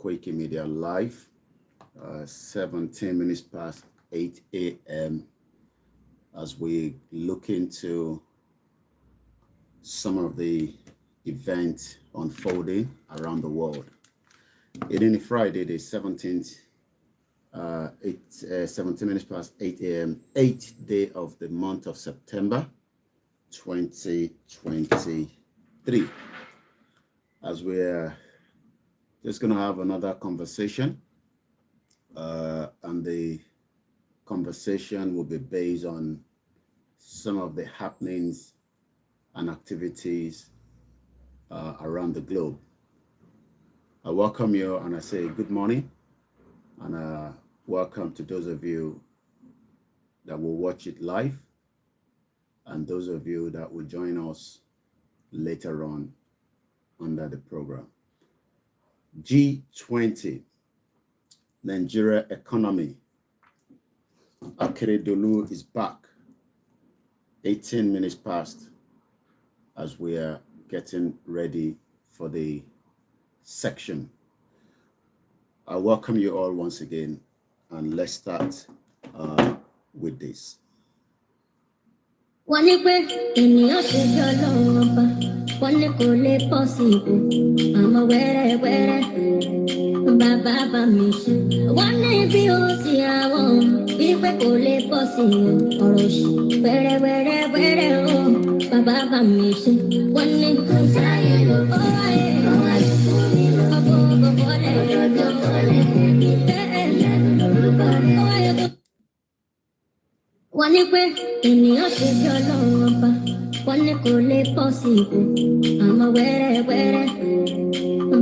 Koikimedia live, 17 minutes past 8 a.m. as we look into some of the events unfolding around the world. It is Friday, the 17th, 17 minutes past 8 a.m., 8th day of the month of September 2023. As we're just going to have another conversation, and the conversation will be based on some of the happenings and activities around the globe. I welcome you and I say good morning, and welcome to those of you that will watch it live and those of you that will join us later on under the program. G20, Nigeria economy. Akeredolu is back. 18 minutes past as we are getting ready for the section. I welcome you all once again, and let's start with this. One kò lè possible, I'm a wẹ́rẹ́ bàbá mi ṣe. Wọ́n ní bí ó sì àwọn wípé kò lè possible, ọ̀rọ̀ ṣì wẹ́rẹ́ o bàbá mi ṣe. Wọ́n ní kò sáyé ló kọ́ ayé ọ̀pọ̀ wọ́n ní pé ènìyàn ṣe bí ọlọ́run ọba. One kò lè possible, I'm a wẹ́rẹ́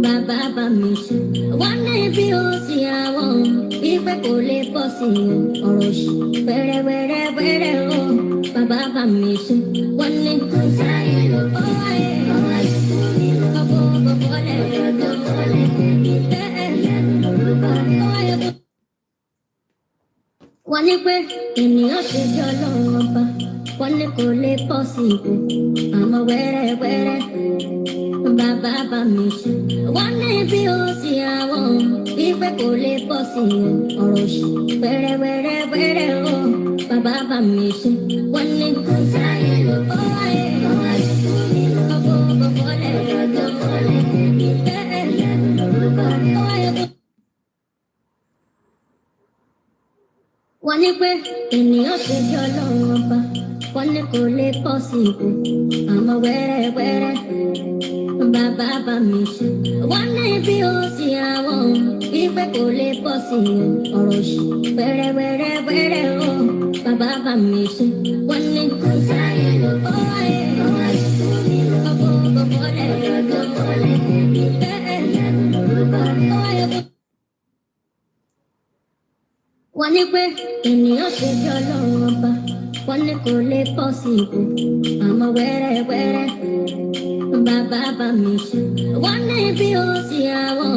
bàbá mi ṣe. Wọ́n ní bí ó sì àwọn wípé kò lè possible, ọ̀rọ̀ ṣì wẹ́rẹ́ o bàbá mi ṣe. Wọ́n ní kò sáyé ló kọ́ ayé wọ́n ní pé ènìyàn ṣe bí ọlọ́run ọba. One kò lè possible, I'm a wẹ́rẹ́ bàbá mi ṣe. Wọ́n ní bí ó sì àwọn wípé kò lè possible, ọ̀rọ̀ ṣì wẹ́rẹ́ o bàbá mi ṣe. Wọ́n ní kò sáyé ló kọ́ ayé wọ́n ní pé ènìyàn ṣe bí ọlọ́run ọba. One kò lè possible, I'm a wẹ́rẹ́ bàbá mi ṣe. Wọ́n ní bí ó sì àwọn wípé kò lè possible, ọ̀rọ̀ ṣì wẹ́rẹ́ o bàbá mi ṣe. Wọ́n ní kò sáyé ló kọ́ ayé wọ́n ní pé ènìyàn ṣe bí ọlọ́run ọba. One kò lè possible, I'm a wẹ́rẹ́ bàbá mi ṣe. Wọ́n ní bí ó sì àwọn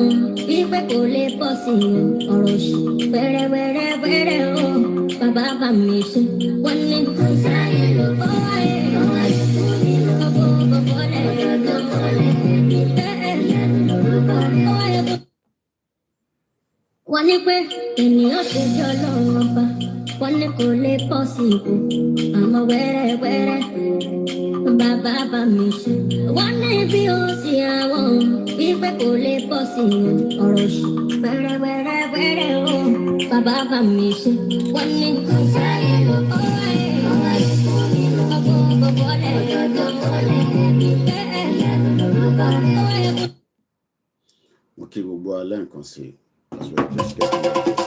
wípé kò lè possible, ọ̀rọ̀ ṣì wẹ́rẹ́ o bàbá mi ṣe. Wọ́n ní kò sáyé ló kọ́ ayé wọ́n ní pé ènìyàn ṣe bí ọlọ́run ọba. One kò lè possible, I'm a wẹ́rẹ́ bàbá mi ṣe. Wọ́n ní bí ó sì àwọn wípé kò lè possible, ọ̀rọ̀ ṣì wẹ́rẹ́ o bàbá mi ṣe. Wọ́n ní kò sáyé ló kọ́ ayé mo kí gbogbo alẹ́ nǹkan sí i. As we're just getting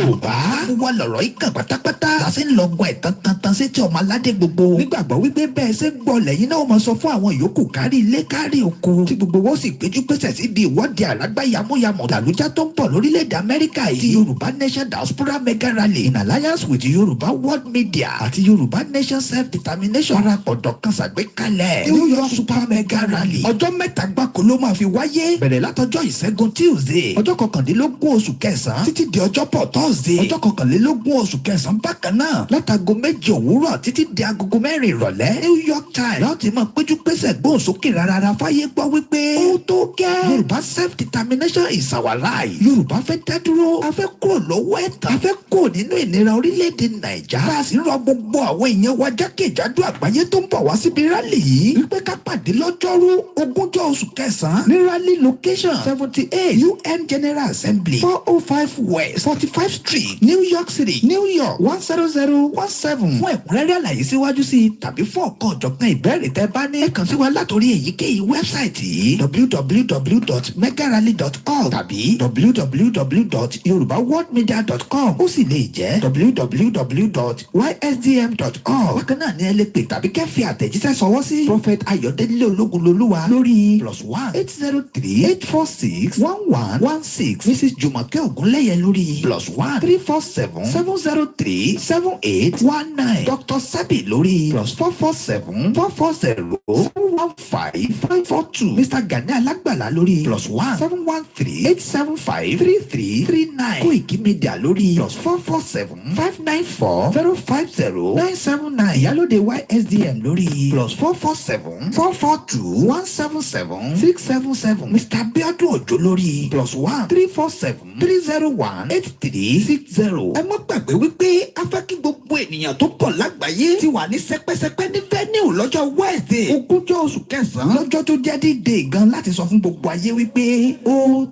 Yorùbá wà lọ̀rọ̀ ìkàn pátápátá la ṣe ń lọ gbọ́ ẹ̀tàn tantan sétí ọmọ aládé gbogbo nígbàgbọ́ wípé bẹ́ẹ̀ ṣe ń gbọ́ lẹ́yìn náà máa sọ fún àwọn yòókù kárí ilé kárí oko tí gbogbo wọn sì péjú pésẹ̀ sí di ìwọ́de àlágbá yamuyamu làlújá tó ń bọ̀ lórílẹ̀‐èdè Amẹ́ríkà yìí ti Yorùbá Nation Diaspora Mega Rally in alliance with Yorùbá World Media àti Yorùbá Nation Self-Determination parapọ̀ dọ̀kan ṣàgbékalẹ̀ New York Super Mega Rally ọjọ́ mẹ́ta gbáko ló máa fi wáyé bẹ̀rẹ̀ látọjọ́ ìṣẹ́gun Tuesday ọjọ́ 19 oṣù kẹsàn-án títí di ọjọ́bọ̀ ọjọ́bọ̀ Thursday ọjọ́ kọkànlélógún oṣù kẹsàn-án bákan náà látago 7 òwúrọ̀ títí di agogo 4 ìrọ̀lẹ́ New York Times láti máa péjú pésẹ̀ gbóhùn sókè rárá fáyé gbọ́ wípé ó tó gẹ́ Yorùbá self determination is our right. Yorùbá fẹ́ dá dúró a fẹ́ kúrò lọ́wọ́ ẹ̀tàn a fẹ́ kúrò nínú ìnira orílẹ̀-èdè Nàìjà bá a sì ń rọ gbogbo àwọn èèyàn wa jákèjádò àgbáyé tó ń bọ̀ wá síbi rálì yìí wípé ká pàdé lọ́jọ́rú 20 oṣù kẹsàn-án ní rally location 78 UN General Assembly 405 West 45 Street New York City New York 10017. fún ẹ̀kúnrẹ́rẹ́ àlàyé síwájú sí i tàbí fún ọ̀kan ọ̀jọ̀gbọ́n ìbéèrè tẹ́ bá ní ẹ kàn sí wa látòrí èyíkéyìí wẹ́bsáìtì yìí www.megarally.org tàbí www.yorubaworldmedia.com ó sì lè jẹ́ www.ysdm.org. bákan náà ni ẹ lè pè tàbí kẹ́ fi àtẹ̀jíṣẹ́ sọwọ́ sí Prophet Ayọ̀délé Ológunlolúwa lórí +1 803 846 1116. Mrs. Jùmọ̀kẹ́ Ògúnlẹ́yẹ lórí +1 347 703 7819. Dr. Sabi lórí +447 440 715 542. Mr. Gani Alágbàlá lórí +1 713 875 3339. Koikimedia lórí +447 594 050 979. Ìyálóde YSDM lórí +447 442 177 677. Mr. Abiodun Ojo lórí +1 347 301 8360. ẹ má gbàgbé wípé a fẹ́ kí gbogbo ènìyàn tó pọ̀ lágbàáyé ti wà ní sẹpẹ́sẹpẹ́ ní venue lọ́jọ́ Wednesday 20 oṣù kẹsàn-án lọ́jọ́ tó jẹ́ dídé gan láti sọ fún gbogbo ayé wípé ó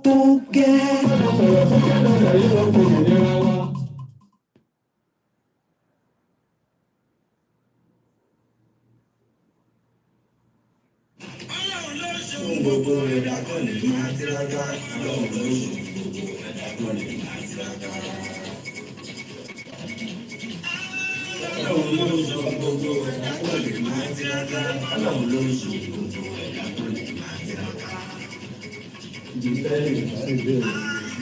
tó gẹ́. Gbogbo ẹ̀dá kan lè máa tiraka lọ́wọ́ lóṣù gbogbo ẹ̀dá kan lè máa tiraka. Ọlọ́run ló ń sọ gbogbo ẹ̀dá kan lè máa tiraka. Ọlọ́run ló ń sọ gbogbo ẹ̀dá kan lè máa tiraka. Ìdítẹ́lẹ̀ pàṣẹ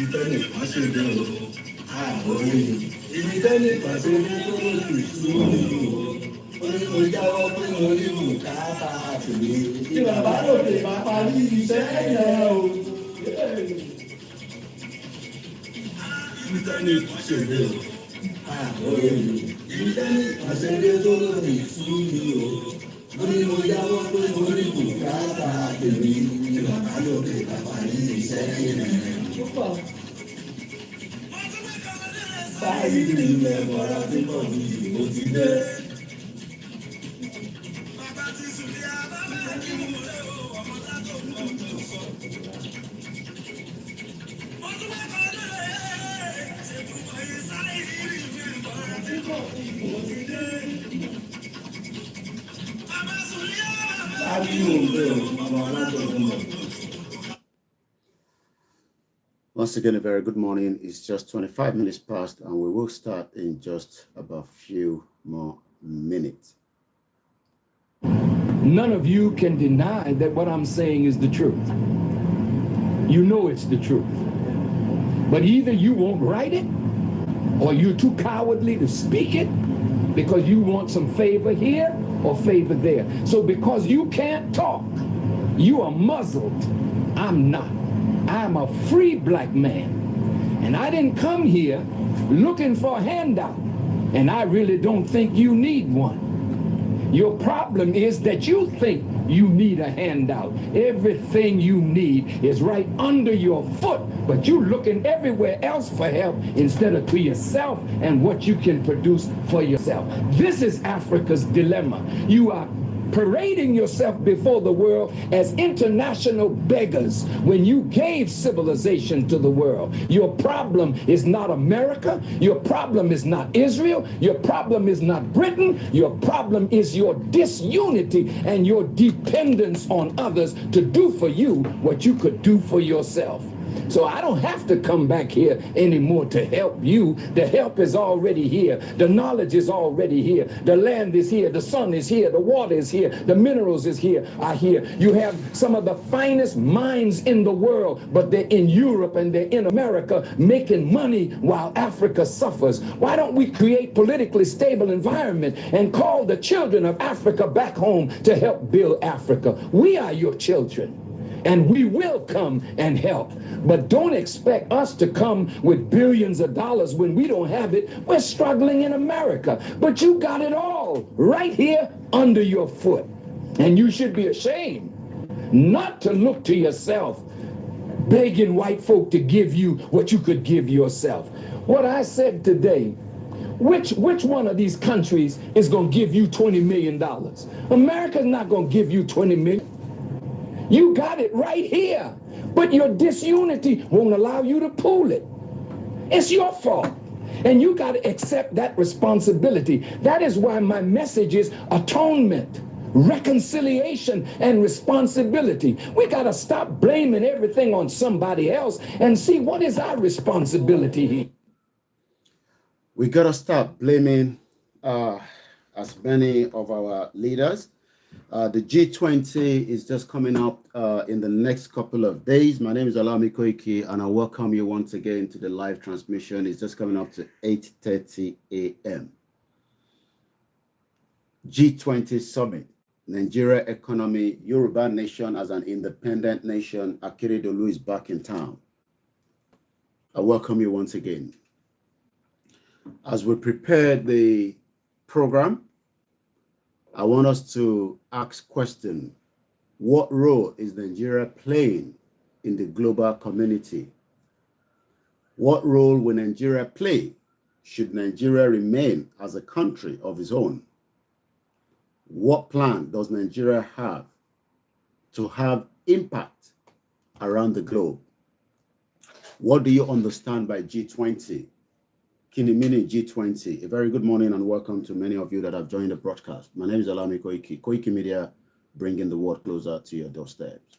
ìdítẹ́lẹ̀ pàṣẹ bẹ́ẹ̀ àwọn èèyàn. Ìdítẹ́lẹ̀ pàṣẹ bẹ́ẹ̀ tó lóṣù sùúrù ó jáwọ́ pé mo ní bùkátà àtìlé. Tí bàbá lòdì máa parí iṣẹ́ yẹn o. Ìdítẹ́lẹ̀ pàṣẹ bẹ́ẹ̀ àwọn èèyàn. Ìdítẹ́lẹ̀ pàṣẹ bẹ́ẹ̀ tó lóṣù sùúrù ó ní mo jáwọ́ pé mo ní bùkátà àtìlé. Tí bàbá lòdì máa parí iṣẹ́ yẹn. Báyìí ni ilẹ̀ bọ̀rọ̀ tí kò ní ìbò ti dé. Once again, a very good morning. It's just 25 minutes past, and we will start in just about a few more minutes. None of you can deny that what I'm saying is the truth. You know it's the truth. But either you won't write it, or you're too cowardly to speak it because you want some favor here or favor there. So because you can't talk, you are muzzled. I'm not. I'm a free black man. And I didn't come here looking for a handout. And I really don't think you need one. Your problem is that you think you need a handout. Everything you need is right under your foot, but you're looking everywhere else for help instead of to yourself and what you can produce for yourself. This is Africa's dilemma. You are parading yourself before the world as international beggars when you gave civilization to the world. Your problem is not America. Your problem is not Israel. Your problem is not Britain. Your problem is your disunity and your dependence on others to do for you what you could do for yourself. So I don't have to come back here anymore to help you. The help is already here. The knowledge is already here. The land is here. The sun is here. The water is here. The minerals is here. Are here. You have some of the finest minds in the world, but they're in Europe and they're in America making money while Africa suffers. Why don't we create politically stable environment and call the children of Africa back home to help build Africa? We are your children. and we will come and help. But don't expect us to come with billions of dollars when we don't have it. We're struggling in America, but you got it all right here under your foot. And you should be ashamed not to look to yourself, begging white folk to give you what you could give yourself. What I said today, which one of these countries is going to give you $20 million? America's not going to give you $20 million. You got it right here, but your disunity won't allow you to pool it. It's your fault. And you got to accept that responsibility. That is why my message is atonement, reconciliation, and responsibility. We got to stop blaming everything on somebody else and see what is our responsibility here. We got to stop blaming as many of our leaders. The G20 is just coming up in the next couple of days. My name is Koiki, and I welcome you once again to the live transmission. It's just coming up to 8:30 a.m. G20 Summit, Nigeria economy, Yoruba nation as an independent nation. Akeredolu is back in town. I welcome you once again. As we prepare the program, I want us to ask question: what role is Nigeria playing in the global community? What role will Nigeria play? Should Nigeria remain as a country of its own? What plan does Nigeria have to have impact around the globe? What do you understand by G20? Kini meaning G20. A very good morning and welcome to many of you that have joined the broadcast. My name is Koiki. Koikimedia, bringing the world closer to your doorsteps.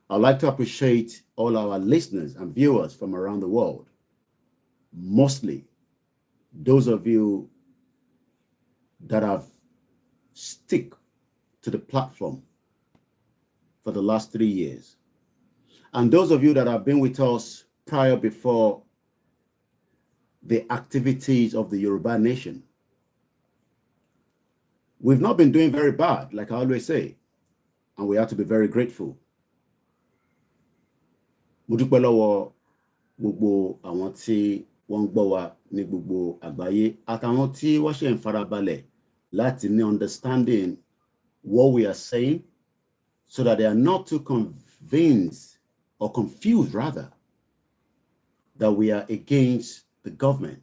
I'd like to appreciate all our listeners and viewers from around the world. Mostly those of you that have stick to the platform for the last 3 years. And those of you that have been with us before the activities of the Yoruba nation. We've not been doing very bad, like I always say, and we have to be very grateful. Mo dúpẹ́ lọ́wọ́ gbogbo àwọn tí wọ́n gbọ́ wa ní gbogbo àgbáyé àtàwọn tí wọ́n ṣe ń farabalẹ̀ láti ní understanding what we are saying so that they are not too convinced or confused rather that we are against the government.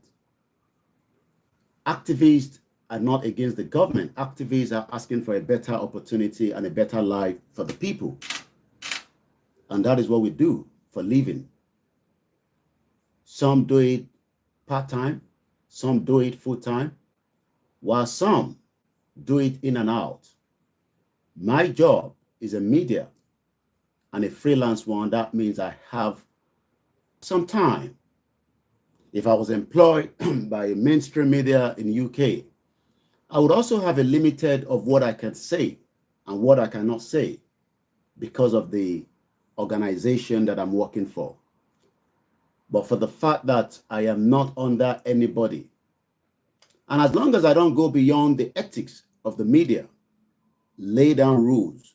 Activists are not against the government. Activists are asking for a better opportunity and a better life for the people. And that is what we do for living. Some do it part-time, some do it full-time, while some do it in and out. My job is a media and a freelance one. That means I have some time. If I was employed by a mainstream media in the UK, I would also have a limited of what I can say and what I cannot say because of the organization that I'm working for. But for the fact that I am not under anybody, and as long as I don't go beyond the ethics of the media, lay down rules,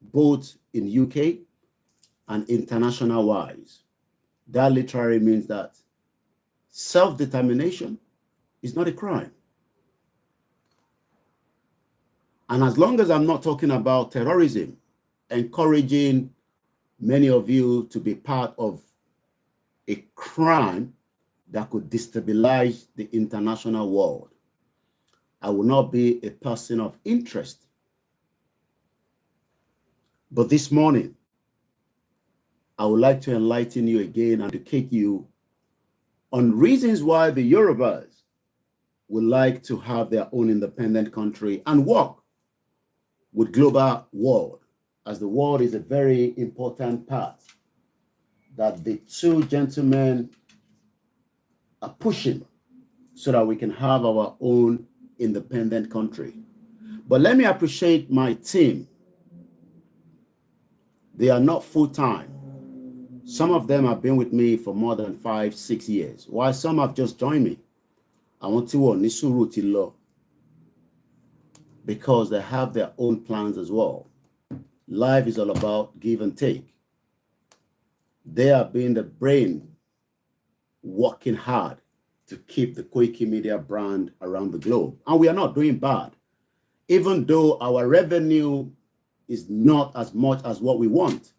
both in UK and international wise, that literally means that self-determination is not a crime. And as long as I'm not talking about terrorism, encouraging many of you to be part of a crime that could destabilize the international world, I will not be a person of interest. But this morning, I would like to enlighten you again and educate you on reasons why the Yorubas would like to have their own independent country and work with global world, as the world is a very important part that the two gentlemen are pushing so that we can have our own independent country. But let me appreciate my team. They are not full-time. Some of them have been with me for more than 5-6 years, while some have just joined me. I want to warn Nisuru because they have their own plans as well. Life is all about give and take. They have been the brain working hard to keep the Koikimedia brand around the globe. And we are not doing bad, even though our revenue is not as much as what we want,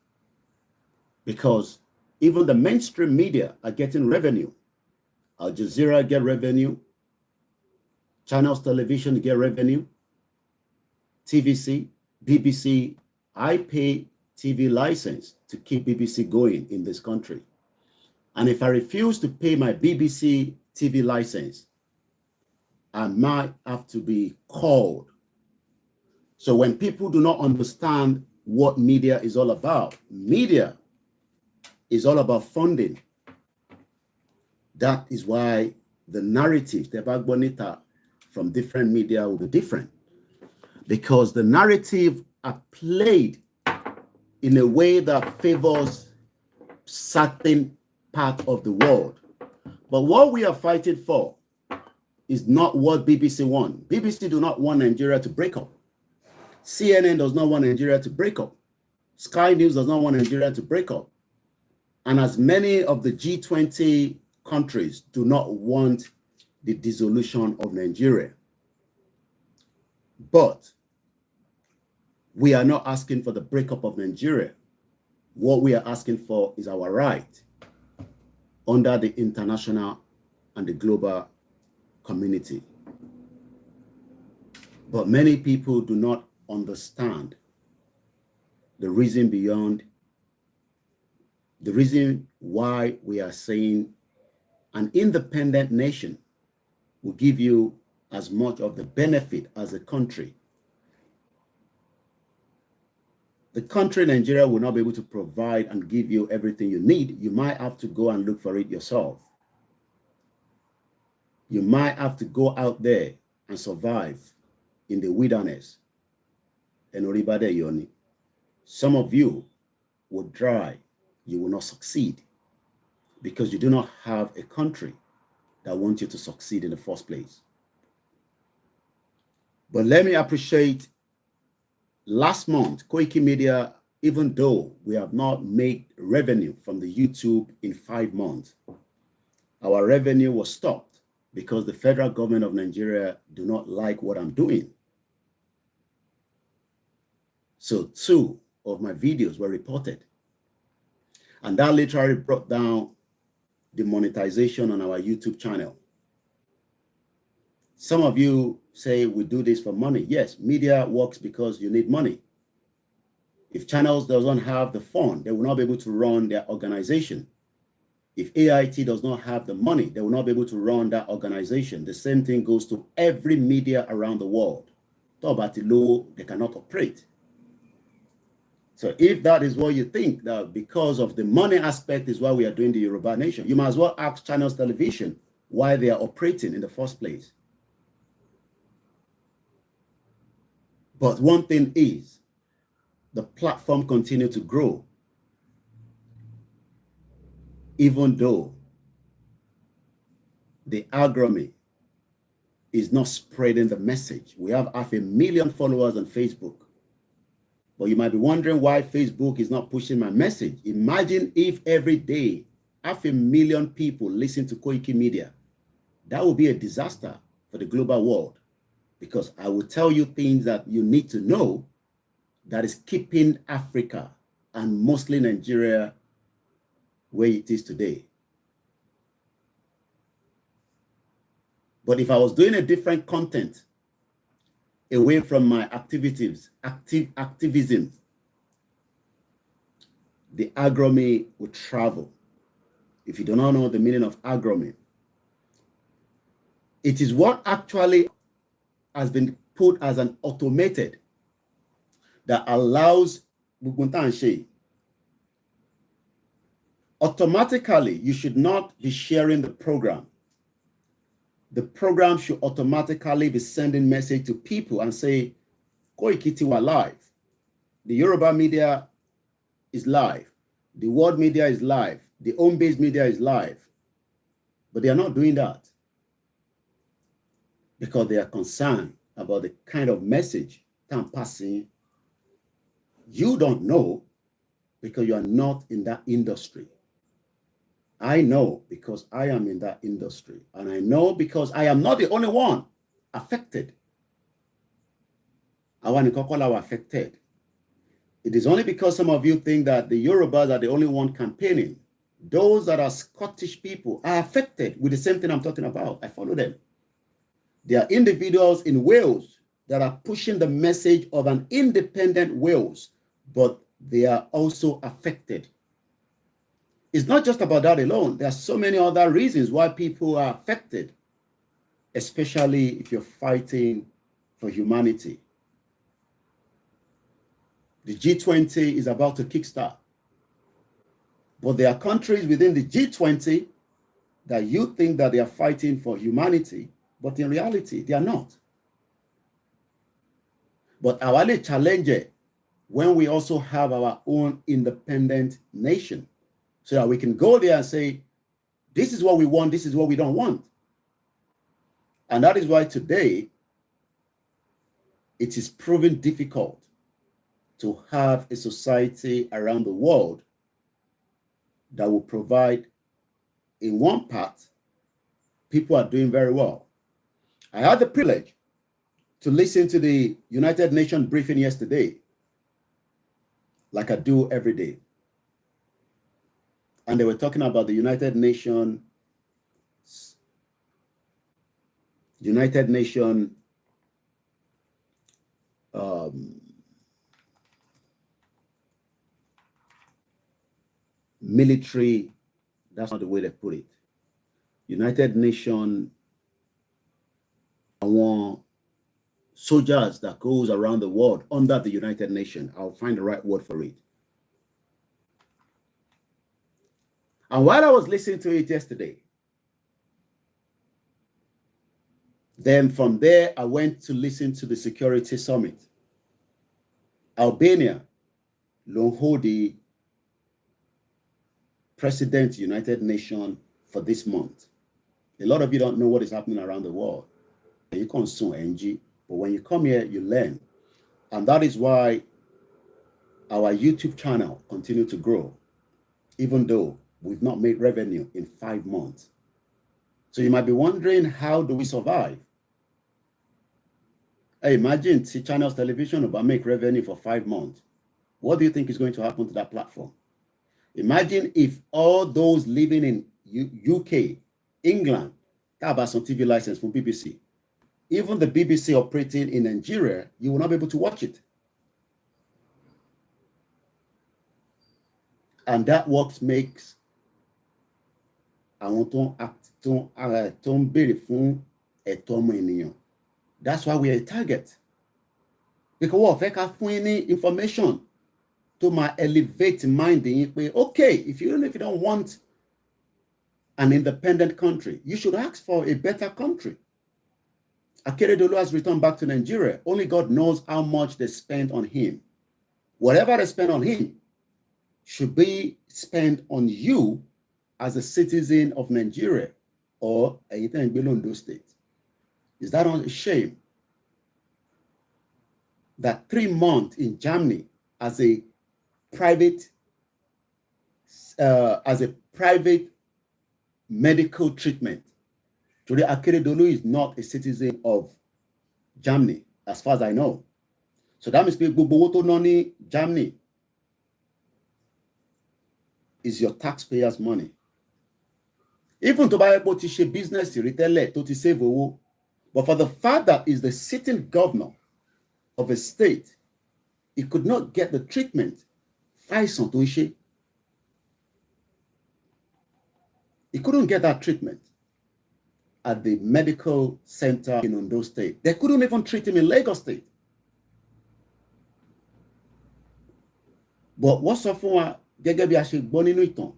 because even the mainstream media are getting revenue. Al Jazeera get revenue, Channels Television get revenue, TVC, BBC. I pay TV license to keep BBC going in this country. And if I refuse to pay my BBC TV license, I might have to be called. So when people do not understand what media is all about, media is all about funding. That is why the narrative, the Bagbonita from different media will be different, because the narrative are played in a way that favors certain part of the world. But what we are fighting for is not what BBC want. BBC do not want Nigeria to break up. CNN does not want Nigeria to break up. Sky News does not want Nigeria to break up. And as many of the G20 countries do not want the dissolution of Nigeria. But we are not asking for the breakup of Nigeria. What we are asking for is our right under the international and the global community. But many people do not understand the reason beyond, the reason why we are saying an independent nation will give you as much of the benefit as a country. The country Nigeria will not be able to provide and give you everything you need. You might have to go and look for it yourself. You might have to go out there and survive in the wilderness. Some of you will die. You will not succeed because you do not have a country that wants you to succeed in the first place. But let me appreciate last month, Koikimedia, even though we have not made revenue from the YouTube in 5 months, our revenue was stopped because the federal government of Nigeria do not like what I'm doing. So 2 of my videos were reported. And that literally brought down the monetization on our YouTube channel. Some of you say we do this for money. Yes, media works because you need money. If channels doesn't have the fund, they will not be able to run their organization. If AIT does not have the money, they will not be able to run that organization. The same thing goes to every media around the world. Talk about the law, they cannot operate. So if that is what you think, that because of the money aspect is why we are doing the Yoruba Nation, you might as well ask Channels Television why they are operating in the first place. But one thing is, the platform continues to grow, even though the algorithm is not spreading the message. We have 500,000 followers on Facebook. But you might be wondering why Facebook is not pushing my message. Imagine if every day 500,000 people listen to Koikimedia. That would be a disaster for the global world, because I will tell you things that you need to know that is keeping Africa and mostly Nigeria where it is today. But if I was doing a different content away from my activism, the algorithm would travel. If you do not know the meaning of algorithm, it is what actually has been put as an automated that allows automatically. You should not be sharing the program. The program should automatically be sending message to people and say, Koiki Tiwa live. The Yoruba media is live. The world media is live. The home-based media is live. But they are not doing that because they are concerned about the kind of message I'm passing You don't know because you are not in that industry. I know because I am in that industry. And I know because I am not the only one affected. Àwọn nìkan kọ́ la were affected. It is only because some of you think that the Yorubas are the only one campaigning. Those that are Scottish people are affected with the same thing I'm talking about. I follow them. There are individuals in Wales that are pushing the message of an independent Wales, but they are also affected. It's not just about that alone. There are so many other reasons why people are affected, especially if you're fighting for humanity. The G20 is about to kickstart. But there are countries within the G20 that you think that they are fighting for humanity, but in reality, they are not. But our only challenge when we also have our own independent nation, so that we can go there and say, this is what we want, this is what we don't want. And that is why today, it is proven difficult to have a society around the world that will provide, in one part, people are doing very well. I had the privilege to listen to the United Nations briefing yesterday, like I do every day. And they were talking about the United Nations military, that's not the way they put it. United Nations, soldiers that goes around the world under the United Nations. I'll find the right word for it. And while I was listening to it yesterday, then from there, I went to listen to the Security Summit. Albania, Longhodi, President United Nations for this month. A lot of you don't know what is happening around the world. You consume NG, but when you come here, you learn. And that is why our YouTube channel continues to grow, even though we've not made revenue in 5 months. So you might be wondering, how do we survive? Hey, imagine see Channels Television about make revenue for 5 months. What do you think is going to happen to that platform? Imagine if all those living in UK, England, that about some TV license from BBC, even the BBC operating in Nigeria, you will not be able to watch it. And that what makes that's why we are a target. Because we have any information to my elevate mind in okay, if you don't want an independent country, you should ask for a better country. Akeredolu has returned back to Nigeria. Only God knows how much they spent on him. Whatever they spend on him should be spent on you as a citizen of Nigeria or anything in Belondo State. Is that a shame that 3 months in Germany as a private medical treatment? Today, Akeredolu is not a citizen of Germany, as far as I know. So that means Germany is your taxpayers' money. Even to buy a business, retailer, to save a. But for the fact that is the sitting governor of a state, he could not get the treatment. He couldn't get that treatment at the medical center in Ondo State. They couldn't even treat him in Lagos State. But what's up for Gegebi Ashe Boninu Iton?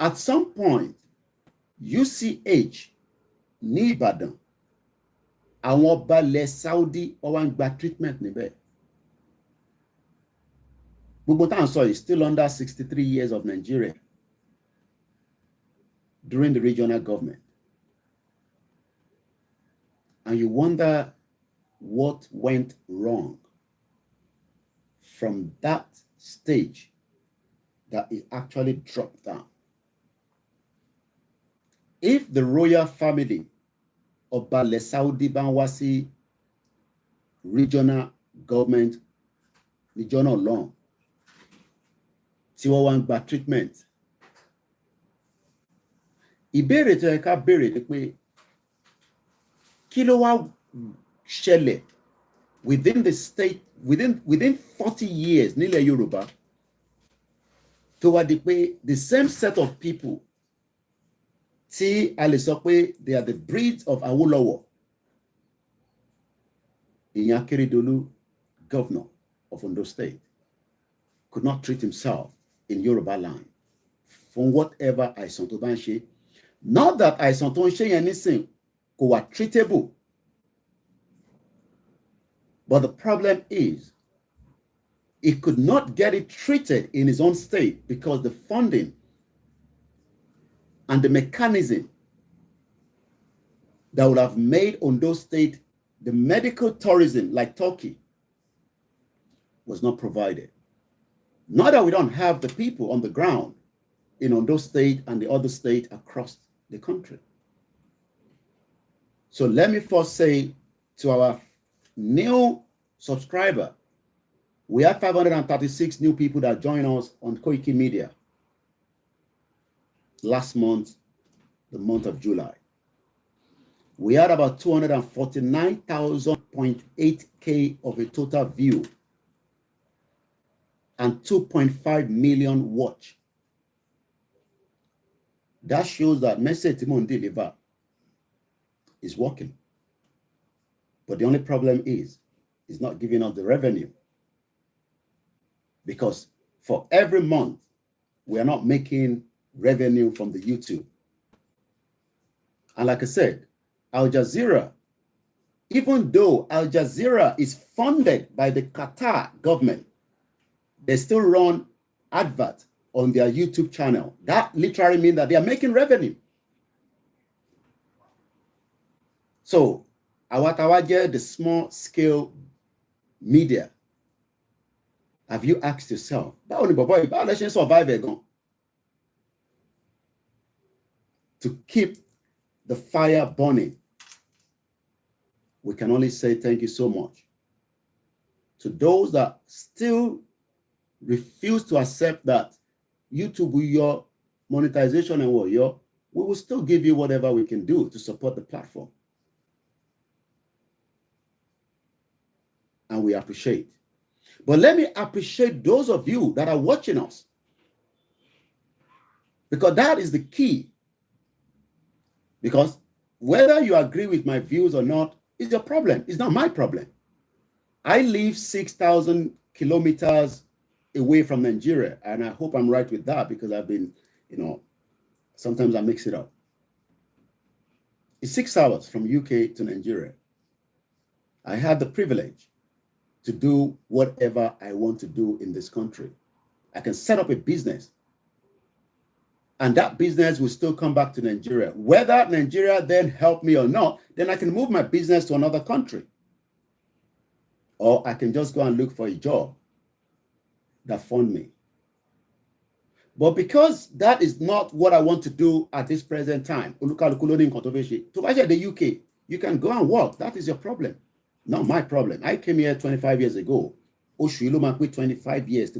At some point, UCH ní Ìbàdàn, àwọn ọba ilẹ̀ Saudi wọ́n wá ń gba treatment níbẹ̀. Gbogbo tá à ń sọ is still under 63 years of Nigeria during the regional government. And you wonder what went wrong from that stage that it actually dropped down. If the royal family of Bale Saudi Banwasi regional government, regional law, tí wọ́n wá ń gba treatment, ìbéèrè tó yẹ ká béèrè ni pé kí ló wá ṣẹlẹ̀ within the state, within 40 years nílẹ̀ Yorùbá tó wá di pé the same set of people tí a lè sọ pé they are the breeds of Awolowo, ìyẹn Akeredolu, governor of Ondo State, could not treat himself in Yoruba land from whatever àìsàn tó bá ń ṣe. Not that àìsàn tó ń ṣe yẹn nísìn kò wà treatable, but the problem is he could not get it treated in his own state because the funding and the mechanism that would have made Ondo State the medical tourism like Turkey was not provided. Not that we don't have the people on the ground in Ondo State and the other state across the country. So let me first say to our new subscriber, we have 536 new people that join us on Koikimedia last month, the month of July. We had about 249,000.8K of a total view and 2.5 million watch. That shows that message Timon deliver is working. But the only problem is, it's not giving us the revenue. Because for every month, we are not making revenue from the YouTube. And like I said, Al Jazeera, even though Al Jazeera is funded by the Qatar government, they still run advert on their YouTube channel. That literally means that they are making revenue. So, Awatawaje, the small scale media, have you asked yourself, survive to keep the fire burning? We can only say thank you so much. To those that still refuse to accept that YouTube will your monetization and what your, we will still give you whatever we can do to support the platform. And we appreciate. But let me appreciate those of you that are watching us, because that is the key. Because whether you agree with my views or not is your problem. It's not my problem. I live 6,000 kilometers away from Nigeria, and I hope I'm right with that because I've been, sometimes I mix it up. It's 6 hours from UK to Nigeria. I had the privilege to do whatever I want to do in this country. I can set up a business, and that business will still come back to Nigeria. Whether Nigeria then help me or not, then I can move my business to another country. Or I can just go and look for a job that fund me. But because that is not what I want to do at this present time, to the UK, you can go and work. That is your problem. Not my problem. I came here 25 years ago. 25 years.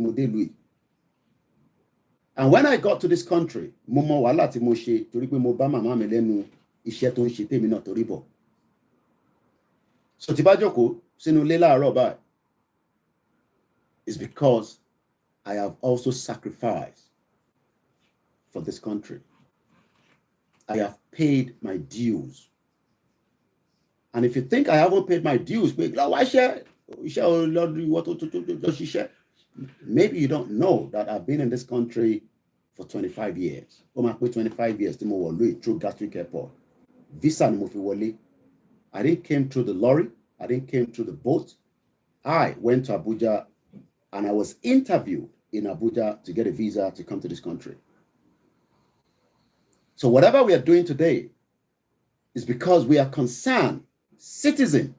And when I got to this country, so Tibajoko, is because I have also sacrificed for this country. I have paid my dues. And if you think I haven't paid my dues, maybe you don't know that I've been in this country for 25 years. 25 years through Gatwick Airport. Visa I didn't came through the lorry. I didn't came through the boat. I went to Abuja and I was interviewed in Abuja to get a visa to come to this country. So whatever we are doing today is because we are concerned citizen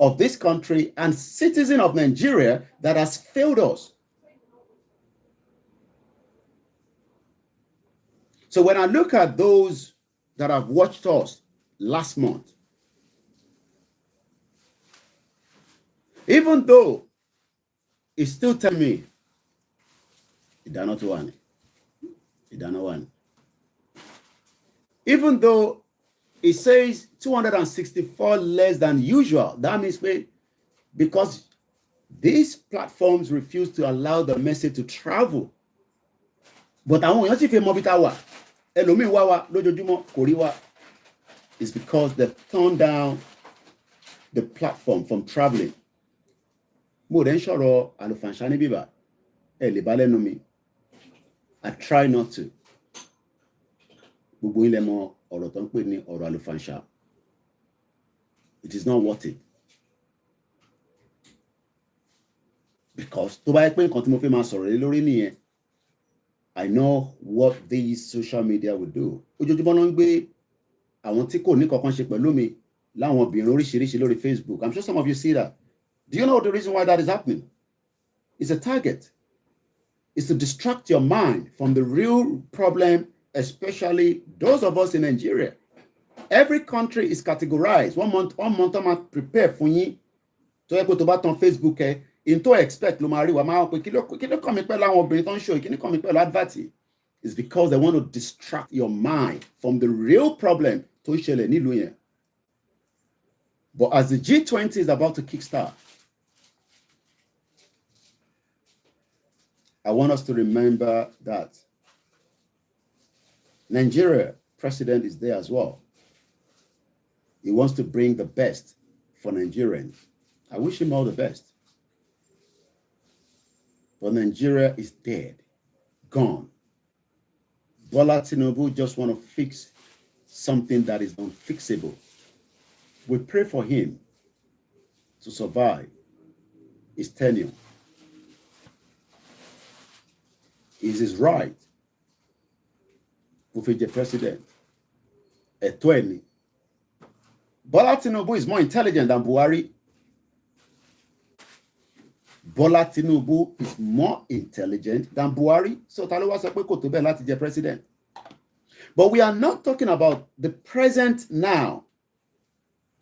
of this country and citizen of Nigeria that has failed us. So when I look at those that have watched us last month, even though it still tell me, even though it says 264 less than usual, that means because these platforms refuse to allow the message to travel. But I want you to it's because they've turned down the platform from traveling. I try not to. It is not worth it. Because I know what these social media would do. Facebook. I'm sure some of you see that. Do you know the reason why that is happening? It's a target. It's to distract your mind from the real problem, especially those of us in Nigeria. Every country is categorized. One month I'm prepare for you to on Facebook. Into expect is because they want to distract your mind from the real problem. But as the G20 is about to kickstart, I want us to remember that Nigeria president is there as well. He wants to bring the best for Nigerians. I wish him all the best. But Nigeria is dead, gone. Bola Tinubu just want to fix something that is unfixable. We pray for him to survive his tenure. Is his right. Ufije president. Etweni. Bola Tinubu is more intelligent than Buhari. Bola Tinubu is more intelligent than Buhari. So Talowa Sakwe Kotobe lati je president. But we are not talking about the present now.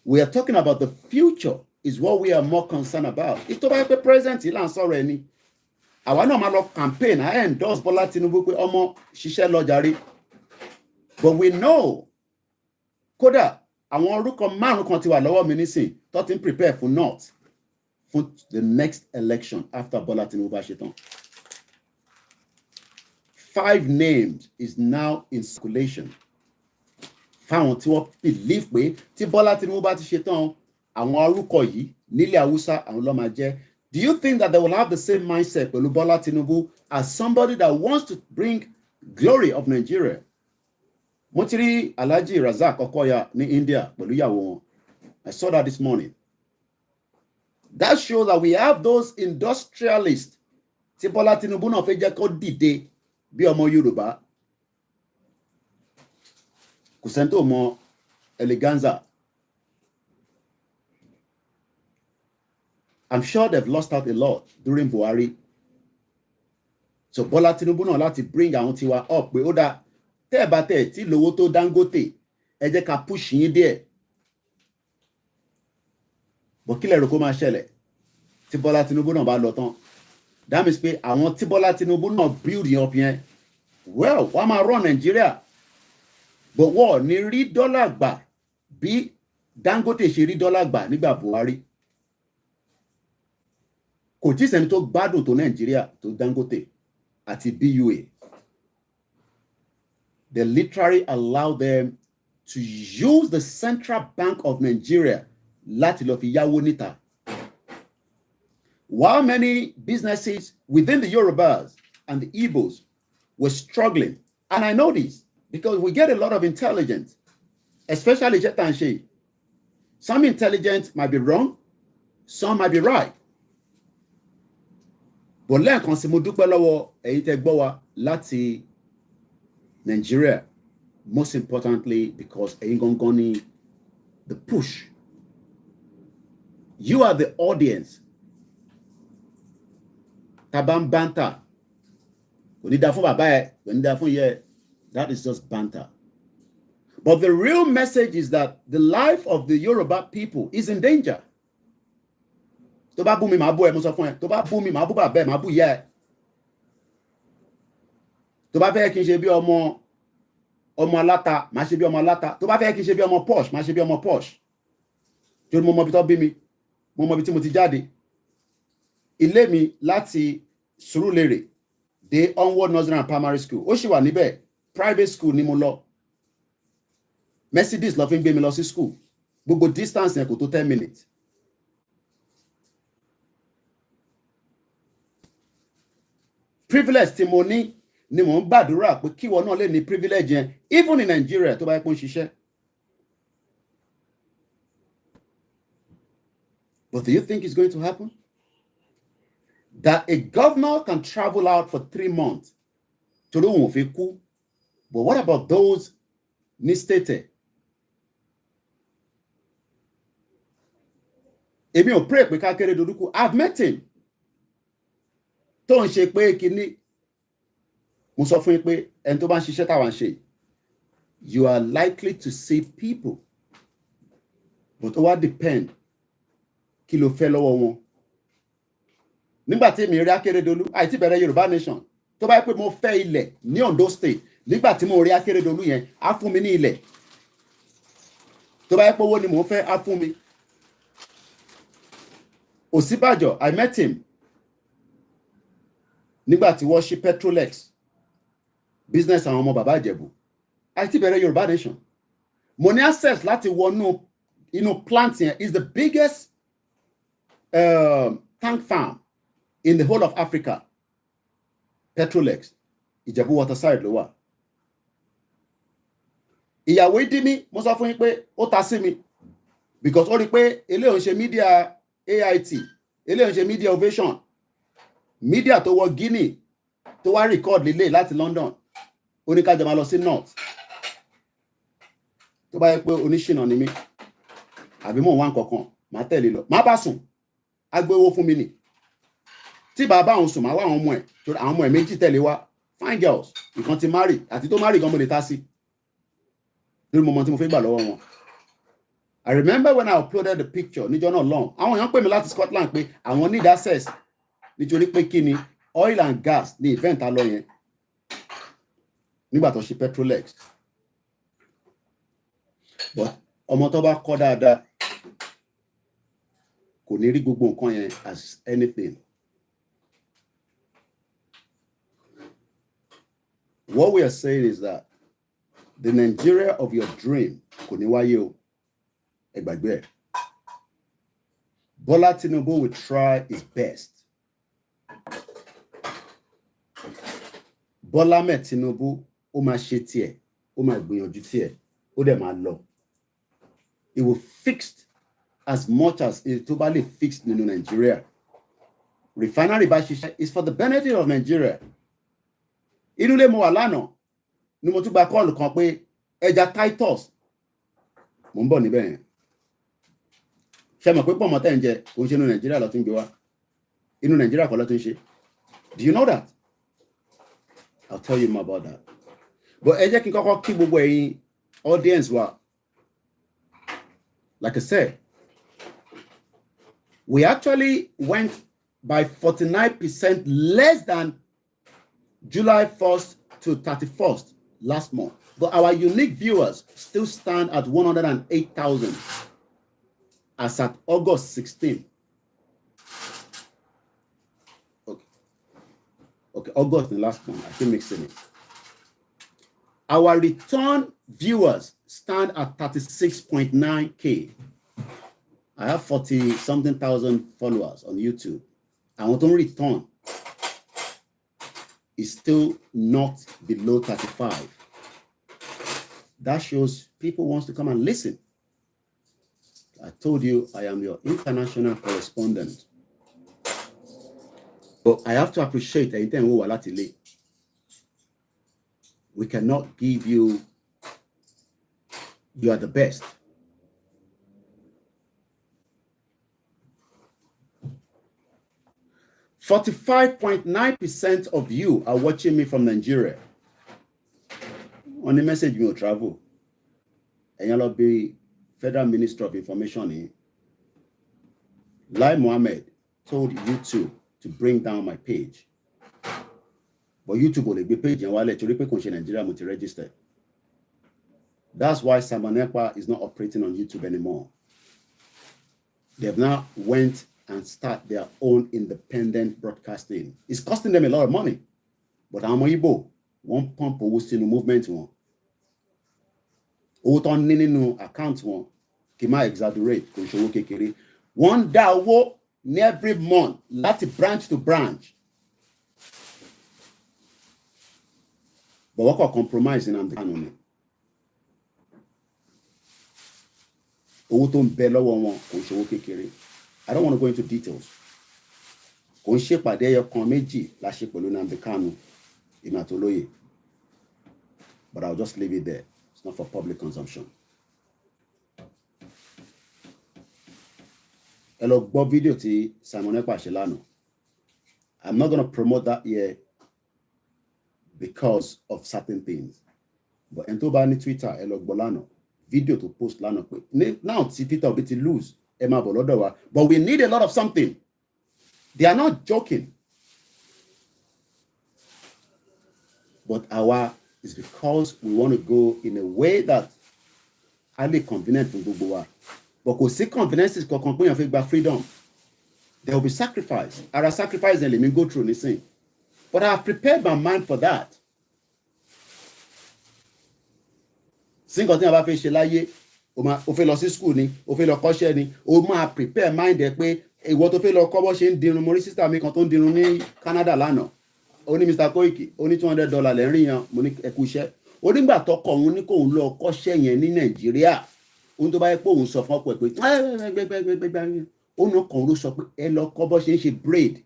We are talking about the future is what we are more concerned about. If the present ilan sorry, I want to campaign. I endorse Bola Tinubu pe omo ṣiṣẹ́ lọ jàre. But we know, kódà àwọn orúkọ márùn kan ti wà lọ́wọ́ mi nísìn tó ti ń prepare for not for the next election after Bola Tinubu bá ṣetán. 5 names is now in circulation. Fáwọn tí wọ́n believe pé tí Bola Tinubu bá ti ṣetán, àwọn orúkọ yìí nílẹ̀ Haúsá àwọn ló máa jẹ́. Do you think that they will have the same mindset pẹ̀lú Bola Tinubu as somebody that wants to bring glory of Nigeria? Mo ti rí Alhaji Razak Okoya ní India pẹ̀lú ìyàwó wọn. I saw that this morning. That shows that we have those industrialists tí Bola Tinubu náà fẹ́ jẹ́ kó dìde bí ọmọ Yorùbá. Kò sẹ́ni tó mọ eleganza. I'm sure they've lost out a lot during Buhari. So Bola Tinubu náà láti bring àwọn tiwa up pé ó dá tẹ́ ẹ bá tẹ́ tí lówó tó Dangote ẹ jẹ́ ká push yín díẹ̀. But kí lẹ rò kó máa ṣẹlẹ̀ tí Bola Tinubu náà bá lọ tán? That means pé àwọn tí Bola Tinubu náà build yẹn up yẹn, well, wọ́n máa run Nigeria. But wọ́n ní rí dọ́là gbà bí Dangote ṣe rí dọ́là gbà nígbà Buhari. Kò tí sẹ́ni tó gbádùn tó Nigeria tó Dangote àti BUA. They literally allow them to use the Central Bank of Nigeria láti lọ fi yáwó níta. While many businesses within the Yorubas and the Igbos were struggling, and I know this because we get a lot of intelligence, especially Jetanshe. Some intelligence might be wrong, some might be right. But lẹ́ẹ̀kan sí mo dúpẹ́ lọ́wọ́ ẹ̀yin tẹ́ gbọ́ wa láti Nigeria, most importantly because ẹ̀yin gangan ni the push You are the audience. Tabam banter. That is just banter. But the real message is that the life of the Yoruba people is in danger. Tó bá bú mi, màá bú ẹ, mo sọ fún ẹ. Tó bá bú mi, màá bú bàbá ẹ, màá bú ìyá ẹ. Tó bá fẹ́ kí n ṣe bí ọmọ aláta, màá ṣe bí ọmọ aláta. Tó bá fẹ́ kí n ṣe bí ọmọ posh, màá ṣe bí ọmọ posh. Torí mo mọ bí tó bí mi, mo mọ bí tí mo ti jáde. Ilé mi láti Surulere dé Onward Nursery and Primary School. Ó ṣì wà níbẹ̀. Private school ni mo lọ. Mercedes lọ fi ń gbé mi lọ sí school. Gbogbo distance yẹn kò tó 10 minutes. Privilege tí mo ní ni mo ń gbàdúrà pé kíwọ náà lè ní privilege yẹn even in Nigeria tó bá yẹ kó ń ṣiṣẹ́. But do you think it's going to happen? That a governor can travel out for 3 months to do òun fi kú. But what about those ní state? Èmi ò pray pé Akeredolu kú. I've met him. Tó ń ṣe pé kíní. Mo sọ fún yín pé ẹni tó bá ń ṣiṣẹ́ táwa ń ṣe. You are likely to see people. But ó wá depend kí ló fẹ́ lọ́wọ́ wọn. Nígbà tí èmi rí Akeredolu, àìtí bẹ̀rẹ̀ Yorùbá nation. Tó bá yẹ pé mo fẹ́ ilẹ̀ ní Ondo state. Nígbà tí mo rí Akeredolu yẹn, á fún mi ní ilẹ̀. Tó bá yẹ pé owó ni mo fẹ́, á fún mi. Ọ̀ṣínbàjò, I met him. Nígbà tí wọ́n ṣí Petrolex. Business àwọn ọmọ bàbá Ìjẹ̀bú. Àìtí bẹ̀rẹ̀ Yorùbá nation. Mo ní access láti wọnú inú plant yẹn is the biggest tank farm in the whole of Africa. Petrolex. Ìjẹ̀bú waterside ló wà. Ìyàwó ìdí mi, mo sọ fún yín pé ó ta sí mi. Because ó rí pé eléyìí ń ṣe media AIT, eléyìí ń ṣe media ovation. Media tó wọ Guinea, tó wá record lílé láti London. Ó ní ká jọ máa lọ sí North. Tó bá yẹ pé oníṣìnà ni mí, àbí mò ń wá nǹkankan, màá tẹ̀lé lọ. Màá bá sùn, á gbé owó fún mi nì. Tí bàbá òun sùn, màá wá àwọn ọmọ ẹ̀. Torí àwọn ọmọ ẹ̀ méjì tẹ̀lé wá. Fine girls, ìkan ti marry, àti tó marry gan mo lè ta sí. Lórí mo mọ tí mo fẹ́ gbà lọ́wọ́ wọn. I remember when I uploaded the picture níjọ́ náà long. Àwọn èèyàn pè mí láti Scotland pé àwọn need access. Nítorí pé kí ni oil and gas ní event alọ yẹn. Nígbà tó ṣe Petrolex. But ọmọ tó bá kọ́ dáadáa kò ní rí gbogbo nǹkan yẹn as anything. What we are saying is that the Nigeria of your dream kò ní wáyé o. Ẹ gbàgbé ẹ̀. Bola Tinubu will try his best. Bola Ahmed Tinubu ó máa ṣe tiẹ̀, ó máa gbìyànjú tiẹ̀, ó dẹ̀ máa lọ. It will fix as much as it tó bá lè fix nínú Nigeria. Refinery bá ṣiṣẹ́ is for the benefit of Nigeria. Inú ilé mo wà lánàá ni mo tún gba kọ́ọ̀lù kan pé ẹja Titus mo ń bọ̀ níbẹ̀ yẹn. Ṣé mọ̀ pé pọ̀mọ́ tẹ́ ń jẹ kò ń ṣe inú Nàìjíríà ló ti ń gbé wá? Inú Nàìjíríà kọ́ ló ti ń ṣe. Do you know that? I'll tell you more about that. But ẹ jẹ́ kí n kọ́kọ́ kí gbogbo ẹ̀yin audience wa. Like I said, we actually went by 49% less than July 1st to 31st last month. But our unique viewers still stand at 108,000 as at August 16th. Okay, August the last month. I keep mixing it. Our return viewers stand at 36.9K. I have 40-something thousand followers on YouTube. And what on return is still not below 35. That shows people wants to come and listen. I told you I am your international correspondent. But I have to appreciate anything we cannot give you are the best. 45.9% of you are watching me from Nigeria. On the message me will travel. And you'll be Federal Minister of Information in. Lai Mohammed told YouTube to bring down my page. But YouTube will be page and wallet to Nigeria multi register. That's why Simon Ekpa is not operating on YouTube anymore. They've now went and start their own independent broadcasting. It's costing them a lot of money. But I'm Igbo, one pump owó sínú movement wọn. Owó tó ń ní nínú account wọn, kì máa exaggerate, kò ṣòwò kékeré. Wọ́n dá owó ní every month láti branch to branch. But wọ́n kò compromise in the economy. Owó tó ń bẹ lọ́wọ́ wọn kò ṣòwò kékeré. I don't want to go into details. Kò ń ṣèpàdé ẹyọ kan méjì la ṣe pẹ̀lú Nnamdi Kanu, Ìmàtolóyè. But I'll just leave it there. It's not for public consumption. Ẹ lọ gbọ́ fídíò tí Simon Ekpa ṣe lánàá. I'm not going to promote that here because of certain things. But ẹni tó bá ní Twitter, ẹ lọ gbọ́ lánàá. Video to post lánàá pé now tí Peter Obi ti lose. But we need a lot of something. They are not joking. But our is because we want to go in a way that highly convenient for Gbogbo. But kò sí conveniences kankan pé yàn fẹ́ gba freedom. There will be sacrifice. Ara sacrifice and let me go through this thing. But I have prepared my mind for that. Single thing about fẹ́ ṣe láyé. O fẹ́ lọ sí school ni, o fẹ́ lọ kọ́ṣẹ́ ni, o máa prepare mind ẹ pé ìwọ tó fẹ́ lọ kọ́ bó ṣe ń dirun. Mo rí sister mi kan tó ń dirun ní Canada lánàá. Ó ní Mr. Koiki, ó ní $200 lẹ́rìn yan, mo ní ẹ kú iṣẹ́. Ó nígbà tọkọ òun ní kóun lọ kọ́ṣẹ́ yẹn ní Nàìjíríà. Ohun tó bá yẹ pé òun sọ fún ọkọ ẹ pé ó ní ọkọ òun ló sọ pé ẹ lọ kọ́ bó ṣe ń ṣe braid.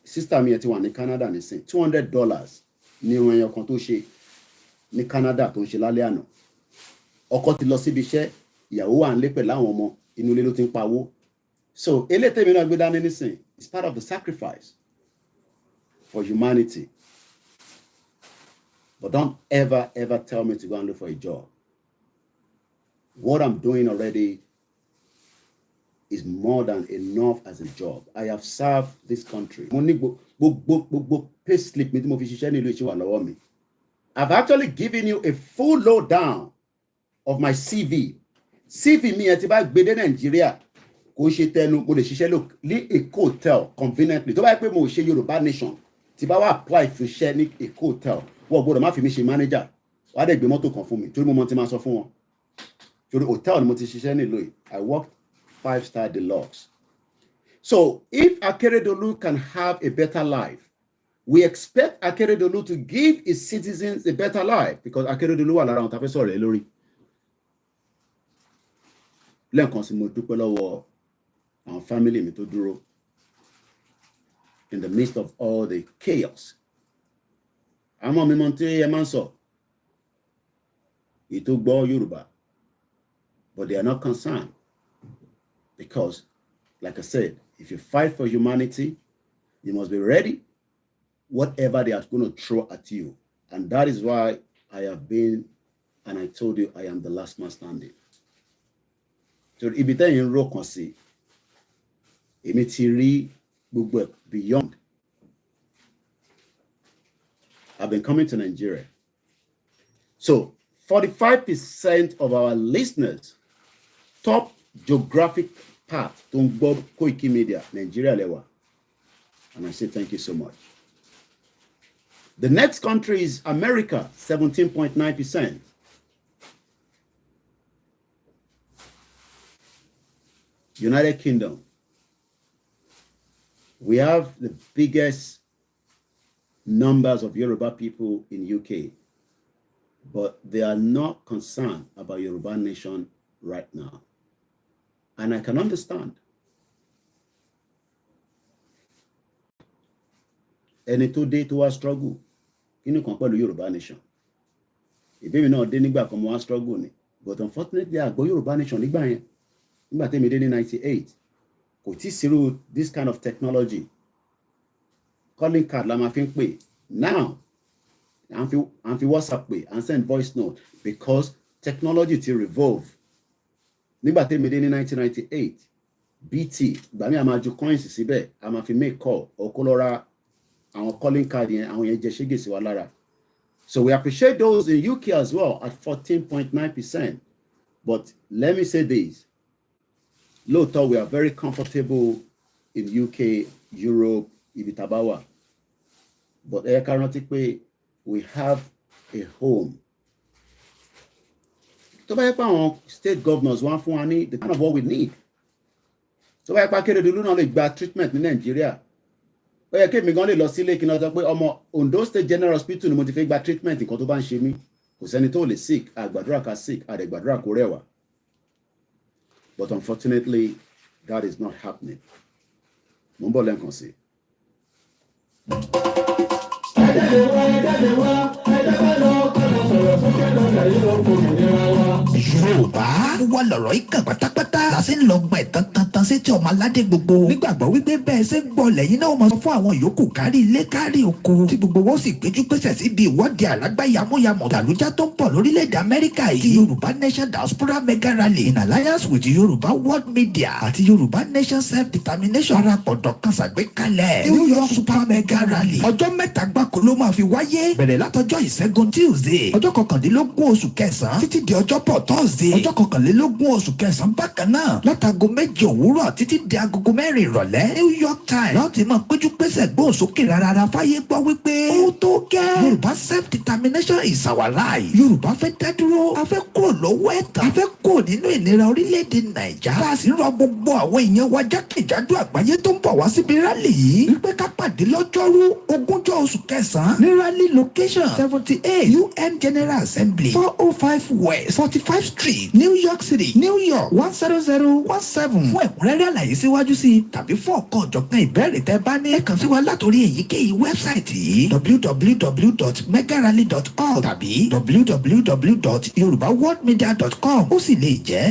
Sister mi ẹ ti wà ní Canada nísìn, $200 ní irun ẹyọ kan tó ṣe ní Canada tó ń ṣe lálẹ́ àná. Ọkọ ti lọ síbi iṣẹ́, ìyàwó wà nílé pẹ̀lú àwọn ọmọ, inú ilé ló ti ń pawó. So eléyìí mi náà gbé dání nísìn is part of the sacrifice for humanity. But don't ever tell me to go and look for a job. What I'm doing already is more than enough as a job. I have served this country. Mo ní gbogbo pay slip mi tí mo fi ṣiṣẹ́ nílùú ìṣe wà lọ́wọ́ mi. I've actually given you a full lowdown of my CV. CV mi ẹ ti bá gbé dé Nàìjíríà kò ṣe tẹnu mo lè ṣiṣẹ́ lò ní Èkó hotel conveniently. Tó bá yẹ pé mo ṣe Yoruba Nation tí bá wá apply fún iṣẹ́ ní Èkó hotel wọ́n gbọ́dọ̀ má fi mi ṣe manager. Wá dẹ̀ gbé mọ́tò kan fún mi torí mo mọ̀ tí máa sọ fún wọn. Torí hotel ni mo ti ṣiṣẹ́ nílùú yìí. I worked 5-star deluxe. So if Akeredolu can have a better life, we expect Akeredolu to give his citizens a better life because Akeredolu wà lára àwọn tá fẹ́ sọ̀rọ̀ ẹ lórí. Lẹ́ẹ̀kan sí mo dúpẹ́ lọ́wọ́ àwọn family mi tó dúró in the midst of all the chaos. Àwọn mi mọ̀ tí ẹ máa ń sọ ètò gbọ́ Yorùbá, but they are not concerned because, like I said, if you fight for humanity, you must be ready whatever they are going to throw at you. And that is why I have been, and I told you I am the last man standing. So ibi tẹ́yìn rò kàn sí, èmi ti rí gbogbo beyond. I've been coming to Nigeria. So 45% of our listeners, top geographic part, tó ń gbọ́ Koikimedia, Nigeria lẹ́wà. And I say thank you so much. The next country is America, 17.9%. United Kingdom. We have the biggest numbers of Yoruba people in UK, but they are not concerned about Yoruba nation right now. And I can understand. Ẹni tó dé tó wá struggle, kíni kan pẹ̀lú Yoruba nation. Ìbéèrè náà dé nígbà kan mo wá struggle ni, but unfortunately àgbọ̀ Yoruba nation nígbà yẹn. Nígbà tẹ́mi dé ní 98, kò tí sírú this kind of technology calling card la máa fi ń pè. Now, and fi WhatsApp pè and send voice note because technology ti revolve. Nígbà tí mi dé ní 1998, BT, ìgbà mi a máa ju coins síbẹ̀, a máa fi make call, or kó lọ ra àwọn calling card yẹn, àwọn yẹn jẹ ṣégè sí wa lára. So we appreciate those in UK as well at 14.9%. But let me say this. Lóòótọ́, we are very comfortable in UK, Europe, ibi tá bá wà. But ẹ ká rántí pé we have a home. Tó bá yẹ pé àwọn state governors wá fún wa ní the kind of what we need. Tó bá yẹ pé Akeredolu náà lè gba treatment ní Nàìjíríà. Ó yẹ kí èmi gan lè lọ sílé kí n lọ sọ pé ọmọ Ondo State General Hospital ni mo ti fẹ́ gba treatment nǹkan tó bá ń ṣe mí. Kò sẹ́ni tó lè sick, àgbàdúrà ká sick, àdẹ̀gbàdúrà kó rẹwà. But unfortunately, that is not happening. Mo ń bọ̀ lẹ́ǹkan sí. Yorùbá wà lọ̀rọ̀ ìkàn pátápátá la ṣe ń lọ gba ìtàn tantan sétí ọmọ aládé gbogbo nígbàgbọ́ wípé bẹ́ẹ̀ ṣe ń gbọ́ lẹ́yìn náà máa sọ fún àwọn yòókù kárí ilé kárí oko tí gbogbo wọn sì péjú pésẹ̀ síbi ìwọ́de àlágbá yamuyamu tàlújá tó ń bọ̀ lórílẹ̀‐èdè Amẹ́ríkà yìí ti Yorùbá Nation Diaspora Mega Rally in alliance with Yoruba World Media àti Yorùbá Nation Self-Determination parapọ̀ dọ̀kan ṣàgbékalẹ̀ New York Super Mega Rally ọjọ́ mẹ́ta gbáko ló máa fi wáyé bẹ̀rẹ̀ látọjọ́ ìṣẹ́gun Tuesday ọjọ́ kọkàndínlógún oṣù kẹsàn-án títí di ọjọ́bọ̀ Thursday ọjọ́ kọkànlélógún oṣù kẹsàn-án bákan náà látago méje òwúrọ̀ títí di agogo mẹ́rin ìrọ̀lẹ́ New York Times láti máa péjú pésẹ̀ gbóhùn sókè rárá fáyé gbọ́ wípé ó tó gẹ́ Yorùbá self-determination is our right Yorùbá fẹ́ dá dúró a fẹ́ kúrò lọ́wọ́ ẹ̀tàn a fẹ́ kúrò nínú ìnira orílẹ̀-èdè Nàìjà bá a sì rọ gbogbo àwọn èèyàn wa jákèjádò àgbáyé tó ń bọ̀ wá síbi rálì yìí wípé ká pàdé lọ́jọ́rú ogúnjọ́ oṣù kẹsàn-án ní rally location 78 UN General Assembly 405 West 45 Street New York City New York 10017 fún ẹ̀kúnrẹ́rẹ́ àlàyé síwájú sí i tàbí fún ọ̀kan ọ̀jọ̀kan ìbéèrè tẹ́ bá ní ẹ kàn sí wa látòrí èyíkéyìí wẹ́bsáìtì yìí www.megarally.org tàbí www.yorubaworldmedia.com ó sì lè jẹ́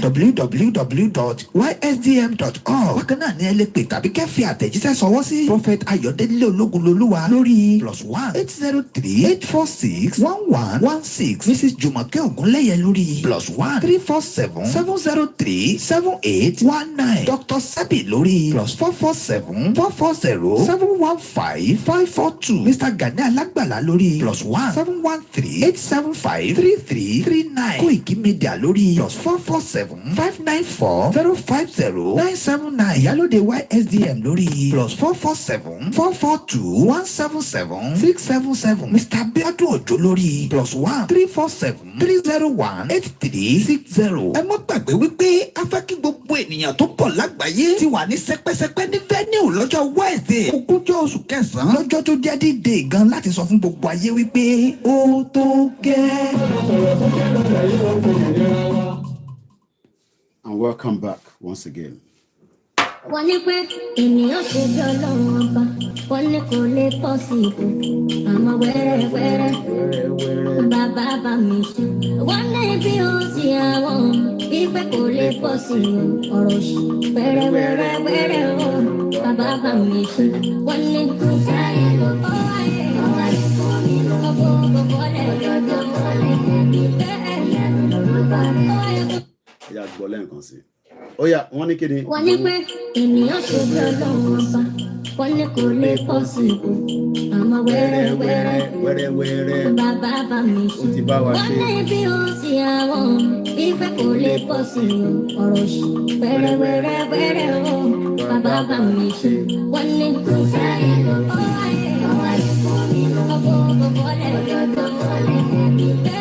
www.ysdm.org bákan náà ni ẹ lè pè tàbí kẹ́ fi àtẹ̀jíṣẹ́ sọwọ́ sí Prophet Ayọ̀délé Ológunlolúwa lórí +1 803 846 1116 Mrs. Jùmọ̀kẹ́ Ògúnlẹ́yẹ lórí +1 347 703 7819 Dr. Sabi lórí +447 440 715 542 Mr. Gani Alágbàlá lórí +1 713 875 3339 Koikimedia lórí +447 594 050 979 Ìyálóde YSDM lórí +447 442 177 677 Mr. Abiodun Ojo lórí +1 347 301 8360. ẹ má gbàgbé wípé a fẹ́ kí gbogbo ènìyàn tó pọ̀ lágbàáyé ti wà ní sẹpẹ́sẹpẹ́ ní venue lọ́jọ́ Wednesday ogúnjọ́ oṣù kẹsàn-án lọ́jọ́ tó jẹ́ D-Day gan láti sọ fún gbogbo ayé wípé ó tó gẹ́. And welcome back once again. wọ́n ní pé ènìyàn ṣe bí Ọlọ́run ọba wọ́n ní kò lè pọ̀ sí ipò àmọ́ wẹ́rẹ́wẹ́rẹ́ bàbá bá mi ṣe wọ́n ní bí ó sì àwọn wípé kò lè pọ̀ sí ọ̀rọ̀ ṣì wẹ́rẹ́wẹ́rẹ́ o bàbá bá mi ṣe wọ́n ní kò sáyé ló kọ́ ayé ọ̀rọ̀ ìfún mi lọ́wọ́ gbogbo lẹ́yọ̀dọ̀ lẹ́yìn bẹ́ẹ̀ Ìyá gbọ́ lẹ́ǹkan sí. Ó yá, wọ́n ní kí ni? wọ́n ní pé ènìyàn ṣe bí Ọlọ́run ọba wọ́n ní kò lè pọ̀ sí ipò àmọ́ wẹ́rẹ́wẹ́rẹ́ bàbá bá mi ṣe wọ́n ní bí ó sì àwọn ìfẹ́ kò lè pọ̀ sí ọ̀rọ̀ ṣì wẹ́rẹ́wẹ́rẹ́ o bàbá bá mi ṣe wọ́n ní kò sáyé lọ́kọ́ ayé ọ̀rọ̀ ìfún mi lọ́wọ́ gbogbo lẹ́yọ̀dọ̀ lẹ́yìn bẹ́ẹ̀.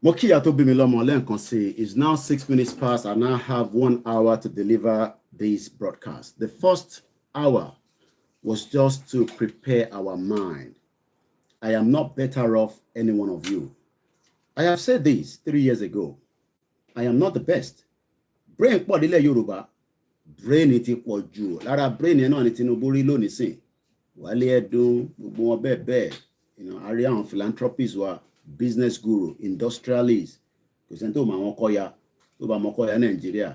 Mo kí ìyá tó bí mi lọ́mọ lẹ́ǹkan sí. It's now 6 minutes past. I now have 1 hour to deliver this broadcast. The first hour was just to prepare our mind. I am not better off any one of you. I have said this 3 years ago. I am not the best. Brain pọ̀ nílẹ̀ Yorùbá. Brain ti pọ̀ jù. Lára brain yẹn náà ni Tinubu rí lónìí sìn. Wálé Ẹdùn, gbogbo wọn bẹ́ẹ̀ bẹ́ẹ̀. A rí àwọn philanthropists wa. Business guru, industrialist, kò sẹ́ni tó máa wọn kọ́ ya tó bá mọ kọ́ ya Nàìjíríà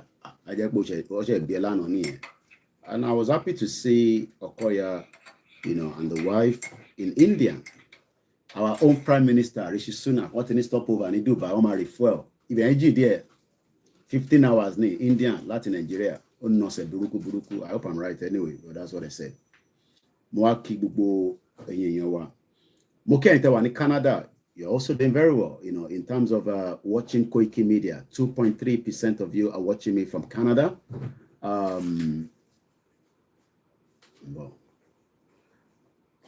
ajẹ́pọ̀ ọ̀ṣẹ̀ ìgbẹ́ lánàá nìyẹn. And I was happy to see Okoya, and the wife in India. Our own Prime Minister, Rishi Sunak, what in stop over and do by Omar Refuel. If you there, 15 hours in India, Latin Nigeria. Oh no, said buruku. I hope I'm right anyway, but that's what I said. Moaki bubo enyewa. Moke in Canada, you're also doing very well, in terms of watching Koikimedia. 2.3% of you are watching me from Canada. Well,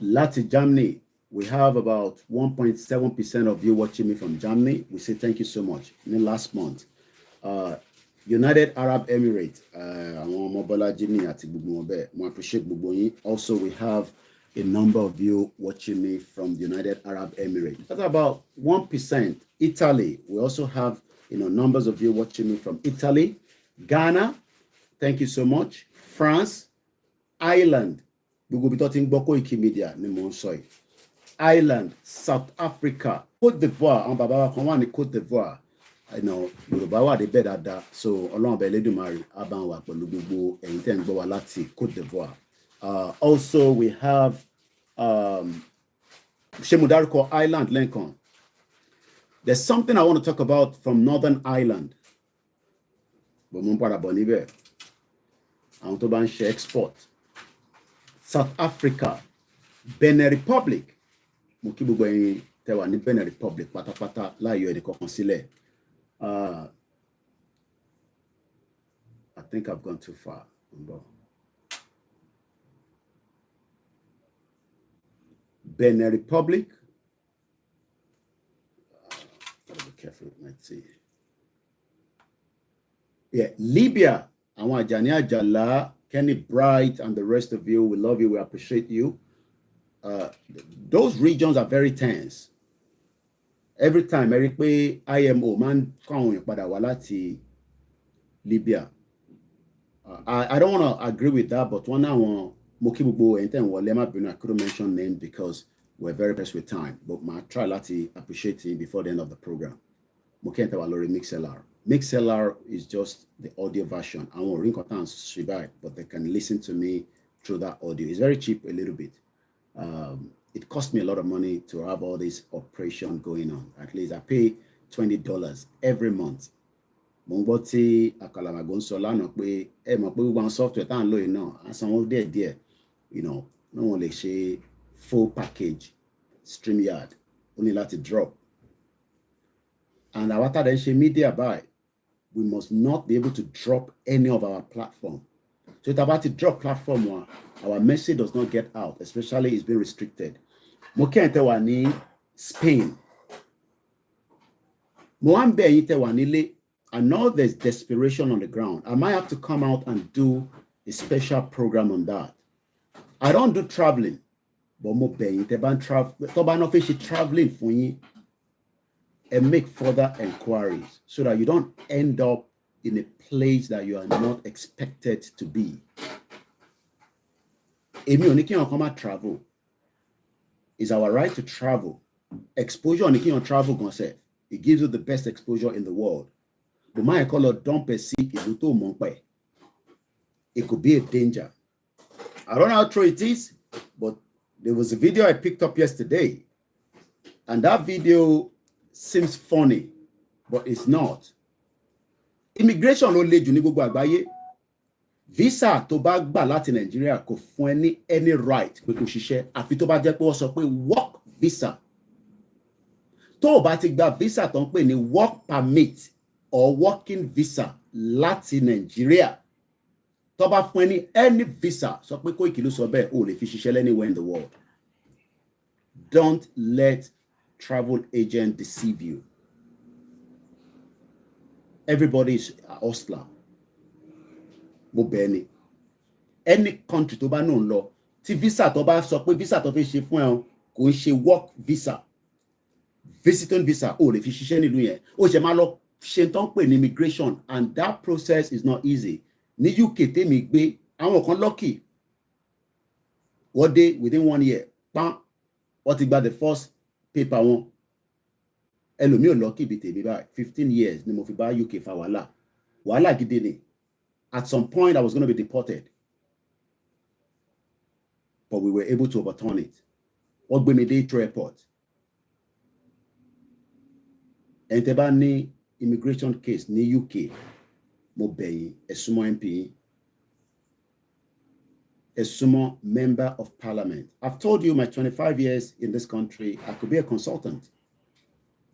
Latin Germany, we have about 1.7% of you watching me from Germany. We say thank you so much. In the last month, United Arab Emirates, I appreciate. Also, we have a number of you watching me from the United Arab Emirates. That's about 1%. Italy, we also have numbers of you watching me from Italy. Ghana, thank you so much. France, Ireland, Koikimedia, Ireland, South Africa, Côte d'Ivoire, and Baba Konwani Côte d'Ivoire. Yoruba wa de better that. So Ọlọ́run be Elédùmarè aban wa pẹ̀lú gbogbo ẹ̀yin tẹ́ ń gbọ́ wa láti Côte d'Ivoire. Also we have Shemudariko Island, Lincoln. There's something I want to talk about from Northern Ireland. But mo ń padà bọ̀ níbẹ̀. Àwọn tó bá ń ṣe export. South Africa, Benin Republic. Mo kí gbogbo ẹ̀yin tẹ́ wà ní Benin Republic pátápátá láyọ̀ ẹnì kankan sílẹ̀. I think I've gone too far. Benin Republic. Gotta be careful with my tea. Yeah, Libya. Àwọn Àjàní Àjàlá, Kenny Bright, and the rest of you, we love you, we appreciate you. Those regions are very tense. Every time, Eric Bay, IMO, man, Libya. I don't want to agree with that, but one now, Mokibubo and then Walema Bruno, I couldn't mention name because we're very pressed with time. But my try to appreciate him before the end of the program. Mokenta Walori MixLR. MixLR is just the audio version. I won't ring survive, but they can listen to me through that audio. It's very cheap, a little bit. It cost me a lot of money to have all this operation going on. At least I pay $20 every month. Mongboti akalamagon solano pe one software tan lo ina and some of there, no one like say full package StreamYard only let it drop. And our media buy, we must not be able to drop any of our platform. So it's about to drop platform one, our message does not get out, especially it's been restricted. Mokente wani Spain. Moambe yite wanile. I know there's desperation on the ground. I might have to come out and do a special program on that. I don't do traveling, but mo be traveling for you and make further inquiries so that you don't end up in a place that you are not expected to be. Emi oniki on come travel. It's our right to travel. Exposure oniki on travel concept. It gives you the best exposure in the world. But my color don't perceive it could be a danger. I don't know how true it is, but there was a video I picked up yesterday, and that video seems funny, but it's not. Immigration only visa to bá gbà láti Nigeria kò fún any right pé kó ṣiṣẹ́ àfi tó bá jẹ́ pé wọ́n sọ pé work visa. Tó bá ti gba visa tó ń pè ní work permit or working visa láti Nigeria, tó bá fún any visa sọ pé Koiki ló sọ bẹ́ẹ̀ o lè fi ṣiṣẹ́ anywhere in the world. Don't let travel agent deceive you. Everybody is a hustler. Any country tó bá náà lọ tí visa tó bá sọ pé visa tó fi ṣe fún ẹ kò ń ṣe work visa, visiting visa o lè fi ṣiṣẹ́ nílùú yẹn ó ṣe máa lọ ṣe tán pè ní immigration, and that process is not easy. Ní UK tèmi gbé àwọn kan lucky wọ́n dé within 1 year pam wọ́n ti gba the first paper wọn. Ẹlòmíì ò lucky bí tèmi báyìí 15 years ni mo fi bá UK fa wàhálà gidi ni. At some point I was going to be deported. but we were able to overturn it. What gbé mi dé Heathrow Airport. And tẹ́ bá ní immigration case ní UK, mo bẹ̀ yín, ẹ súnmọ́ MP yín. A sumo member of parliament. I've told you my 25 years in this country, I could be a consultant.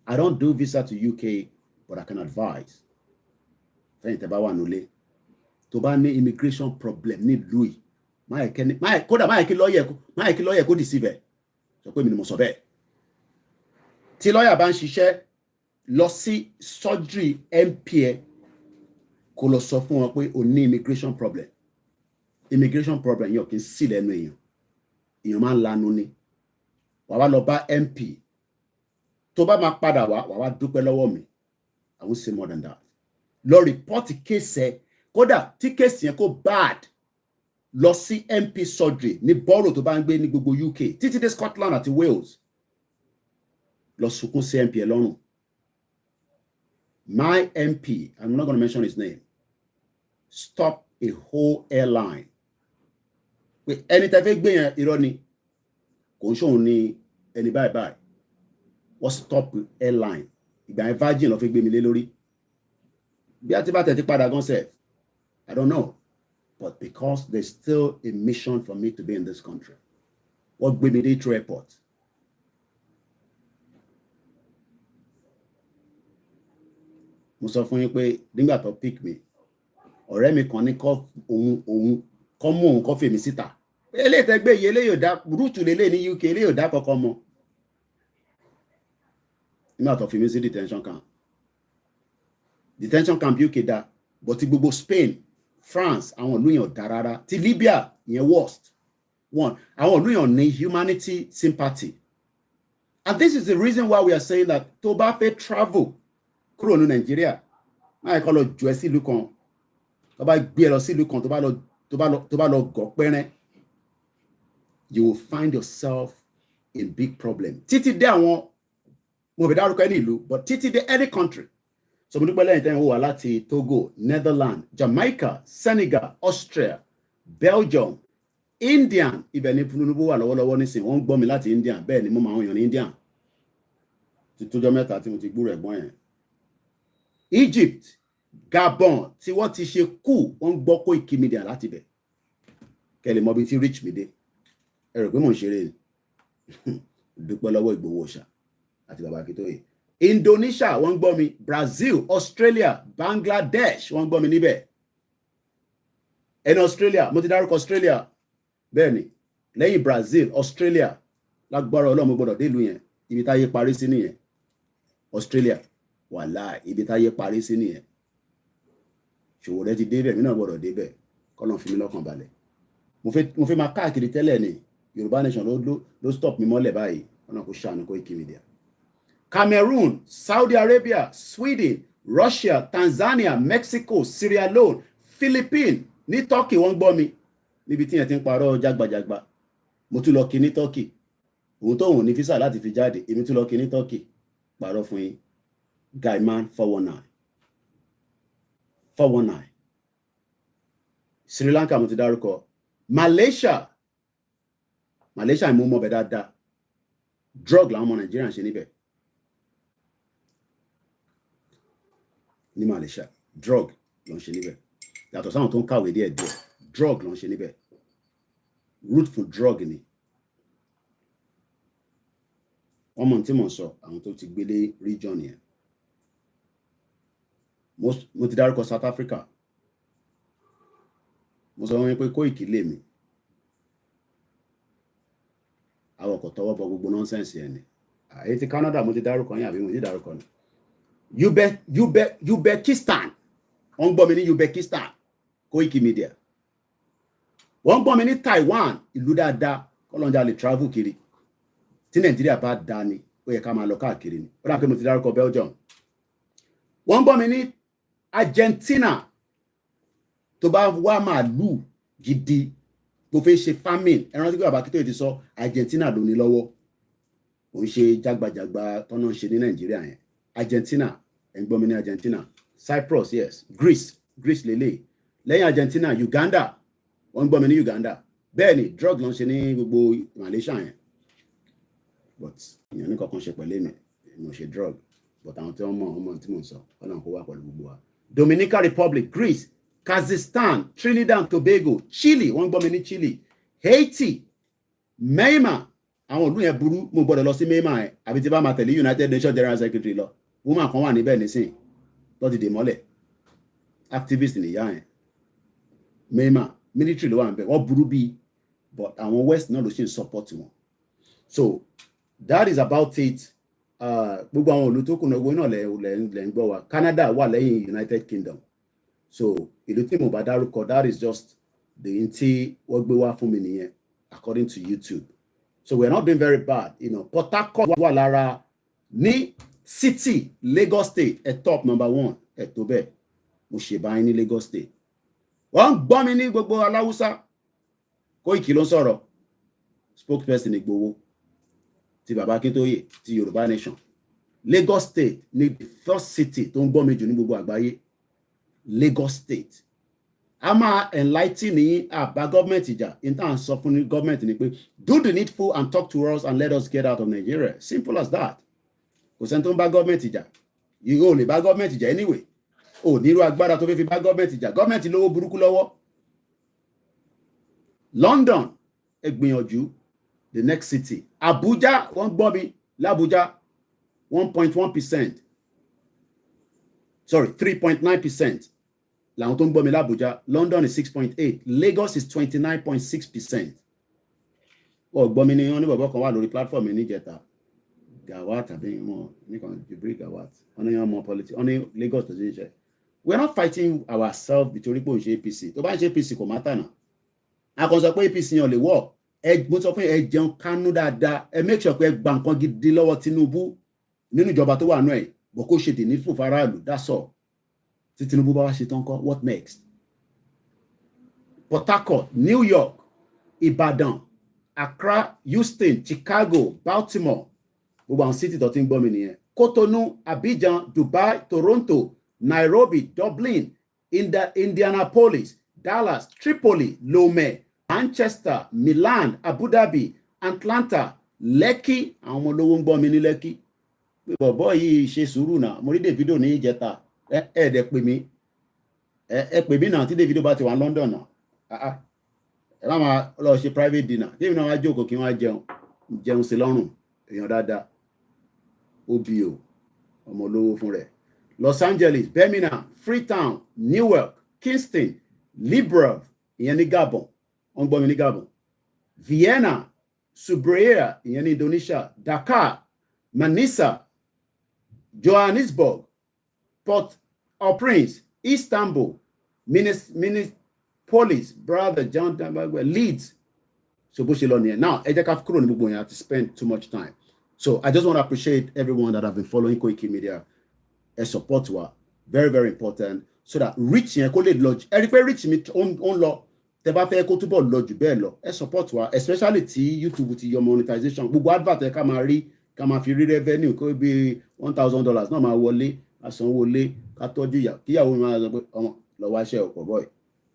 I don't do visa to UK, but I can advise. To bá ní immigration problem ní Louis. Kódà máa kí lawyer kó deceive. Sọ pé mi ni mo sọ bẹ́ẹ̀. Tí lawyer bá ń ṣiṣẹ́ lọ sí surgery MP ẹ kó lọ sọ fún wọn pé o ní immigration problem. Immigration problem yóò kí n sí lẹ́nu èèyàn máa ń lanu ni wà wá lọ bá MP tó bá máa padà wá wà wá dúpẹ́ lọ́wọ́ mi. I won't say more than that. Lọ report case ẹ kódà tí case yẹn kó bad lọ sí MP surgery ní borough tó bá ń gbé ní gbogbo UK títí dé Scotland àti Wales lọ sunkún sí MP ẹ lọ́rùn. My MP, I'm not going to mention his name, stop a whole airline. Ẹni tẹ́ fẹ́ gbé yẹn irọ́ ni kò ń ṣòun ní ẹni báyìí wọ́n stop airline ìgbà yẹn Virgin lọ fẹ́ gbé mi lé lórí bí a ti bá tẹ̀tí padà gan sef I don't know, but because there's still a mission for me to be in this country wọ́n gbé mi dé Heathrow Airport. Mo sọ fún yín pé nígbà tó pick me ọ̀rẹ́ mi kan ní kọ́ òun kọ́ mú òun kọ́ fèmí síta eléyìí tẹ́gbẹ́ yìí eléyìí ò dá rúùtù lélẹ̀ ní UK eléyìí ò dá kọ́kọ́ mọ́ nígbà tó fi mí sí detention camp UK dá but ti gbogbo Spain France àwọn ìlú yẹn ò dá rárá ti Libya yẹn worst one àwọn ìlú yẹn ní humanity sympathy and this is the reason why we are saying that tó bá fẹ́ travel kúrò ní Nàìjíríà máa kọ́ lọ jù ẹ́ sí ìlú kan tó bá gbé ẹ lọ sí ìlú kan tó bá lọ gọ̀ pẹ́rẹ́ you will find yourself in big problem títí dé àwọn mo fẹ́ dárúkọ ní ìlú but títí dé any country so mo dúpẹ́ lẹ́yìn tẹ́yìn wò wá láti Togo, Netherlands, Jamaica, Senegal, Austria, Belgium, India ibẹ̀ ni Tinubu wà lọ́wọ́lọ́wọ́ nísìnyí wọ́n ń gbọ́ mi láti India bẹ́ẹ̀ ni mo máa ń yàn ní India ti tójọ́ mẹ́ta tí mo ti gbúrò ẹ̀gbọ́n yẹn Egypt, Gabon tí wọ́n ti ṣe kú wọ́n ń gbọ́ Koikimedia láti bẹ̀ kẹ́lẹ̀ mọ́ bí tí reach mi dé ẹ̀rọ pé mò ń ṣeré ni dúpẹ́ lọ́wọ́ Ìgbòho Òòṣà àti bàbá Akíntóyè. Indonesia wọ́n ń gbọ́ mi, Brazil, Australia, Bangladesh wọ́n ń gbọ́ mi níbẹ̀. ẹni Australia mo ti dárúkọ Australia bẹ́ẹ̀ ni lẹ́yìn Brazil, Australia lágbára Ọlọ́run mo gbọ́dọ̀ délùú yẹn ibi táyé parí sí nìyẹn Australia wàhálà ibi táyé parí sí nìyẹn Ṣòwòrẹ́ ti débẹ̀ mí náà gbọ́dọ̀ débẹ̀ kọ́nà fi mí lọ́kàn balẹ̀ mo fẹ́ máa káàkiri tẹ́lẹ̀ ni Yorùbá Nation ló stop mi mọ́lẹ̀ báyìí ọ̀nà kò ṣàánú Koikimedia. Cameroon, Saudi Arabia, Sweden, Russia, Tanzania, Mexico, Sierra Leone, Philippines ní Turkey wọ́n gbọ́ mi níbi tí yẹn ti ń parọ́ jágbajàgba mo tún lọ kí ní Turkey òun tó òun ní físà láti fi jáde èmi tún lọ kí ní Turkey parọ́ fún yín Gaiman 419 Sri Lanka mo ti dárúkọ Malaysia ìmú mọ́ bẹ̀ dáadáa drug làwọn ọmọ Nàìjíríà ń ṣe níbẹ̀ ní Malaysia drug ló ń ṣe níbẹ̀ yàtọ̀ sáwọn tó ń kàwé díẹ̀ drug ló ń ṣe níbẹ̀ root for drug ni wọ́n mọ̀ tí mo sọ àwọn tó ti gbélé region yẹn mo ti dárúkọ South Africa mo sọ wọn pé Koiki lè mi àwọn kò tọwọ́ bọ gbogbo nonsense yẹn ni àyè ti Canada mo ti dárúkọ yẹn àbí mo ti dárúkọ ni Uzbekistan wọ́n gbọ́ mi ní Uzbekistan Koikimedia wọ́n gbọ́ mi ní Taiwan ìlú dáadáa kọ́lọ́njà lè travel kiri tí Nàìjíríà bá dá ni ó yẹ ká máa lọ káàkiri ni ó dà pé mo ti dárúkọ Belgium wọ́n gbọ́ mi ní Argentina tó bá wá màálù gidi tó fẹ́ ṣe farming ẹran tí kò bàbá Akíntóyè ti sọ Argentina ló ní lọ́wọ́ ó ń ṣe jágbajàgba tọ́nà ń ṣe ní Nàìjíríà yẹn Argentina ẹ̀ ń gbọ́ mi ní Argentina Cyprus yes Greece lélẹ̀ lẹ́yìn Argentina Uganda wọ́n ń gbọ́ mi ní Uganda bẹ́ẹ̀ drug ló ń ṣe ní gbogbo Malaysia yẹn but èèyàn ní kankan ṣe pẹ̀lú èmi mo ṣe drug but àwọn tí wọ́n mọ̀ ọmọ tí mò ń sọ ọlọ́run kó wà pẹ̀lú gbogbo wa. Dominican Republic, Greece, Kazakhstan, Trinidad and Tobago, Chile, wọ́n gbọ́ mi ní Chile, Haiti, Myanmar, àwọn ìlú yẹn burú mo gbọ́dọ̀ lọ sí Myanmar ẹ̀ àbí tí bá máa tẹ̀lé United Nations General Secretary lọ woman kan wà níbẹ̀ nísìn tó ti dè mọ́lẹ̀ activist nìyá yẹn Myanmar military ló wà níbẹ̀ wọ́n burú bíi but àwọn West náà ló ṣe ń support wọn. So that is about it. Gbogbo àwọn ìlú tó kù náà owó náà lẹ́ ń gbọ́ wa. Canada wà lẹ́yìn United Kingdom. So ìlú tí mo bá dárúkọ that is just the tí wọ́n gbé wá fún mi nìyẹn according to YouTube. So we are not doing very bad. Port Harcourt wà lára ní city Lagos State at top number 1 ẹ̀ tó bẹ́ẹ̀ mo ṣe báyìí ní Lagos State. Wọ́n ń gbọ́ mi ní gbogbo aláwùsá Koiki ló ń sọ̀rọ̀ spokesperson Igboho ti bàbá Akíntóyè ti Yorùbá Nation. Lagos State ni the first city tó ń gbọ́ mi jù ní gbogbo àgbáyé. Lagos State a máa enlighten ní àbá gọ́ọ̀mẹ̀ntì ìjà intan sọ fún gọ́ọ̀mẹ̀ntì ni pé do the needful and talk to us and let us get out of Nigeria, simple as that. Kò sẹ́ni tó ń bá gọ́ọ̀mẹ̀ntì ìjà yìí ò lè bá gọ́ọ̀mẹ̀ntì ìjà anyway ò nírú agbára tó fẹ́ fi bá gọ́ọ̀mẹ̀ntì ìjà gọ́ọ̀mẹ̀ntì lówó burúkú lọ́wọ́. London ẹ gbìyànjú the next city. Abuja wọ́n gbọ́ mi l'Abuja 1.1%. Sorry 3.9%. Làwọn tó ń gbọ́ mi l'Abuja. London is 6.8%. Lagos is 29.6%. Wọ́n gbọ́ mi ní wọ́n ní bàbá kan wà lórí platform ní ìjẹta. Gawat àbí wọn nìkan Jibril Gawat. Wọ́n ní ọmọ politics. Wọ́n ní Lagos tó ṣe ń ṣe. We are not fighting ourselves nítorí pé òun ṣe APC. Tó bá ń ṣe APC kò má tànà. A kàn sọ pé APC yẹn ò lè wọ̀. Mo sọ fún ẹ jẹun kánú dáadáa ẹ make sure pé ẹ gba nǹkan gidi lọ́wọ́ Tinubu nínú ìjọba tó wà náà ẹ̀ bọ̀ kó ṣe dèní fún faraàlú that's all. Tí Tinubu bá wá ṣe tán kọ́ what next? Port Harcourt, New York, Ibadan, Accra, Houston, Chicago, Baltimore gbogbo àwọn city tó ti ń gbọ́ mi nìyẹn. Cotonou, Abidjan, Dubai, Toronto, Nairobi, Dublin, Indianapolis, Dallas, Tripoli, Lomé, Manchester, Milan, Abu Dhabi, Atlanta, Lekki, àwọn ọmọ olówó ń gbọ́ mi ní Lekki. Bọ̀bọ̀ yìí ṣe sùúrù náà, mo rí Davido ní ìjẹta, ẹ̀ẹ́dẹ̀ pè mí, ẹ pè mí náà tí Davido bá ti wà London náà. Ẹ má máa lọ ṣe private dinner, tí èmi náà wá jókòó kí wọ́n á jẹun sí lọ́rùn, èèyàn dáadáa. OBO, ọmọ olówó fún rẹ̀. Los Angeles, Birmingham, Freetown, Newark, Kingston, Libreville, ìyẹn ní Gabon. On gbọ́ mi ní Gabon, Vienna, Subria ìyẹn ní Indonesia, Dakar, Manisa, Johannesburg, Port-au-Prince, Istanbul, Minneapolis, brother John Dambagwe, Leeds. So bó ṣe lọ nìyẹn. Now ẹ jẹ́ ká kúrò ní gbogbo yẹn to spend too much time. So I just want to appreciate everyone that have been following Koikimedia. A support wa very very important so that reach yẹn kó lè lọ ẹ rí pé reach mi on lọ. Tẹ́ bá fẹ́ kó túbọ̀ lọ jù bẹ́ẹ̀ lọ ẹ support wa especially tí YouTube ti yọ monetization gbogbo advert ẹ ká máa fi rí revenue kó bí $1,000 náà máa wọlé àsanwọlé ká tọ́jú kíyàwó mi máa sọ pé ọmọ lọ wá iṣẹ́ ọ̀pọ̀ bọ́ọ̀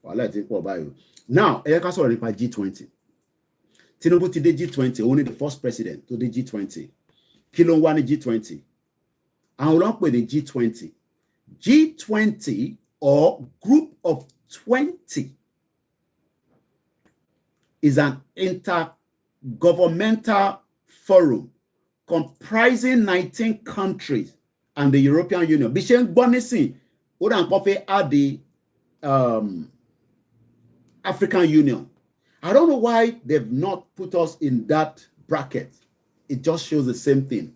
wàhálà ti pọ̀ báyìí. Now ẹ yẹ ká sọ̀rọ̀ nípa G20. Tinubu ti dé G20 òun ni the first president tó dé G20. Kí ló ń wá ní G20? Àwọn ló ń pè ní G20. G20 or group of 20 is an intergovernmental forum comprising 19 countries and the European Union. Bí ṣe ń gbọ́ nísìn, ó dà ń pọ́ fẹ́ add the African Union. I don't know why they've not put us in that bracket. It just shows the same thing.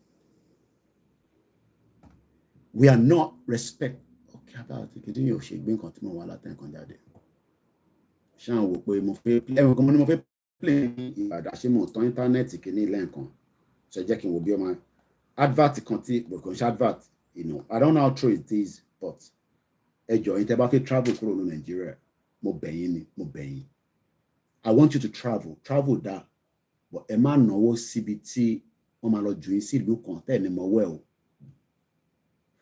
We are not respect. Okay, about it. Kìdí yóò ṣe gbé nǹkan tí mo wà látẹ̀ nǹkan jáde. Ṣáà wò pé mo fẹ́ play Ìbàdàn ṣé mo tán íńtánẹ́ẹ̀tì kìíní lẹ́ẹ̀kan. So jẹ́ kí n wò bí ọmọ advert kan tí kò ń ṣe advert. I don't know how true it is, but ẹ jọ̀ọ́ yín tẹ́ bá fẹ́ travel kúrò ní Nàìjíríà, mo bẹ̀ yín. I want you to travel that, but ẹ má náwó síbi tí wọ́n máa lọ jù yín sí ìlú kan tẹ́ ẹ̀ ní mọ́wẹ́ o.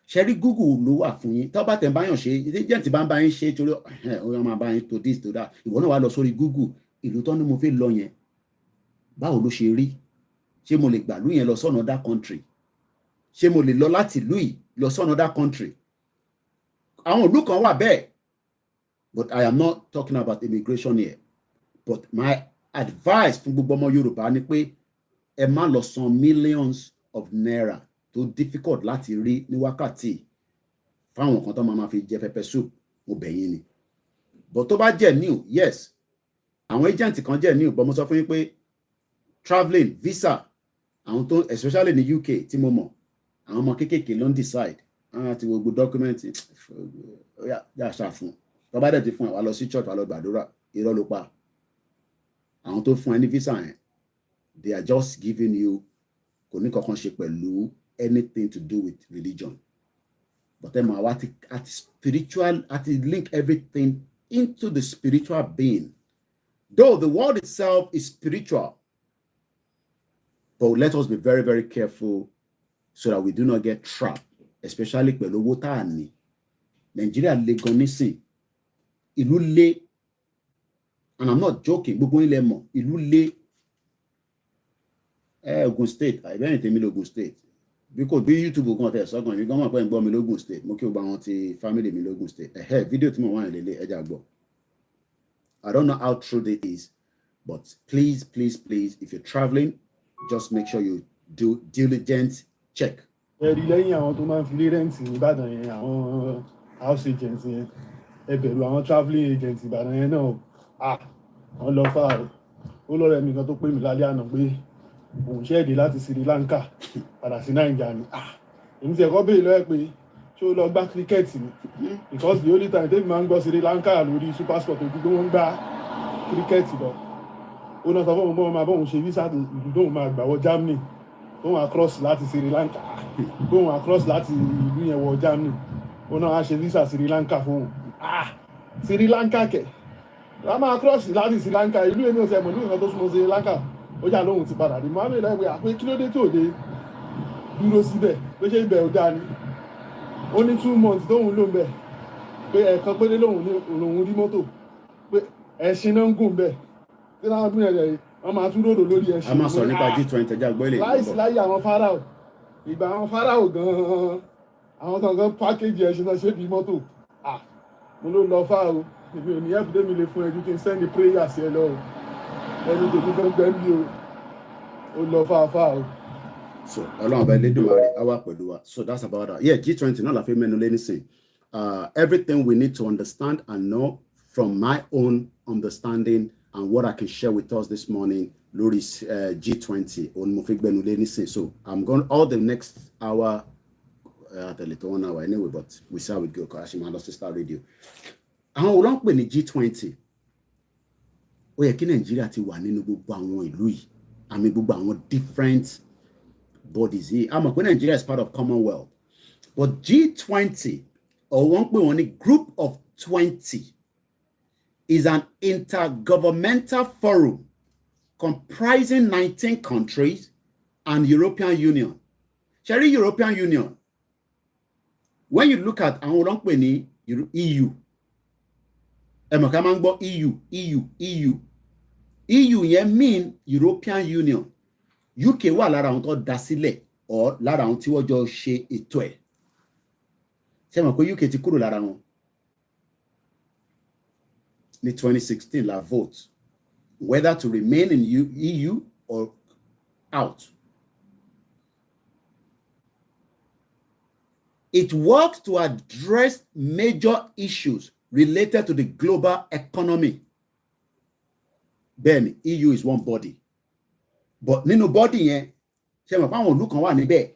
Ṣẹ́rí Google ló wà fún yín. Tó bá tẹ̀ báyàn ṣe, agent bá ń bá yín ṣe torí ó máa bá yín to this to that. Ìwọ náà wá lọ sórí Google, ìlú tó ní mo fẹ́ lọ yẹn báwo ló ṣe rí, ṣé mo lè gbàlú yẹn lọ sí another country, ṣé mo lè lọ láti ìlú yìí lọ sí another country. Àwọn ìlú kan wà bẹ́ẹ̀, but I am not talking about immigration here. But my advice fún gbogbo ọmọ Yorùbá ni pé ẹ má lọ san millions of naira tó difficult láti rí ní wákàtí fáwọn kan tó máa fi jẹ pepper soup, mo bẹ̀ yín ni. But tó bá jẹ́ new, yes, àwọn agent kan jẹ́ new, but mo sọ fún yín pé travelling visa àwọn tó especially ní UK tí mo mọ̀ àwọn ọmọ kéékèèké ló ń decide àwọn àti gbogbo document yà ṣàfún tó bá dẹ̀ ti fún ẹ wá lọ sí church wá lọ gbàdúrà, irọ́ ló pa. Àwọn tó fún ẹ ní visa yẹn they are just giving you, kò ní kankan ṣe pẹ̀lú anything to do with religion, but ẹ máa wá at spiritual, at link everything into the spiritual being. Though the world itself is spiritual, but let us be very, very careful so that we do not get trapped, especially pẹ̀lú owó tá a ní. Nigeria le gan nísìn, ìlú le, and I'm not joking, gbogbo ilẹ̀ mọ̀, ìlú le. Ogun State, àìbẹ́yìn tèmi lógun State. Because bí YouTube gan tẹ̀ sọ́gbọ̀n mi gan mọ̀ pé ń gbọ́ mi lógun State, mo kí o gba wọn ti family mi lógun State. Fídíò tí mo wà nílé ẹja gbọ́. I don't know how true this is, but please, please, please, if you're traveling, just make sure you do diligent check. Ẹ̀rí lẹ́yìn àwọn tó máa ń fi lé rẹ́ǹtì ní Ìbàdàn yẹn, àwọn house agents yẹn, ẹ bẹ̀rù àwọn travelling agents Ìbàdàn yẹn náà, wọ́n lọ fà ó lọ́rẹ̀ mi kan tó pè mí lálẹ́ àná pé òun ṣẹ́ẹ̀dì láti Sri Lanka padà sí Naija ni. Èmi ti ẹ̀kọ́ béèrè lọ́wọ́ pé ṣé ó lọ gbá cricket ni, because the only time tẹ́mi máa ń gbọ́ Sri Lanka lórí super sport ojú pé wọ́n ń gbá cricket lọ. Ó náà sọ fún òun máa bọ́ òun ṣe visa ìlú tóun máa gbà wọ Germany, tóun across láti Sri Lanka, tóun across láti ìlú yẹn wọ Germany, ó náà á ṣe visa Sri Lanka fún òun. Sri Lanka kẹ̀ wọ́n máa cross láti Sri Lanka, ìlú èmi ò sẹ́ mọ̀ ní ìkan tó súnmọ́ Sri Lanka, ó jà lóhun ti padà rí. Mohammed lẹ́gbẹ̀ẹ́ àpé kí ló dé tó dé dúró síbẹ̀ pé ṣé ibẹ̀ ò dáa ni. Ó ní 2 months tóun ló ń bẹ̀ pé ẹ̀ẹ̀kan péré lòun rí mọ́tò pé ẹṣin náà ń gùn bẹ́ẹ̀ tí wọ́n gbìn ẹ̀rẹ̀ wọ́n máa tún ròdò lórí ẹṣin. A máa sọ nípa G20 ẹja gbọ́ ilé ìgbọ́. láìsí láyé àwọn Fáráò, ìgbà àwọn Fáráò gan-an àwọn gangan pákéjì ẹṣin náà ṣé bí mọ́tò. Mo ló lọ fáà o, èmi ò ní ẹ̀bùdé mi lè fún ẹjú kí n send prayer sí ẹ lọ o, ẹni tèmi gbẹ́ngbẹ́ ń bí o, ó lọ fáà o. So Ọlọ́run ọba Elédùmarè á wà pẹ̀lú wa. So that's about that. Yeah, G20 náà la fi mẹ́nu lé nísìn. Everything we need to understand and know from my own understanding and what I can share with us this morning lórí G20 òun mo fi gbẹ́nu lé nísìn. So I'm going all the next hour, àtẹ̀lẹ̀ tó 1 hour anyway, but we see how it go. Kọ́ra ṣe máa lọ sí Star Radio. Àwọn wo ló ń pè ní G20? Ó yẹ kí Nàìjíríà ti wà nínú gbogbo àwọn ìlú yìí, àmì gbogbo àwọn different bodies yìí. A mọ̀ pé Nigeria is part of Commonwealth, but G20 or wọ́n pè wọ́n ní Group of 20 is an intergovernmental forum comprising 19 countries and European Union. Ṣé European Union, when you look at àwọn wọ́n pè ní EU, ẹ mọ̀ ká máa ń gbọ́ EU yẹn mean European Union. UK wà lára àwọn tó dá sílẹ̀ or lára àwọn tí wọ́n jọ ṣe ètò ẹ̀. Ṣé mọ̀ pé UK ti kúrò lára wọn? Ní 2016 la vote whether to remain in EU or out. It works to address major issues related to the global economy. Then EU is one body. But nínú body yẹn, ṣé mọ̀ pé àwọn ìlú kan wà níbẹ̀,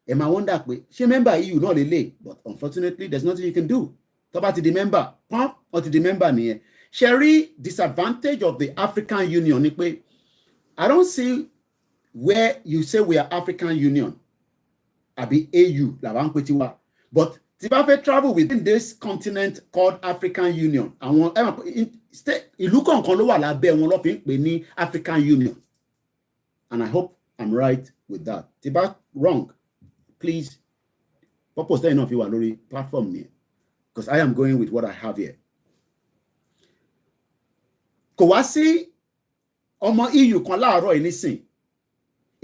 ẹ máa wonder pé ṣé member EU náà lélẹ̀, but unfortunately there's nothing you can do. Tó bá ti di member, pọ́n ọ ti di member nìyẹn. Ṣé rí disadvantage of the African Union ni pé I don't see where you say we are African Union àbí AU làwa ń pè tiwa, but tí bá fẹ́ travel within this continent called African Union, àwọn ìlú kọ̀ọ̀kan ló wà lábẹ́ wọn ló fi ń pè ní African Union. And I hope I'm right with that. Tí bá wrong, please, purpose that enough you are lórí platform here, because I am going with what I have here. Kò wá sí ọmọ EU kan láàárọ̀ yìí nísìn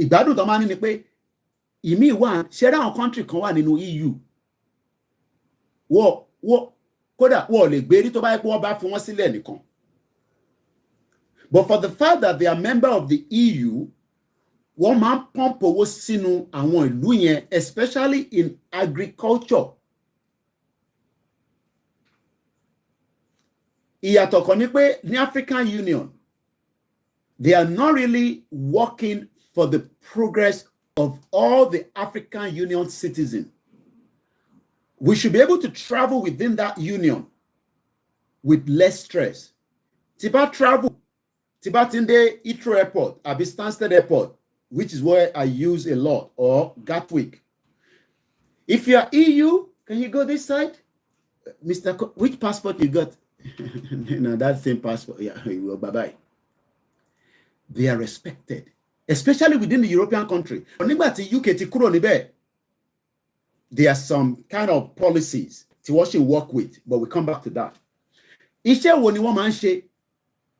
ìgbádùn tó máa ní ni pé ìmí wà ṣẹ́rẹ́ àwọn country kan wà nínú EU kódà wọ́n lè gbé rí tó bá yẹ pé wọ́n bá fi wọ́n sílẹ̀ nìkan. But for the fact that they are member of the EU, wọ́n máa ń pump owó sínú àwọn ìlú yẹn, especially in agriculture. Ìyàtọ̀ kan ni pé ní African Union, they are not really working for the progress of all the African Union citizens. We should be able to travel within that union with less stress. Tí bá travel, tí bá ti ń dé Heathrow Airport, àbí Stansted Airport, which is where I use a lot, or Gatwick. If you are EU, can you go this side? Mr. Which passport you got? No, that same passport. Yeah, bye-bye. They are respected, especially within the European country. Nígbà tí UK ti kúrò níbẹ̀, there are some kind of policies tí wọ́n ṣe work with, but we come back to that. Iṣẹ́ wo ni wọ́n máa ń ṣe?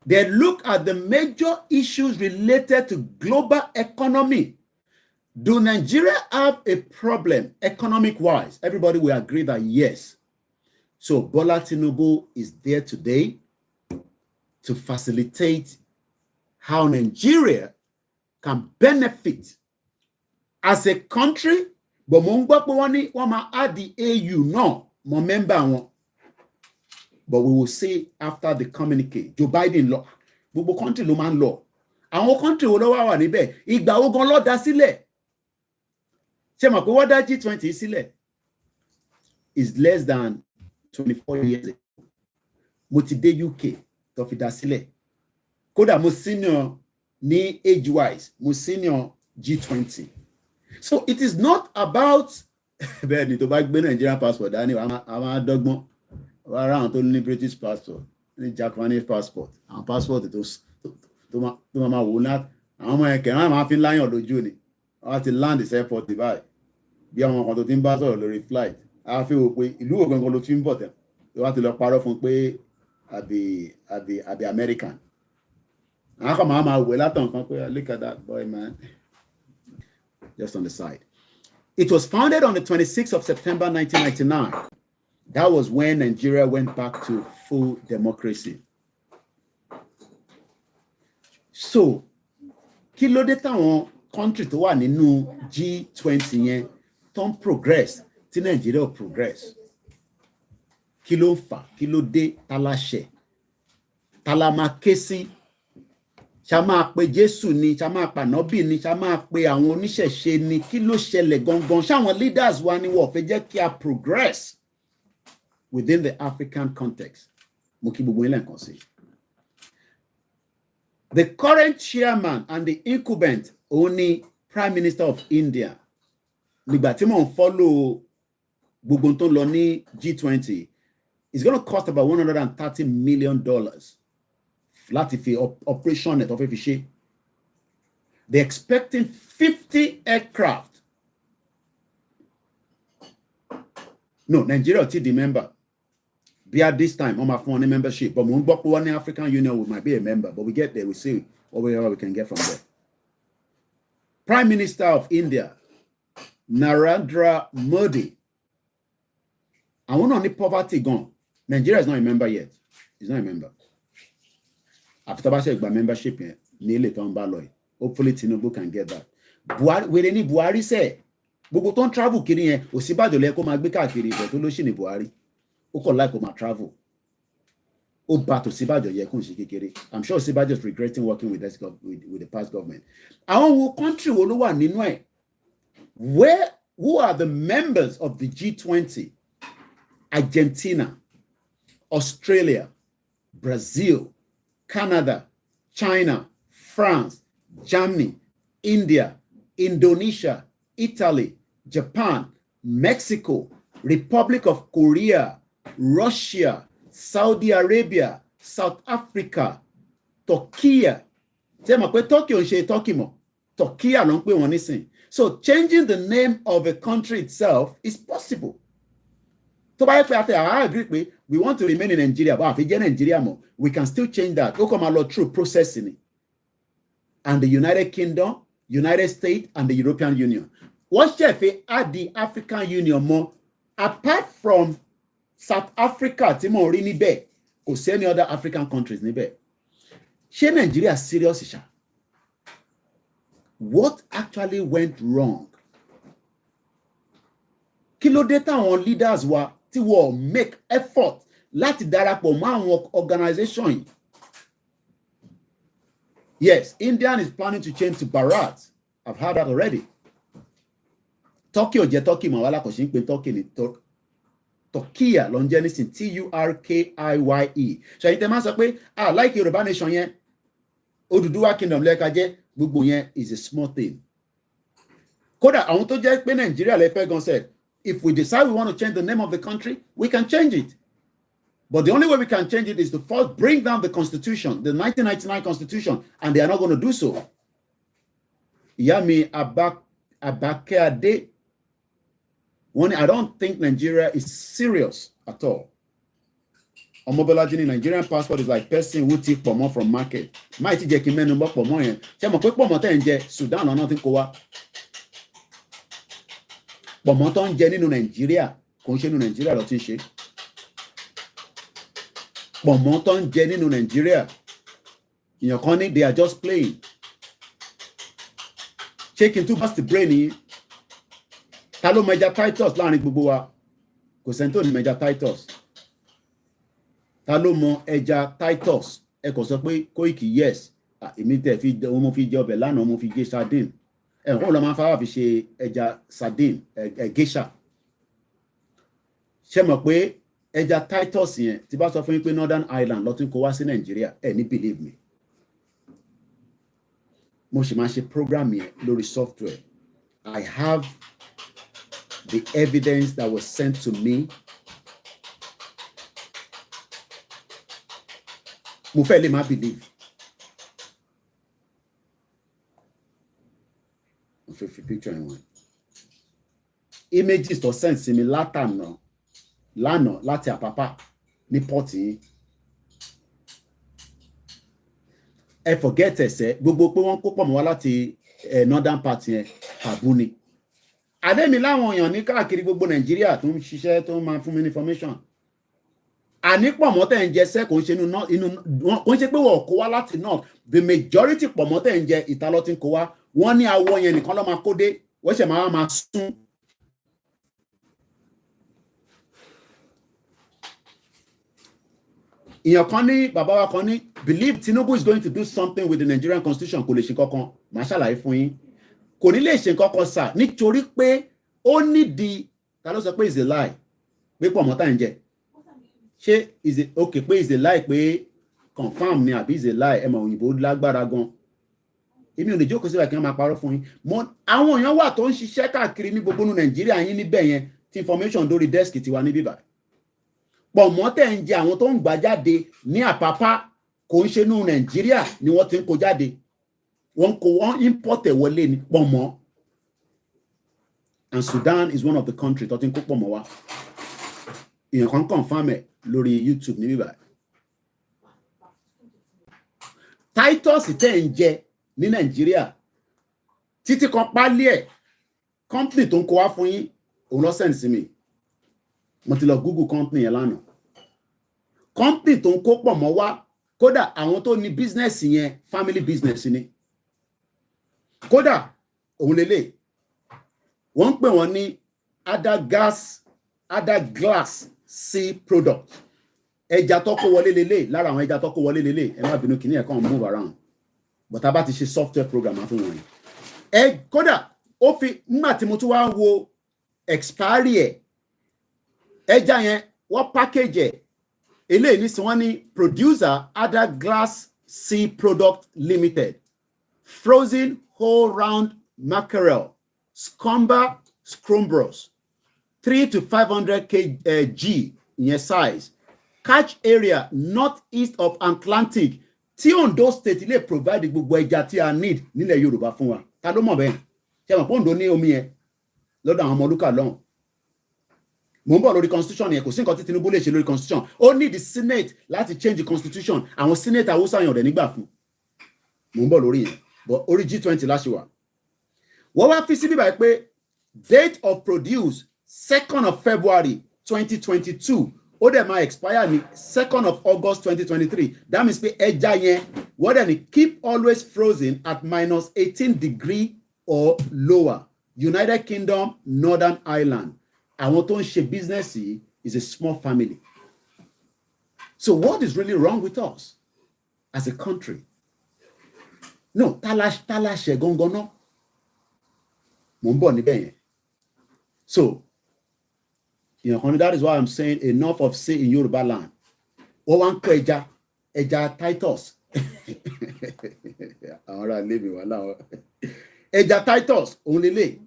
They look at the major issues related to global economy. Do Nigeria have a problem economic-wise? Everybody will agree that yes. So Bola Tinubu is there today to facilitate how Nigeria can benefit as a country. But mo ń gbọ́ pé wọ́n ní wọ́n máa add the AU náà mọ́ member wọn. But we will see after the communique. Joe Biden lọ, gbogbo country ló máa ń lọ. Àwọn country wo ló wà níbẹ̀? Ìgbà wo gan ló dá sílẹ̀? Ṣé mọ̀ pé wọ́n dá G20 sílẹ̀? Is less than 24 years ago. Mo ti dé UK tó fi dá sílẹ̀. Kódà mo senior ní age-wise, mo senior G20. So it is not about bẹ́ẹ̀ ni tó bá gbé Nigerian passport dání àwọn adọ́gbọ́n around tó ní British passport ní Japanese passport àwọn passport tó máa wò náà àwọn ọmọ ẹ̀kẹ́ wọn máa fi láyàn lójú ni wọ́n ti land the airport báyìí bí àwọn kan tó ti ń bá sọ̀rọ̀ lórí flight a fi wò pé ìlú ògangan ló ti ń bọ̀ tẹ̀ wọ́n ti lọ parọ́ fún pé àbí American àwọn kan máa wẹ̀ látàn kan pé look at that boy man. Just on the side. It was founded on the 26th of September 1999. That was when Nigeria went back to full democracy. So, kí ló dé táwọn country tó wà nínú G20 yẹn tó ń progress tí Nigeria ò progress? Kí ló ń fà? Kí ló dé? Ta la ṣẹ̀? Ta la máa ké sí? Ṣá máa pe Jésù ni, ṣá máa pa Ànábì ni, ṣá máa pe àwọn oníṣẹ̀ṣe ni, kí ló ṣẹlẹ̀ gangan? Ṣáwọn leaders wa ni wọ́n fẹ́ jẹ́ kí a progress within the African context. Mo kí gbogbo ilé nǹkan sí. The current chairman and the incumbent only Prime Minister of India. Nígbà tí mo ń follow gbogbo tó ń lọ ní G20, it's going to cost about $130 million. Láti fi operation net of fi ṣe. They're expecting 50 aircraft. No, Nigeria ti the member. Be at this time on my phone membership. But mo ń gbọ́ pé wọ́n ní African Union we might be a member. But we get there, we see what we can get from there. Prime Minister of India, Narendra Modi. Àwọn náà ní poverty gone. Nigeria is not a member yet. It's not a member. After that, membership nearly turn by. Hopefully, Tinubu can get that. Buhari, ní Buhari say, gbogbo tó ń travel kiri yẹn, Ọ̀ṣínbàjò lẹ kó máa gbé káàkiri ibẹ̀ tó ló ṣì ní Buhari. Ó kọ̀ láì kó máa travel. Ó bá Ọ̀ṣínbàjò yẹ kó ń ṣe kékeré. I'm sure Ọ̀ṣínbàjò is regretting working with the past government. Àwọn wo country wo ló wà nínú ẹ̀? Who are the members of the G20? Argentina, Australia, Brazil, Canada, China, France, Germany, India, Indonesia, Italy, Japan, Mexico, Republic of Korea, Russia, Saudi Arabia, South Africa, Turkey. Ṣé mọ̀ pé Turkey ò ń ṣe Turkey mọ́? Turkey ló ń pè wọ́n nísìn. So changing the name of a country itself is possible. So by I agree with we want to remain in Nigeria, but if we get Nigeria more, we can still change that. Ó kàn máa lọ through processing. and the United Kingdom, United States, and the European Union. What ṣẹ̀fẹ̀ add the African Union more, apart from South Africa, tí mo rí níbẹ̀, kò sí any other African countries níbẹ̀. Ṣé Nigeria serious ṣá? What actually went wrong? Kí ló dé táwọn leaders wa tí wọ́n make effort láti darapọ̀ mọ́ àwọn organization yìí? Yes, India is planning to change to Bharat. I've heard that already. Turkey ò jẹ́ Turkey mọ̀ wá lákòóṣe ń pe Turkey ní Turkiya ló ń jẹ́ nísìn Turkiye. So ẹ̀yin tẹ́ máa sọ pé like Yoruba nation yẹn, Odùduwà kingdom lẹ́ka jẹ́, gbogbo yẹn is a small thing. Kódà àwọn tó jẹ́ pé Nàìjíríà lè fẹ́ gan said, if we decide we want to change the name of the country, we can change it. But the only way we can change it is to first bring down the constitution, the 1999 constitution, and they are not going to do so. Yami Abakeade, I don't think Nigeria is serious at all. Omobelajini, Nigerian passport is like person who take pomo from market. Mighty Jackie men number pomo yen. Chemo pe pomo te nje Sudan or nothing ko wa. Pomo to nje nínú Nigeria, ko nse nínú Nigeria lo tin se. Pomo to nje nínú Nigeria. Ìyàn kan ní they are just playing. Shaking too fast the brain. Ta ló mẹja Titus láàrin gbogbo wa? Kò sẹ́ni tó ní mẹja Titus. Ta ló mọ ẹja Titus? Ẹ kò sọ pé Koiki yes. Èmi tẹ̀ fi mo fi jẹ ọbẹ̀ lánàá, mo fi gé sardine. Ẹ̀kọ́ ló máa ń fáwà fi ṣe ẹja sardine, geisha. Ṣé mọ̀ pé ẹja Titus yẹn tí bá sọ fún yín pé Northern Ireland ló tún kó wá sí Nàìjíríà, ẹ ní believe me. Mo ṣe máa ṣe program yẹn lórí software. I have the evidence that was sent to me. Mo fẹ́ lè má believe. Mo fẹ́ fi picture yẹn wọ̀n. Images tó send sí mi lánàá láti Àpápá ní port yìí. Ẹ forget ẹsẹ̀ gbogbo pé wọ́n kó pọ̀ mọ́ wá láti northern part yẹn tàbú ni. Àdémi láwọn èèyàn ní káàkiri gbogbo Nàìjíríà tó ń ṣiṣẹ́ tó máa fún mi ní information. Àní pọ̀ mọ́ tẹ̀ ń jẹ sẹ́ kò ń ṣe kò ń ṣe pé wọ́n kó wá láti north. The majority pọ̀ mọ́ tẹ̀ ń jẹ ìta ló ti ń kó wá. Wọ́n ní awọ yẹn nìkan ló máa kó dé. Wọ́n ṣe máa sún. Ìyàn kan ní bàbá wa kan ní believe Tinubu is going to do something with the Nigerian constitution, kò lè ṣe kankan. Màá ṣàlàyé fún yín. Kò ní lè ṣe kankan sà nítorí pé ó nídìí ta ló sọ pé is a lie pé pọ̀ mọ́ tá ń jẹ. Ṣé is a okay pé is a lie pé confirm ni àbí is a lie ẹ mọ̀ òyìnbó lágbára gan. Èmi ò lè jókòó síbẹ̀ kí wọ́n máa parọ́ fún yín. Àwọn èèyàn wà tó ń ṣiṣẹ́ káàkiri ní gbogbo Nàìjíríà yín níbẹ̀ yẹn tí information dórí desk tiwa níbí báyìí. Pọ̀ mọ́ tẹ̀ ń jẹ àwọn tó ń gbà jáde ní Àpápá kò ń ṣe nínú Nàìjíríà ni wọ́n ti ń kó jáde. Wọ́n import ẹ̀ wọlé ní pọ̀ mọ́. And Sudan is one of the countries tó ti ń kó pọ̀ mọ́ wá. Èèyàn kan confirm ẹ̀ lórí YouTube níbí báyìí. Titus tẹ̀ ń jẹ ní Nàìjíríà títí kan pálí ẹ̀ company tó ń kó wá fún yín òun lọ send sí mi. Mo ti lọ Google company yẹn lánàá. Company tó ń kó pọ̀ mọ́ wá kódà àwọn tó ní business yẹn family business ni. Kódà òun lélẹ̀ wọ́n ń pè wọ́n ní Ada Glass Sea Product. Ẹja tó kó wọlé lélẹ̀ lára àwọn ẹja tó kó wọlé lélẹ̀ ẹ má bínú kìíní ẹ̀ kàn move around. But a bá ti ṣe software program fún wọn. Kódà ó fi nígbà tí mo tún wá wo expiry ẹ̀ ẹja yẹn wọ́n package ẹ̀ eléyìí ní sí wọ́n ní producer Ada Glass Sea Product Limited frozen whole round mackerel scumber scrumbros 300 to 500 kg ìyẹn size catch area northeast of Atlantic tí Ondo state lè provide gbogbo ẹja tí a need nílẹ̀ Yorùbá fún wa. Ta ló mọ̀ bẹ́ẹ̀? Ṣé mọ̀ pé Ondo ní omi yẹn lọ́dọ̀ àwọn ọmọlúkà lọ́hùn. Mo ń bọ̀ lórí constitution yẹn kò sí nǹkan tí Tinubu lè ṣe lórí constitution. Ó ní the senate láti change the constitution. Àwọn senate Hausa yẹn ọ̀dẹ̀ nígbà fún. Mo ń bọ̀ lórí yẹn. but orí G20 láṣẹ wà. Wọ́n wá fi sí bíbá pé date of produce 2nd of February 2022 ó dẹ̀ máa expire ní 2nd of August 2023. That means pé ẹja yẹn wọ́n dẹ̀ ní keep always frozen at -18 degree or lower. United Kingdom, Northern Ireland. Àwọn tó ń ṣe business yìí is a small family. So what is really wrong with us as a country? No, tálàṣẹ gangan náà. Mo ń bọ̀ níbẹ̀ yẹn. So, that is why I'm saying enough of say in Yoruba land. Wọ́n wá ń kó ẹja Titus. Àwọn ará ilé mi wà láwọn. Ẹja Titus, òun lélẹ̀.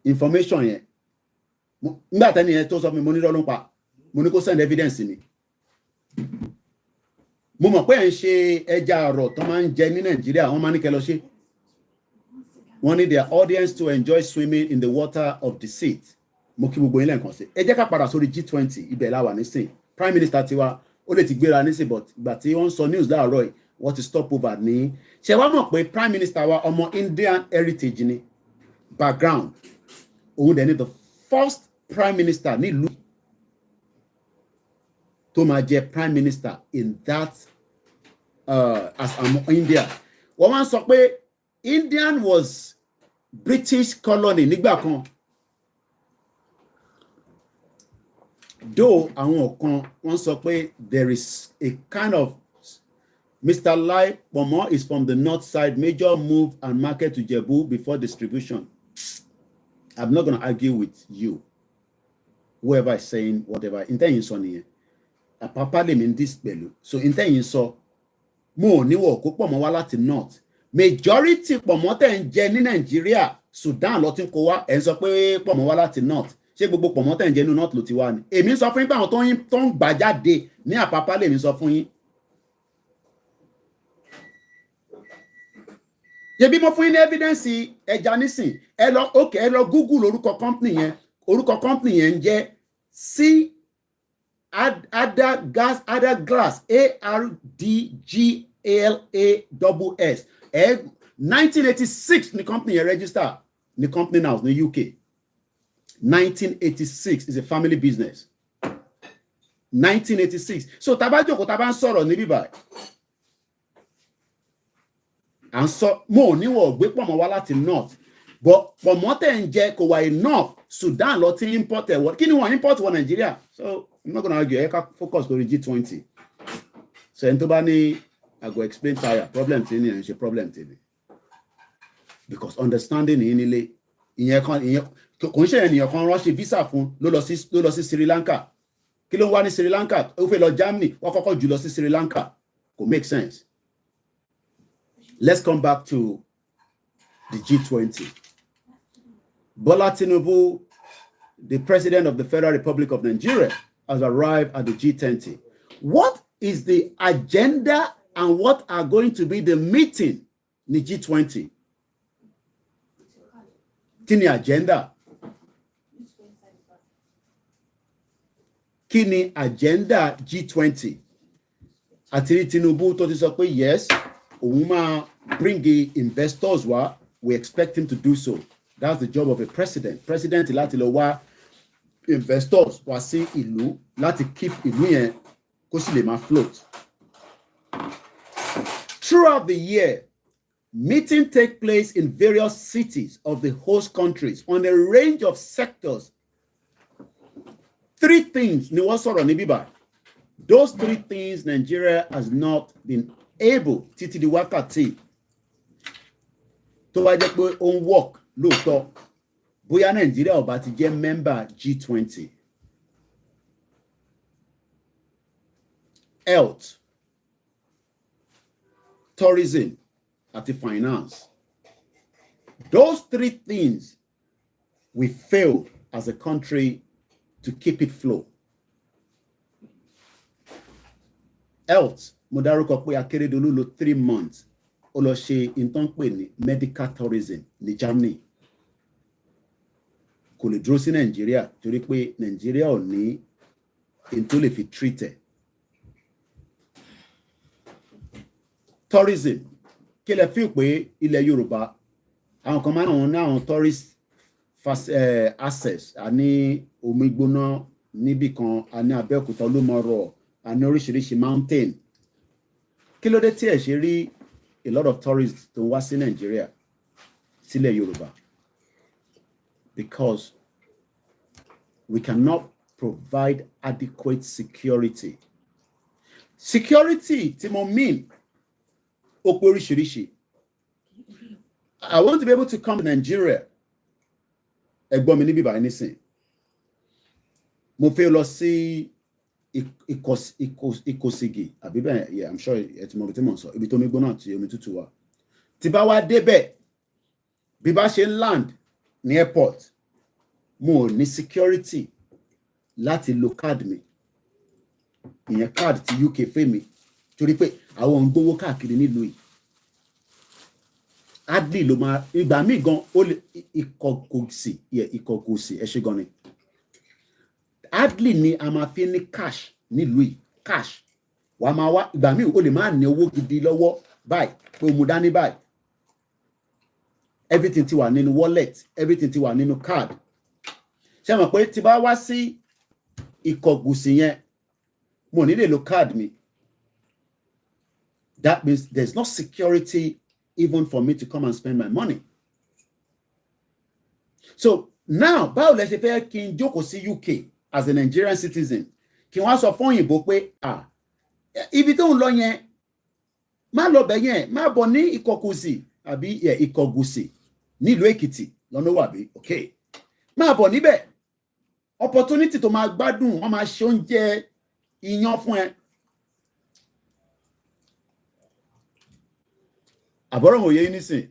Information yẹn. Nígbà tẹ́ni yẹn tó sọ fún mi, mo ní lọ́lọ́ pa. Mo ní kó send evidence mi. Mo mọ̀ pé ẹ̀ ń ṣe ẹja ọ̀rọ̀ tó máa ń jẹ ní Nàìjíríà, wọ́n máa ní kẹ́ lọ ṣe. Wọ́n need their audience to enjoy swimming in the water of the sea. Mo kí gbogbo yín lẹ́ẹ̀kan sí. Ẹ jẹ́ ká padà sórí G20 ibẹ̀ la wà nísìn. Prime Minister tiwa ó lè ti gbéra nísìn but ìgbà tí wọ́n sọ news láàárọ̀ yìí wọ́n ti stop over ní. Ṣé wá mọ̀ pé Prime Minister wa ọmọ Indian heritage ni background. Òun dẹ̀ ni the first Prime Minister nílùú tó máa jẹ Prime Minister in that as India. Wọ́n máa ń sọ pé Indian was British colony nígbà kan. Though àwọn kan wọ́n sọ pé there is a kind of Mr. Lai Pomo is from the north side, major move and market to Jebu before distribution. I'm not going to argue with you. Whoever is saying whatever. Intention sọ nìyẹn. Àpapá lè mi this pẹ̀lú. So intention sọ mo ní wọ̀ kó pọ̀ mọ́ wá láti north. Majority pọ̀mọ́ tẹ̀ ń jẹ ní Nàìjíríà, Sudan ló ti ń kó wá, ẹ̀ ń sọ pé pọ̀mọ́ wá láti north. Ṣé gbogbo pọ̀mọ́ tẹ̀ ń jẹ ní north ló ti wá ni? Èmi sọ fún yín pé àwọn tó ń gbà jáde ní Àpápá lèmi sọ fún yín. Yẹbi mo fún yín ní evidence ẹja nísìn. Ẹ lọ Google orúkọ company yẹn. Orúkọ company yẹn ń jẹ́ C Adaglass ARDGALASS. 1986 the company register the company now in the UK. 1986 is a family business. 1986. So tabajoko taban sọ̀rọ̀ níbí báyìí. And so mo ni wo gbé pọ̀mọ́ wá láti north. But pọ̀mọ́ tẹ́ ń jẹ kò wà enough. Sudan ló ti import ẹ̀ wọ́n. Kí ni wọ́n import wọ Nigeria? So I'm not going to argue. I can focus on the G20. So ẹni tó bá ní I go explain tire problem tí ní ẹ̀ ń ṣe problem tí ní. Because understanding ní nílé ìyẹn kò ń ṣe ènìyàn kan ránṣẹ́ visa fún ló lọ sí Sri Lanka. Kí ló wá ní Sri Lanka? Ó fẹ́ lọ Germany, wọ́n kọ́kọ́ jù lọ sí Sri Lanka. Kò make sense. Let's come back to the G20. Bola Tinubu, the president of the Federal Republic of Nigeria, has arrived at the G20. What is the agenda and what are going to be the meeting in the G20? Kí ni agenda? Kí ni agenda G20? Àti Tinubu tó ti sọ pé yes, òun máa bring the investors wá. We expect him to do so. That's the job of a president. President láti lọ wá investors wá sí ìlú láti keep ìlú yẹn kó sì lè máa float. Throughout the year, meetings take place in various cities of the host countries on a range of sectors. 3 things ni wọ́n sọ̀rọ̀ ní bíbá. Those 3 things Nigeria has not been able títí di wákàtí tó wá jẹ́ pé ó ń work lóòótọ́ bóyá Nigeria ò bá ti jẹ́ member G20. Health, tourism, àti finance. Those 3 things we failed as a country to keep it flow. Health, mo dárúkọ pé Akeredolu lò 3 months ó lọ ṣe nǹkan pè ní medical tourism ní Germany. Kò lè dúró sí Nigeria torí pé Nigeria ò ní in tó lè fi treat ẹ̀. Tourism kí lẹ fi pé ilẹ̀ Yorùbá àwọn kan máa ń wọn ní àwọn tourist access a ní omi gbóná níbì kan a ní Abẹ́òkúta Olúmọ̀rọ̀ a ní oríṣiríṣi mountain kí ló dé tí ẹ ṣe rí a lot of tourists tó ń wá sí Nàìjíríà sílẹ̀ Yorùbá because we cannot provide adequate security tí mo mean ó pé oríṣiríṣi. I want to be able to come to Nigeria. Ẹ̀gbọ́n mi níbí báyìí nísìn. Mo fẹ́ lọ sí Ìkòsìgì àbí bẹ́ẹ̀ yeah I'm sure ẹ ti mọ ibi tí mo ń sọ ibi tó mi gbóná àti omi tútù wà. Tí bá wá débẹ̀ bí bá ṣe land ní airport mo ò ní security láti lo card mi. Ìyẹn card ti UK fẹ́ mi torí pé àwọn ń gbowó káàkiri nílùú yìí. Adli ló máa ìgbà míì gan ó lè ìkọ̀kọ̀sì ẹ ṣe gan ni. Adli ni a máa fi ní cash nílùú yìí cash wàá máa wá ìgbà míì ó lè máa ní owó gidi lọ́wọ́ báyìí pé o mú dání báyìí everything ti wà nínú wallet everything ti wà nínú card ṣé mọ̀ pé tí bá wá sí ìkọ̀gùsì yẹn mo ní lè lo card mi that means there's no security even for me to come and spend my money. So now, báwo lẹ ṣe fẹ́ kí n jókòó sí UK as a Nigerian citizen? Kí wọ́n sọ fún òyìnbó pé ibi tó ń lọ yẹn, má lọ bẹ̀ yẹn, má bọ̀ ní Ìkọ̀gùsì àbí Ìkọ̀gùsì nílùú Èkìtì lọ́nà wàbí, okay. Má bọ̀ níbẹ̀, opportunity tó máa gbádùn, wọ́n máa ṣe oúnjẹ iyán fún ẹ. Àbọ̀rọ̀ òye yín nísìn.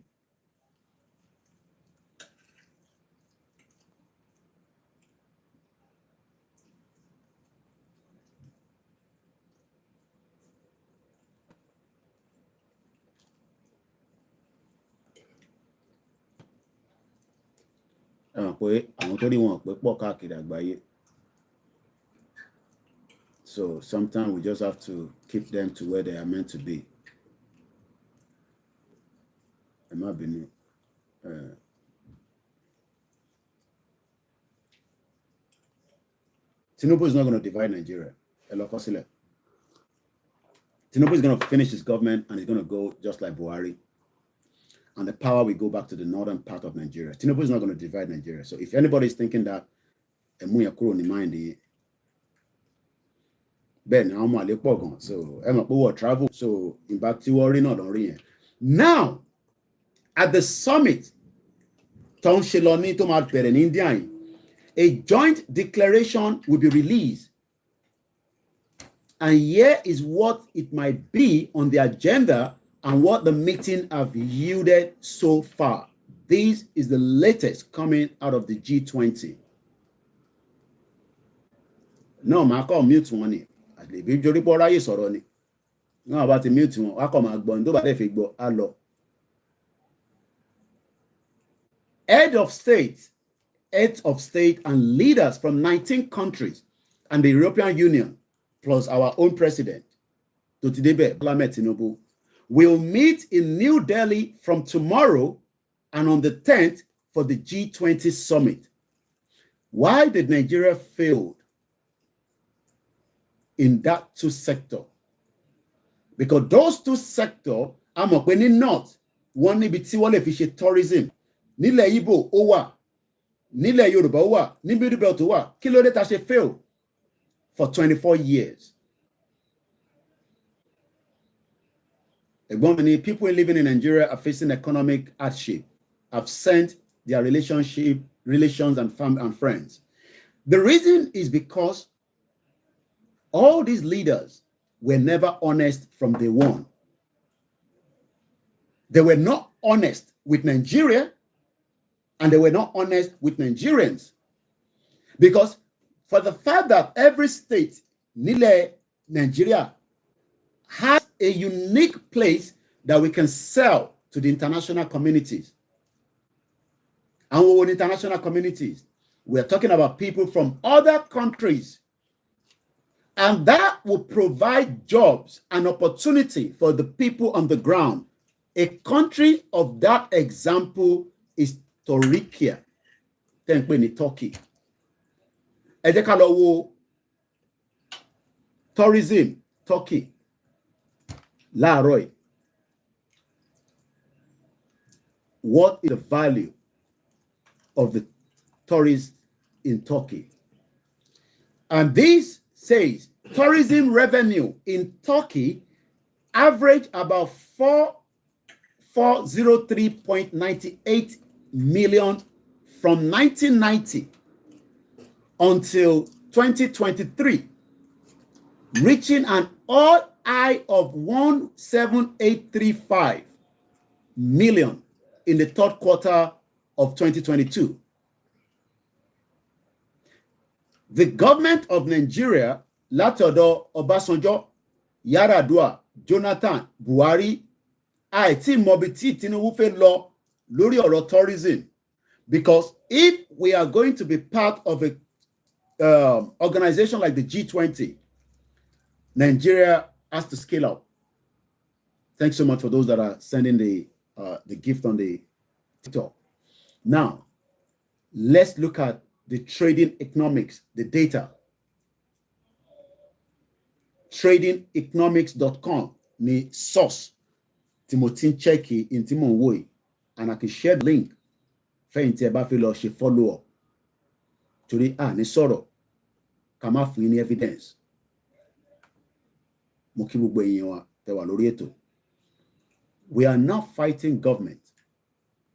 Ẹ mọ̀ pé àwọn tó rí wọn pé pọ̀ káàkiri àgbáyé. So sometimes we just have to keep them to where they are meant to be. Ẹ má bínú. Tinubu is not going to divide Nigeria. Tinubu is going to finish his government and he's going to go just like Buhari. And the power will go back to the northern part of Nigeria. Tinubu is not going to divide Nigeria. So if anybody is thinking that Emuya Kuro ni mind, Ben, I'm a little so I'm a travel. So in back to worry not on now. At the summit, in India, a joint declaration will be released. And here is what it might be on the agenda and what the meeting have yielded so far. This is the latest coming out of the G20. No, I call mute one. No, about the mute one. I come out, heads of state and leaders from 19 countries and the European Union, plus our own president, Totidebe Ahmed Tinubu, will meet in New Delhi from tomorrow and on the 10th for the G20 summit. Why did Nigeria fail in that two sectors? Because those two sectors, when in not, one níbi tí wọ́n lè fi ṣe tourism. Nílẹ̀ Igbo ó wà, nílẹ̀ Yorùbá ó wà, ní Middle Belt ó wà. Kí ló dé tá ṣe fail for 24 years? People living in Nigeria are facing economic hardship, have sent their relations and friends. The reason is because all these leaders were never honest from day one. They were not honest with Nigeria, and they were not honest with Nigerians. Because for the fact that every state, Nigeria, has a unique place that we can sell to the international communities. And with international communities, we're talking about people from other countries. And that will provide jobs and opportunity for the people on the ground A country of that example is Turkey. Turkey. Ẹ jẹ́ ká lọ wo tourism Turkey láàárọ̀ yìí. What is the value of the tourists in Turkey? And this says tourism revenue in Turkey averaged about 403.98 million from 1990 until 2023, reaching an all-high of 17835 million in the third quarter of 2022. The government of Nigeria, látọ̀dọ̀ Ọbásanjọ́, Yar'Adua, Jonathan, Buhari, àìtí mọbi tí Tinubu fẹ́ lọ lórí ọ̀rọ̀ tourism, because if we are going to be part of a organization like the G20, Nigeria has to scale up. Thanks so much for those that are sending the gift on the TikTok. Now, let's look at the trading economics, the data. Tradingeconomics.com ni source Timothy Cheki in Timon Woy, and I can share the link. Fẹ́yìntì ẹ bá fẹ́ lọ ṣe follow up. Torí ní sọ̀rọ̀ ká má fún yín ní evidence. Mo kí gbogbo èèyàn wa tẹ́ wà lórí ètò. We are not fighting government.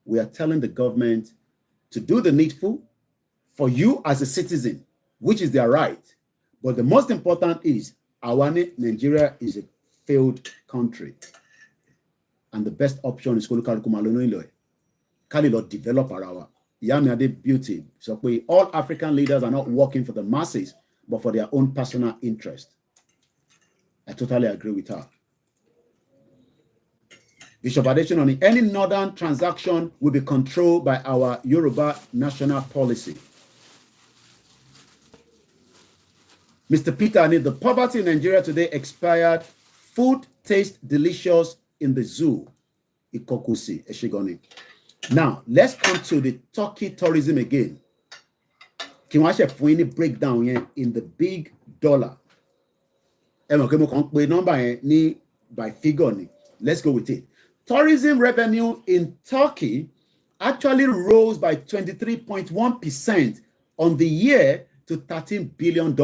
We are telling the government to do the needful for you as a citizen, which is their right. But the most important is, Nigeria is a failed country. And the best option is Kalilo develop our Yamiade beauty. So all African leaders are not working for the masses, but for their own personal interest. I totally agree with her. Bishop Adesina, any northern transaction will be controlled by our Yoruba national policy. Mr. Peter, the poverty in Nigeria today expired. Food tastes delicious in the zoo. Ikokusi, Eshigoni. Now, let's come to the Turkey tourism again. Can we actually any breakdown here in the big dollar? By figure. Let's go with it. Tourism revenue in Turkey actually rose by 23.1% on the year to $13 billion.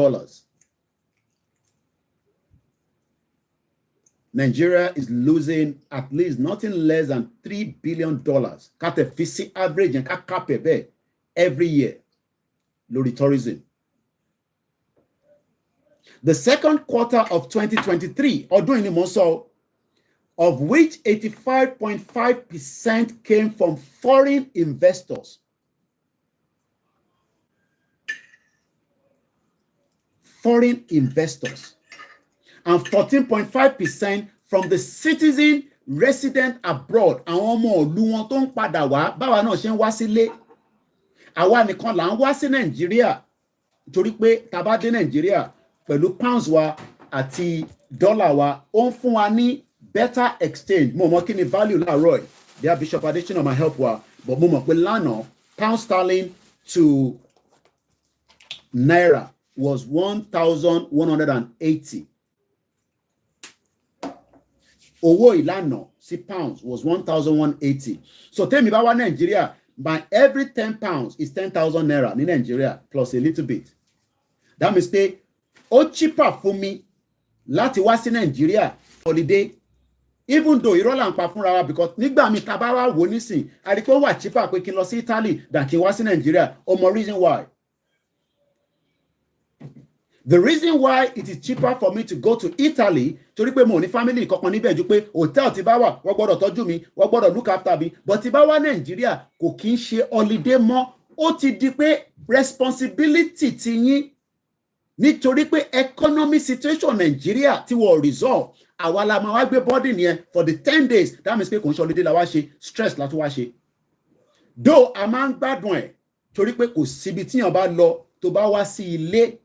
Nigeria is losing at least nothing less than $3 billion. Katefisi average and kapebe every year. Lori tourism. The second quarter of 2023, of which 85.5% came from foreign investors. Foreign investors. And 14.5% from the citizen resident abroad. Àwọn ọmọ ìlú wọn tó ń padà wá, báwa náà ṣe ń wá sílé. Àwa nìkan là ń wá sí Nàìjíríà torí pé tá bá dé Nàìjíríà pẹ̀lú pounds wa àti dollar wa, ó ń fún wa ní better exchange. Mo mọ̀ kí ni value láàárọ̀. Their Bishop Adesina my help wa, but mo mọ̀ pé lánàá pound sterling to naira was 1,180. Owó ìlànà sí pounds was 1,180. So tell me about Nigeria, by every 10 pounds is 10,000 naira in Nigeria plus a little bit. That means pé ó cheaper fún mi láti wá sí Nigeria holiday, even though irọ́ là ń pa fúnra wa, because nígbà mi tá bá wá wò nísìn a rí pé ó wà cheaper pé kí n lọ sí Italy than kí n wá sí Nigeria. Ọmọ reason why. The reason why it is cheaper for me to go to Italy, torí pé mo ní family kankan níbẹ̀ ju pé hotel tí bá wà wọ́n gbọ́dọ̀ tọ́jú mi, wọ́n gbọ́dọ̀ look after me, but tí bá wá Nigeria kò kí ń ṣe holiday mọ́, ó ti di pé responsibility ti yín nítorí pé economic situation Nigeria tí wọ́n resolve, àwa la máa wá gbé burden yẹn for the 10 days. That means pé kò ń ṣe holiday la wá ṣe, stress la tún wá ṣe. Though a máa ń gbádùn ẹ̀ torí pé kò síbi tíyàn bá lọ tó bá wá sí ilé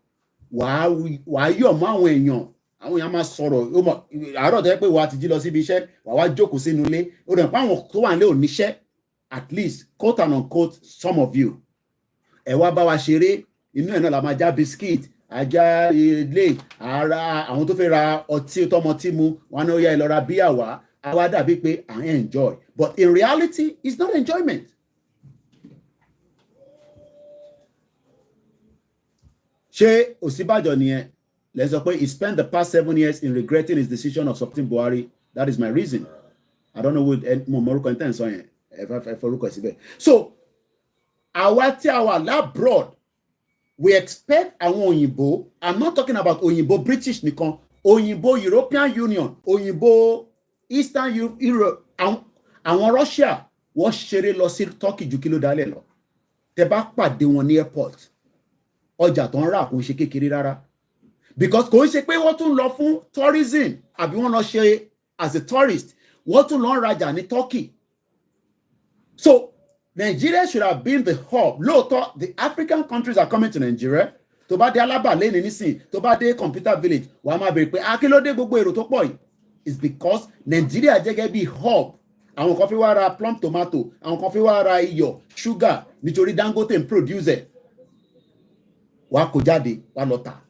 wàá yọ̀ mọ́ àwọn èèyàn, àwọn èèyàn máa sọ̀rọ̀ àárọ̀ tó yẹ pé wàá ti jí lọ síbi iṣẹ́ wàá wá jókòó sínú ilé ó dẹ̀ pé àwọn tó wà nílé ò níṣẹ́ at least quote and unquote some of you ẹ wá bá wa ṣeré inú ẹ̀ náà la máa já biscuit ajá ilé ara àwọn tó fẹ́ ra ọtí tọmọtí mu wọn náà yá ẹ lọ ra bíyà wá á wá dàbí pé à ń enjoy but in reality it's not enjoyment. ṣé Ọ̀ṣínbàjò nìyẹn lẹ sọ pé he spent the past 7 years in regretting his decision of supporting Buhari that is my reason I don't know what mo mọ̀rúkọ ní tẹ̀sán yẹn ẹ forúkọ síbẹ̀. So àwa tí a wà labroad we expect àwọn òyìnbó I'm not talking about òyìnbó British nìkan òyìnbó European Union òyìnbó Eastern Europe àwọn Russia wọ́n ṣeré lọ sí Turkey ju kí ló dálẹ̀ lọ tẹ bá pàdé wọn ní airport ọjà tó ń rà kò ń ṣe kékeré rárá because kò ń ṣe pé wọ́n tún lọ fún tourism àbí wọ́n lọ ṣe as a tourist wọ́n tún lọ ń rajà ní Turkey. So Nigeria should have been the hub. Lóòótọ́, the African countries are coming to Nigeria. Tó bá dé Alaba lẹ́ni nísìn, tó bá dé Computer Village, wàá máa bèrè pé kí ló dé gbogbo èrò tó pọ̀ yìí? It's because Nigeria jẹ́ gẹ́gẹ́ bí hub. Àwọn kan fi wá ra plum tomato, àwọn kan fi wá ra iyọ̀, sugar, nítorí Dangote ń produce ẹ̀. Wàá kó jáde, wàá lọ tà,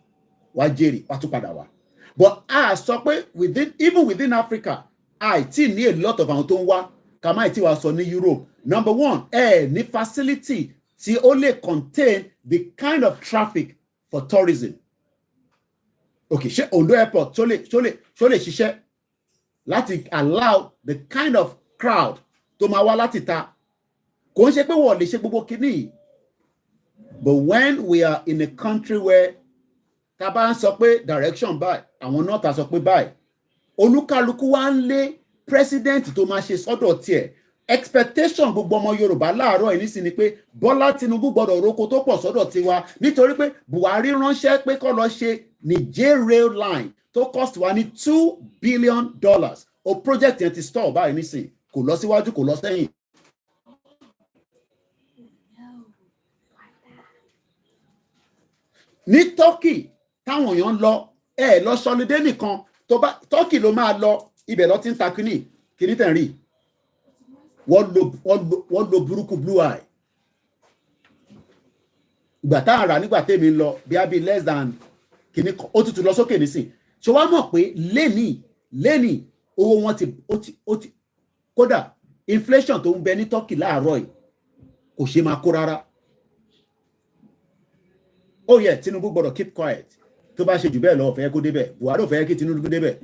wàá jèrè, wàá tún padà wá. But sọ pé even within Africa, tí ní a lot of àwọn tó ń wá, kàmáì tí wàá sọ ní Europe. Number one, ní facility tí ó lè contain the kind of traffic for tourism. Okay, ṣé Ondo airport ṣó lè ṣiṣẹ́ láti allow the kind of crowd tó máa wá láti ta. Kò ń ṣe pé wọ́n lè ṣe gbogbo kìíní. But when we are in a country where tá bá ń sọ pé direction báyìí, àwọn náà ta sọ pé báyìí, olúkálukú wá ń lé president tó máa ṣe sọ́dọ̀ tiẹ̀. Expectation gbogbo ọmọ Yorùbá láàárọ̀ yìí nísìn ni pé Bọ́lá Tinubu gbọ́dọ̀ roko tó pọ̀ sọ́dọ̀ tiwa nítorí pé Buhari ránṣẹ́ pé kó lọ ṣe Niger rail line tó cost wa ní $2 billion o project yẹn ti stall báyìí nísìn kò lọ síwájú kò lọ sẹ́yìn. Ní Turkey táwọn èèyàn lọ sọlidé nìkan tó bá Turkey ló máa lọ ibẹ̀ lọ ti ń ta kíní tẹ̀ ń rí. Wọ́n lo burúkú blue eye. Ìgbà tá a rà nígbà tèmi lọ bí a bí less than kìíní kan ó tutù lọ sókè nísìn. Ṣé wàá mọ̀ pé lẹ́nì owó wọn ti kódà inflation tó ń bẹ ní Turkey láàárọ̀ yìí kò ṣe máa kó rárá. Ó yẹ Tinubu gbọ́dọ̀ keep quiet tó bá ṣe jù bẹ́ẹ̀ lọ ó fẹ́ kó débẹ̀ Buhari ò fẹ́ kí Tinubu débẹ̀.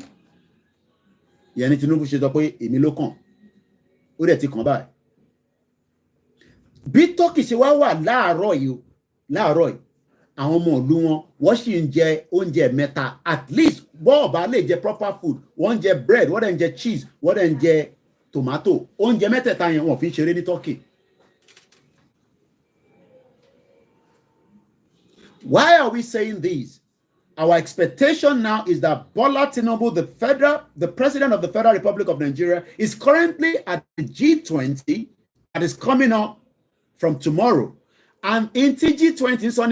Ìyẹn ni Tinubu ṣe sọ pé èmi ló kàn. Ó dẹ̀ ti kàn báyìí. Bí Turkey ṣe wá wà láàárọ̀ yìí àwọn ọmọ ìlú wọ́n sì ń jẹ oúnjẹ mẹ́ta at least bọ́ọ̀bá lè jẹ proper food wọ́n ń jẹ bread wọ́n dẹ̀ ń jẹ cheese wọ́n dẹ̀ ń jẹ tomato oúnjẹ mẹ́tẹ̀ẹ̀ta yẹn wọ́n fi ń ṣeré ní Turkey. Why are we saying this? Our expectation now is that Bola Tinubu, the president of the Federal Republic of Nigeria, is currently at the G20 that is coming up from tomorrow. And in G20, so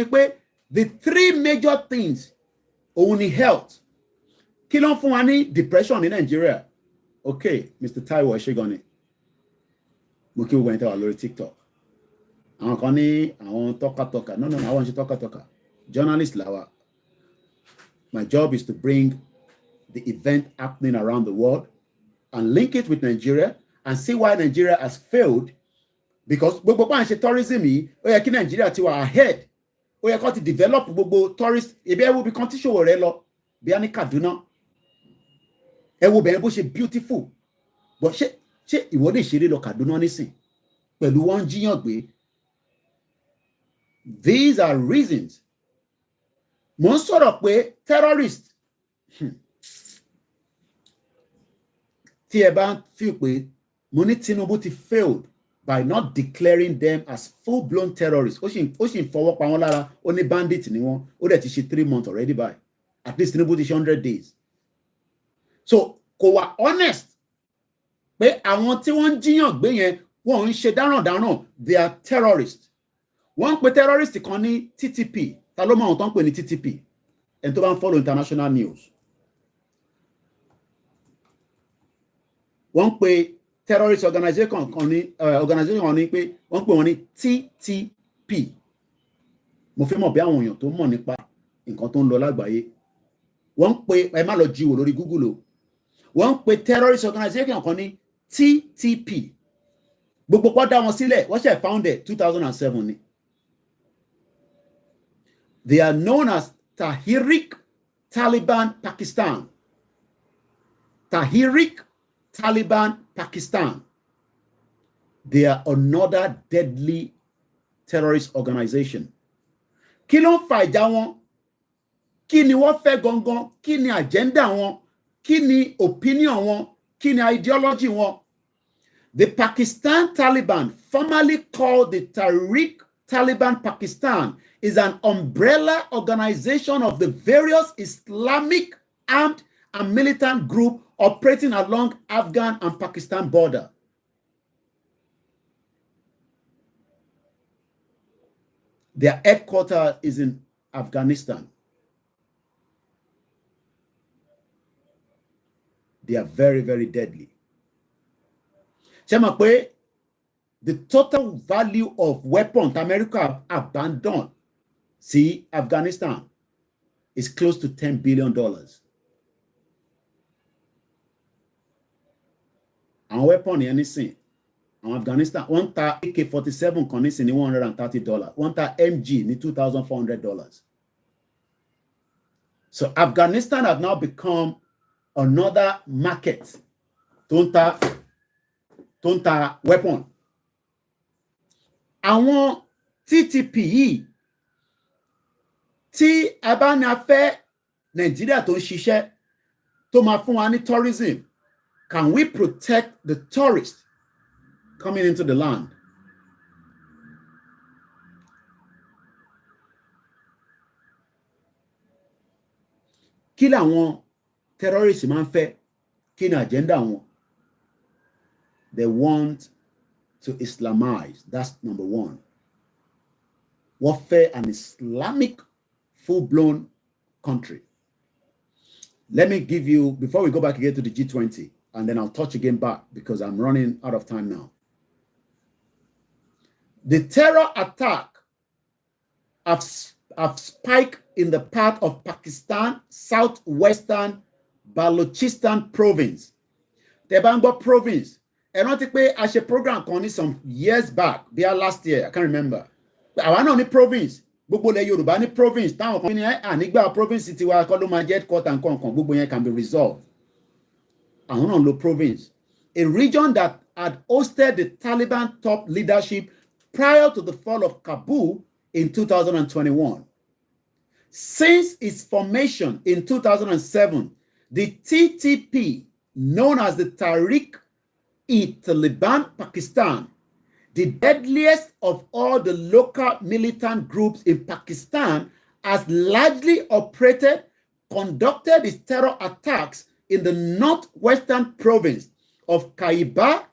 the 3 major things, only health. Kí ló ń fún wa ní depression in Nigeria? Okay, Mr. Taiwo Eshegoni. Mo kí gbogbo ẹni tẹ́ wà lórí TikTok. Àwọn kan ní àwọn tọ́katọ́ka. No, àwọn ṣe tọ́katọ́ka. Journalist làwa. My job is to bring the event happening around the world and link it with Nigeria and see why Nigeria has failed. Because gbogbo pa ń ṣe tourism yìí, ó yẹ kí Nigeria ti wà ahead. Ó yẹ kó ti develop gbogbo tourist. Ebi ẹ wo bí kan tí ṣòwò rẹ lọ, bí a ní Kaduna. Ẹ wo bẹ̀rẹ̀ bó ṣe beautiful. But ṣé ìwọ lè ṣeré lọ Kaduna nísìn? Pẹ̀lú wọ́n jíyàn gbé. These are reasons. Mo ń sọ̀rọ̀ pé terrorist tí ẹ bá ń fi pé mo ní Tinubu ti failed by not declaring them as full-blown terrorists. Ó sì ń fọwọ́ pa wọ́n lára, ó ní bandit ni wọ́n, ó dẹ̀ ti ṣe 3 months already by. At least Tinubu ti ṣe 100 days. So kò wà honest pé àwọn tí wọ́n ń jíyàn gbé yẹn wọ́n ń ṣe dáràndáràn, they are terrorists. Wọ́n ń pe terrorist kan ní TTP. Ta ló mọ àwọn tó ń pè ní TTP? Ẹni tó bá ń follow international news. wọ́n pe terrorist organization kan ní pé wọ́n pè wọ́n ní TTP. Mo fẹ́ mọ̀ bí àwọn èèyàn tó mọ̀ nípa nǹkan tó ń lọ lágbàáyé. Wọ́n pe ẹ má lọ jíwò lórí Google o. Wọ́n pe terrorist organization kan ní TTP. Gbogbo pọ́ dá wọn sílẹ̀, wọ́n ṣe founded 2007 ni. They are known as Tehrik Taliban Pakistan. Tehrik Taliban Pakistan. They are another deadly terrorist organization. Kí ló ń fa ìjà wọn? Kí ni wọ́n fẹ́ gangan? Kí ni agenda wọn? Kí ni opinion wọn? Kí ni ideology wọn? The Pakistan Taliban, formerly called the Tehrik Taliban Pakistan, is an umbrella organization of the various Islamic armed and militant groups operating along Afghan and Pakistan border. Their headquarters is in Afghanistan. They are very, very deadly. The total value of weapons America abandoned, see, Afghanistan, is close to $10 billion. Àwọn weapon yẹn nísìn, àwọn Afghanistan, wọ́n ta AK-47 kan nísìn ní $130, wọ́n ta MG ní $2,400. So Afghanistan have now become another market tó ń ta weapon. Àwọn TTP yìí tí a bá ní a fẹ́ Nàìjíríà tó ń ṣiṣẹ́ tó máa fún wa ní tourism, can we protect the tourists coming into the land? Kí làwọn terrorists máa ń fẹ́? Kí ni agenda wọn? They want to Islamize. That's number one. Wọ́n fẹ́ an Islamic full-blown country. Let me give you, before we go back again to the G20, and then I'll touch again back because I'm running out of time now. The terror attack have spiked in the part of Pakistan, southwestern Balochistan province. Tebango province. I don't think I should program on some years back, last year, I can't remember. Àwa náà ní province, gbogbo ilẹ̀ Yorùbá ní province, táwọn kan ní ànígbà province tiwa kọ́ ló máa jẹ́ headquarter nǹkan gbogbo yẹn can be resolved. Àwọn náà lo province. A region that had hosted the Taliban top leadership prior to the fall of Kabul in 2021. Since its formation in 2007, the TTP, known as the Tehrik-e-Taliban Pakistan, the deadliest of all the local militant groups in Pakistan, has largely operated, conducted its terror attacks in the northwestern province of Khyber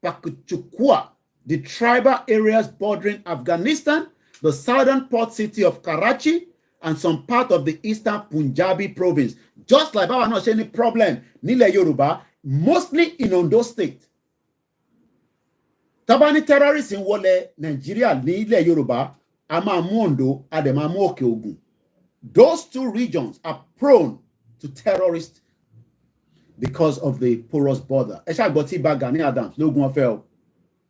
Pakhtunkhwa, the tribal areas bordering Afghanistan, the southern port city of Karachi, and some part of the eastern Punjabi province. Just like Baba not any problem, nílẹ̀ Yorùbá, mostly in Ondo State. Tabani terrorists in wọlé Nigeria nílẹ̀ Yorùbá, a máa mú Ondo, a dẹ̀ máa mú Òkè Ògùn. Those two regions are prone to terrorists because of the porous border. Ẹ ṣáà gbọ́ tí Ìbà Gani Adams lógún ọ̀fẹ́ o.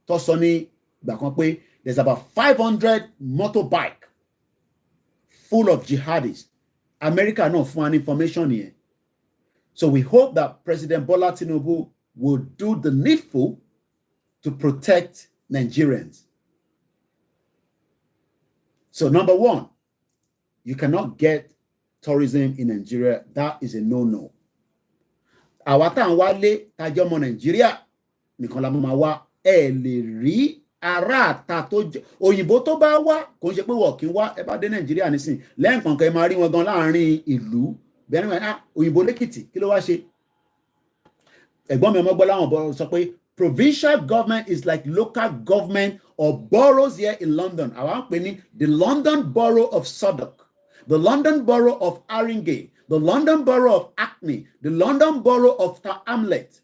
Tó sọ ní ìgbà kan pé there's about 500 motorbike full of jihadists. America náà fún wa ní information here. So we hope that President Bola Tinubu will do the needful to protect Nigerians. So number one, you cannot get tourism in Nigeria. That is a no-no. Àwa tá ń wálé tájọ́ ọmọ Nàìjíríà nìkan la máa wá, ẹ lè rí ará àta tó òyìnbó tó bá wá kò ń ṣe pé wọ́n kì í wá, ẹ bá dé Nàìjíríà nísìn lẹ́ẹ̀kan kan ẹ máa rí wọn gan láàrin ìlú bẹ́ẹ̀ ni òyìnbó lẹ́kìtì kí ló wá ṣe. Ẹ̀gbọ́n mi ọmọ gbọ́ láwọn bọ́ sọ pé provincial government is like local government or boroughs here in London. Àwa ń pè ní the London Borough of Southwark, the London Borough of Haringey, the London Borough of Hackney, the London Borough of Tower Hamlet.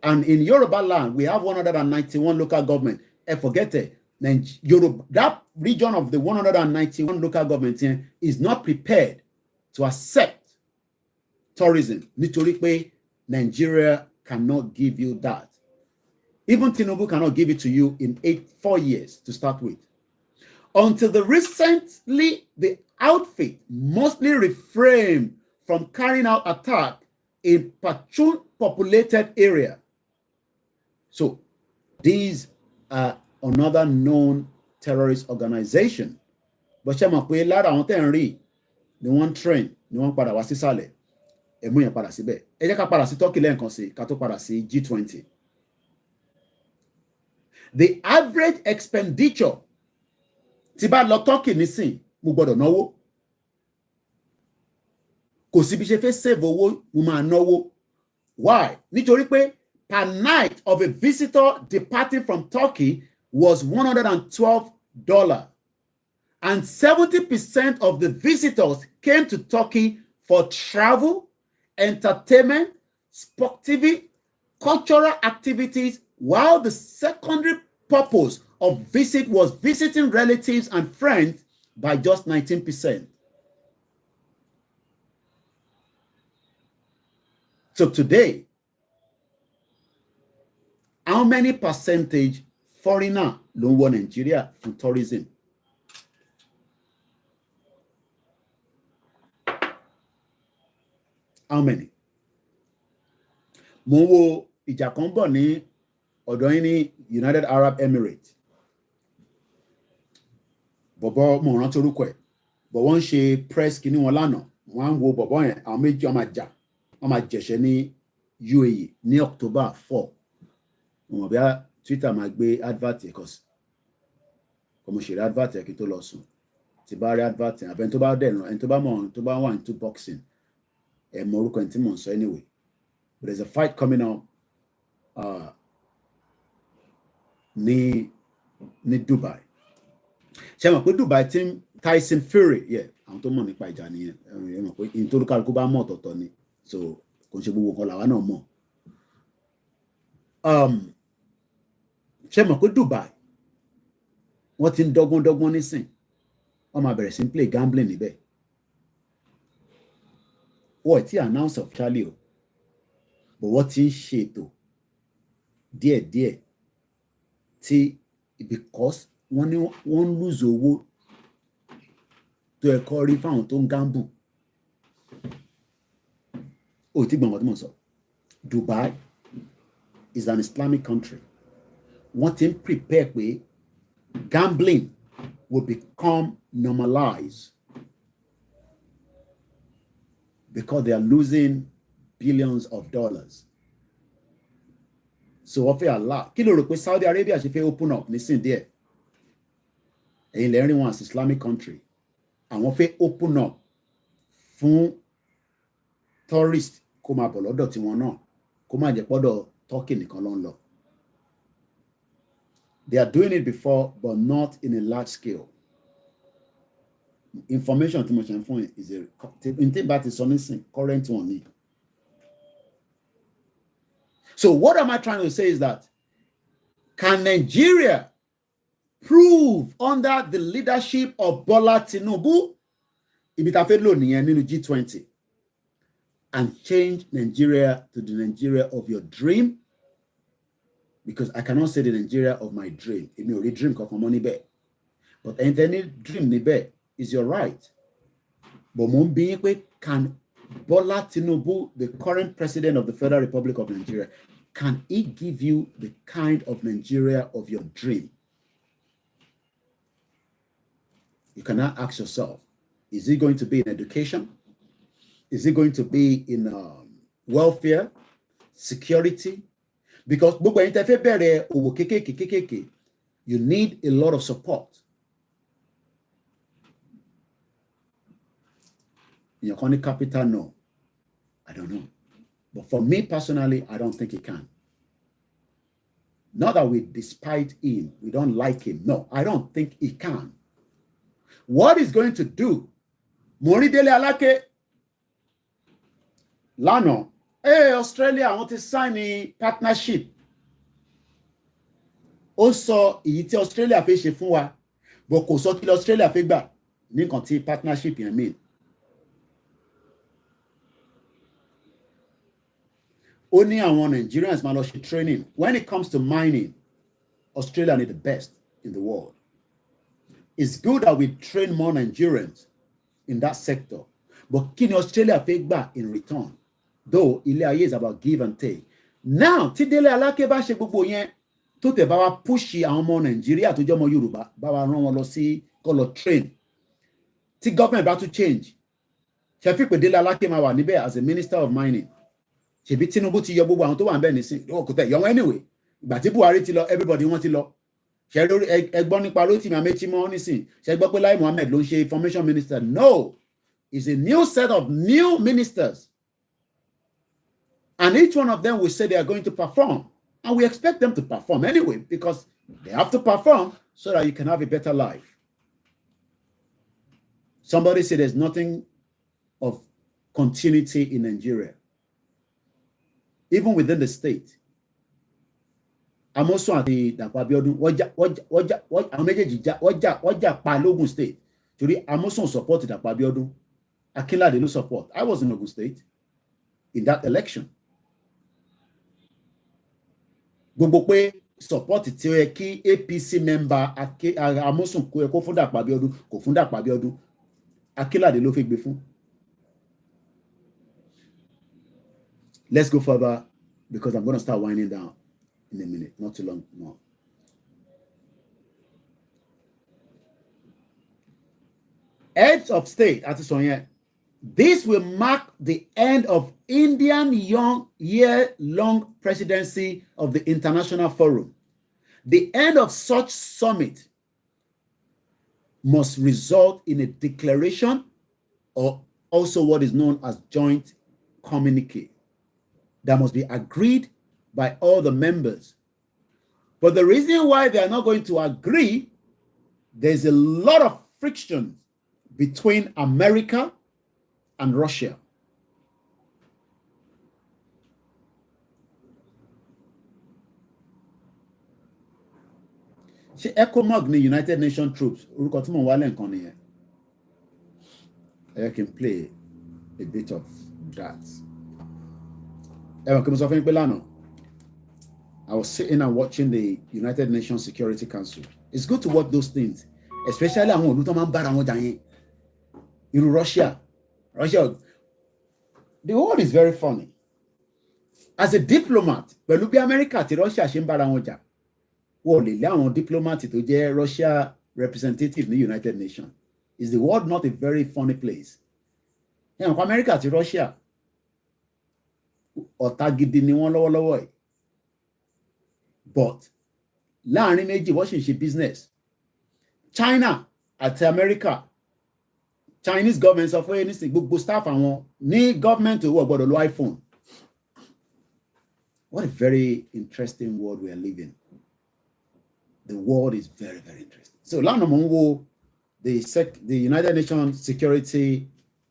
And in Yoruba land, we have 191 local government. And forget it. Then Yoruba, that region of the 191 local government is not prepared to accept tourism. Nítorí pé Nigeria cannot give you that. Even Tinubu cannot give it to you in 4 years to start with. Until the outfit mostly refrained from carrying out attack in Pachun populated area. So these are another known terrorist organization. But ṣé mọ̀ pé lára àwọn tẹ́ ń rí ni wọ́n train ni wọ́n padà wá sísàlẹ̀ ẹ̀mú yẹn padà síbẹ̀. Ẹ jẹ́ ká padà sí Turkey lẹ́ẹ̀kan sí ká tó padà sí G20. The average expenditure tí bá lọ Turkey nísìn mo gbọ́dọ̀ náwó. Kò sí bí ṣe fẹ́ save owó mo máa náwó. Why? Nítorí pé per night of a visitor departing from Turkey was $112. And 70% of the visitors came to Turkey for travel, entertainment, sportive, cultural activities, while the secondary purpose of visit was visiting relatives and friends by just 19%. So today, how many percentage foreigner ló ń wọ Nigeria for tourism? How many? Mo wo ìjà kan bọ̀ ní ọ̀dọ̀ yín ní United Arab Emirates. Bọ̀bọ̀ mo rántí orúkọ ẹ̀. Bọ̀ wọ́n ń ṣe press kìíní wọn lánàá. Wọ́n á ń wo bọ̀bọ̀ yẹn àwọn méjì wọ́n máa jẹ̀ṣẹ̀ ní UAE ní October 4. Mo mọ̀ bí Twitter máa gbé advert yẹn kọ́ sí. Mo ṣe rí advert yẹn kí n tó lọ sùn. Tí bá rí advert yẹn àbẹ́ni tó bá dẹ̀ ẹni tó bá mọ̀ tó bá wà into boxing. Mo orúkọ ẹni tí mò ń sọ anyway. But there's a fight coming up ní Dubai. Ṣé mọ̀ pé Dubai tí Tyson Fury àwọn tó mọ̀ nípa ìjà nìyẹn. Ẹ mọ̀ pé ìtòlúkàlùkù bá mọ̀ ọ̀tọ̀ọ̀tọ̀ ni. So kò ń ṣe gbogbo nǹkan làwa náà mọ̀. Ṣé mọ̀ pé Dubai wọ́n ti ń dọ́gbọ́n nísìn. Wọ́n máa bẹ̀rẹ̀ sí ń play gambling níbẹ̀. Wọ́n ti announce officially o. But wọ́n ti ń ṣètò díẹ̀díẹ̀ tí because wọ́n ń lose owó tó ẹ̀kọ́ rí fáwọn tó ń gamble. O ti gbọ̀n wọ́n tí mo sọ. Dubai is an Islamic country. Wọ́n ti ń prepare pé gambling will become normalized because they are losing billions of dollars. So wọ́n fẹ́ Allah. Kí ló rò pé Saudi Arabia ṣe fẹ́ open up nísìn díẹ̀? Ẹ̀yin lè rí wọn as Islamic country. Àwọn fẹ́ open up fún tourist kó máa bọ̀ lọ́dọ̀ tiwọn náà kó má jẹ́ pọ́dọ̀ Turkey nìkan ló ń lọ. They are doing it before but not in a large scale. Information tí mo ṣe ń fún is a that is something current one ni. So what am I trying to say is that can Nigeria prove under the leadership of Bola Tinubu ibi tá fẹ́ lò nìyẹn nínú G20 and change Nigeria to the Nigeria of your dream? Because I cannot say the Nigeria of my dream. Èmi ò rí dream kankan mọ́ níbẹ̀. But any dream níbẹ̀ is your right. But mo ń bi yín pé can Bola Tinubu, the current president of the Federal Republic of Nigeria, can he give you the kind of Nigeria of your dream? You cannot ask yourself, is it going to be in education? Is it going to be in welfare, security? Because you need a lot of support. In your economic capital, no. I don't know. But for me personally, I don't think he can. Not that we despise him, we don't like him. No, I don't think he can. What he's going to do, Moridele Alake, Lano, Australia want to sign a partnership. Also, ìyí Australia fẹ́ ṣe fún wa, but kò sọ kí Australia fẹ́ gbà ní nǹkan tí partnership yẹn mean. Only àwọn Nigerians máa lọ ṣe training. When it comes to mining, Australia is the best in the world. It's good that we train more Nigerians in that sector. But kí ni Australia fẹ́ gbà in return? Though ilé ayé is about give and take. Now, tí Délé Aláké bá ṣe gbogbo yẹn, tó tẹ̀ bá wa push àwọn ọmọ Nàìjíríà tó jẹ́ ọmọ Yorùbá, bá wa rán wọn lọ sí kó lọ train. Tí government bá tún change, ṣe fi pé Délé Aláké máa wà níbẹ̀ as a minister of mining. Ṣebí Tinubu ti yọ gbogbo àwọn tó wà níbẹ̀ nísìn. Kò tẹ̀ yọ wọn anyway. Ìgbà tí Buhari ti lọ, everybody wọ́n ti lọ. Ṣé ẹgbọ́n nípa Rotimi Amechi mọ́ nísìn? Ṣé gbọ́ pé Lai Mohammed ló ń ṣe information minister? No. It's a new set of new ministers. And each one of them will say they are going to perform. And we expect them to perform anyway, because they have to perform so that you can have a better life. Somebody said there's nothing of continuity in Nigeria. Even within the state. I'm also at the Abiodun. Oja State. Today, I'm also supported Abiodun. Akeredolu no support. I was in Ogun State in that election. Gbogbo pé support tí ó yẹ kí APC member Amosun kó yẹ kó fún Dàpọ̀ Abíọ́dún kò fún Dàpọ̀ Abíọ́dún. Akeredolu ló fẹ́ gbé fún. Let's go further because I'm going to start winding down in a minute, not too long more. Heads of state, this will mark the end of Indian year-long presidency of the International Forum. The end of such summit must result in a declaration or also what is known as joint communique that must be agreed by all the members. But the reason why they are not going to agree, there's a lot of friction between America and Russia. Ṣé ECOMOG ní United Nations troops orúkọ tí mo wá lẹ́ǹkan nìyẹn. I can play a bit of that. I was sitting and watching the United Nations Security Council. It's good to watch those things, especially àwọn olùtọ́ máa ń bára wọn jà yẹn. In Russia, the world is very funny. As a diplomat, pẹ̀lú bí America àti Russia ṣe ń bára wọn jà, wọ́n lè lé àwọn diplomat tó jẹ́ Russia representative ní United Nations. Is the world not a very funny place? Ẹ̀wọ̀n America àti Russia, ọ̀tá gidi ni wọ́n lọ́wọ́lọ́wọ́ yìí. But láàrin méjì wọ́n sì ń ṣe business. China àti America, Chinese government sọ fún anything gbogbo staff àwọn ní government owó gbọ́dọ̀ lo iPhone. What a very interesting world we are living. The world is very, very interesting. So lánàá mo ń wo the United Nations Security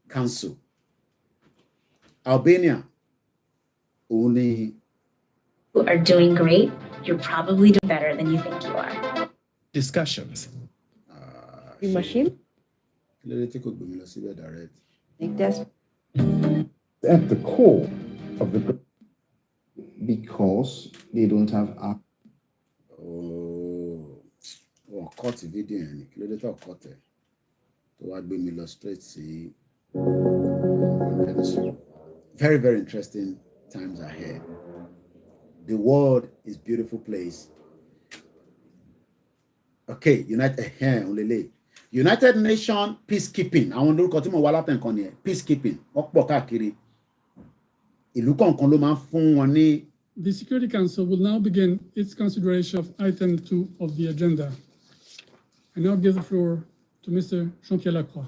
Council. Albania only are doing great. You're probably doing better than you think you are. Discussions. The machine? Like that's at the core of the because they don't have app. Cut the video and cut it. To what we illustrate see. Very, very interesting times ahead. The world is a beautiful place. Okay, United Nations peacekeeping. I want to continue peacekeeping. The Security Council will now begin its consideration of item 2 of the agenda. I now give the floor to Mr. Jean-Pierre Lacroix.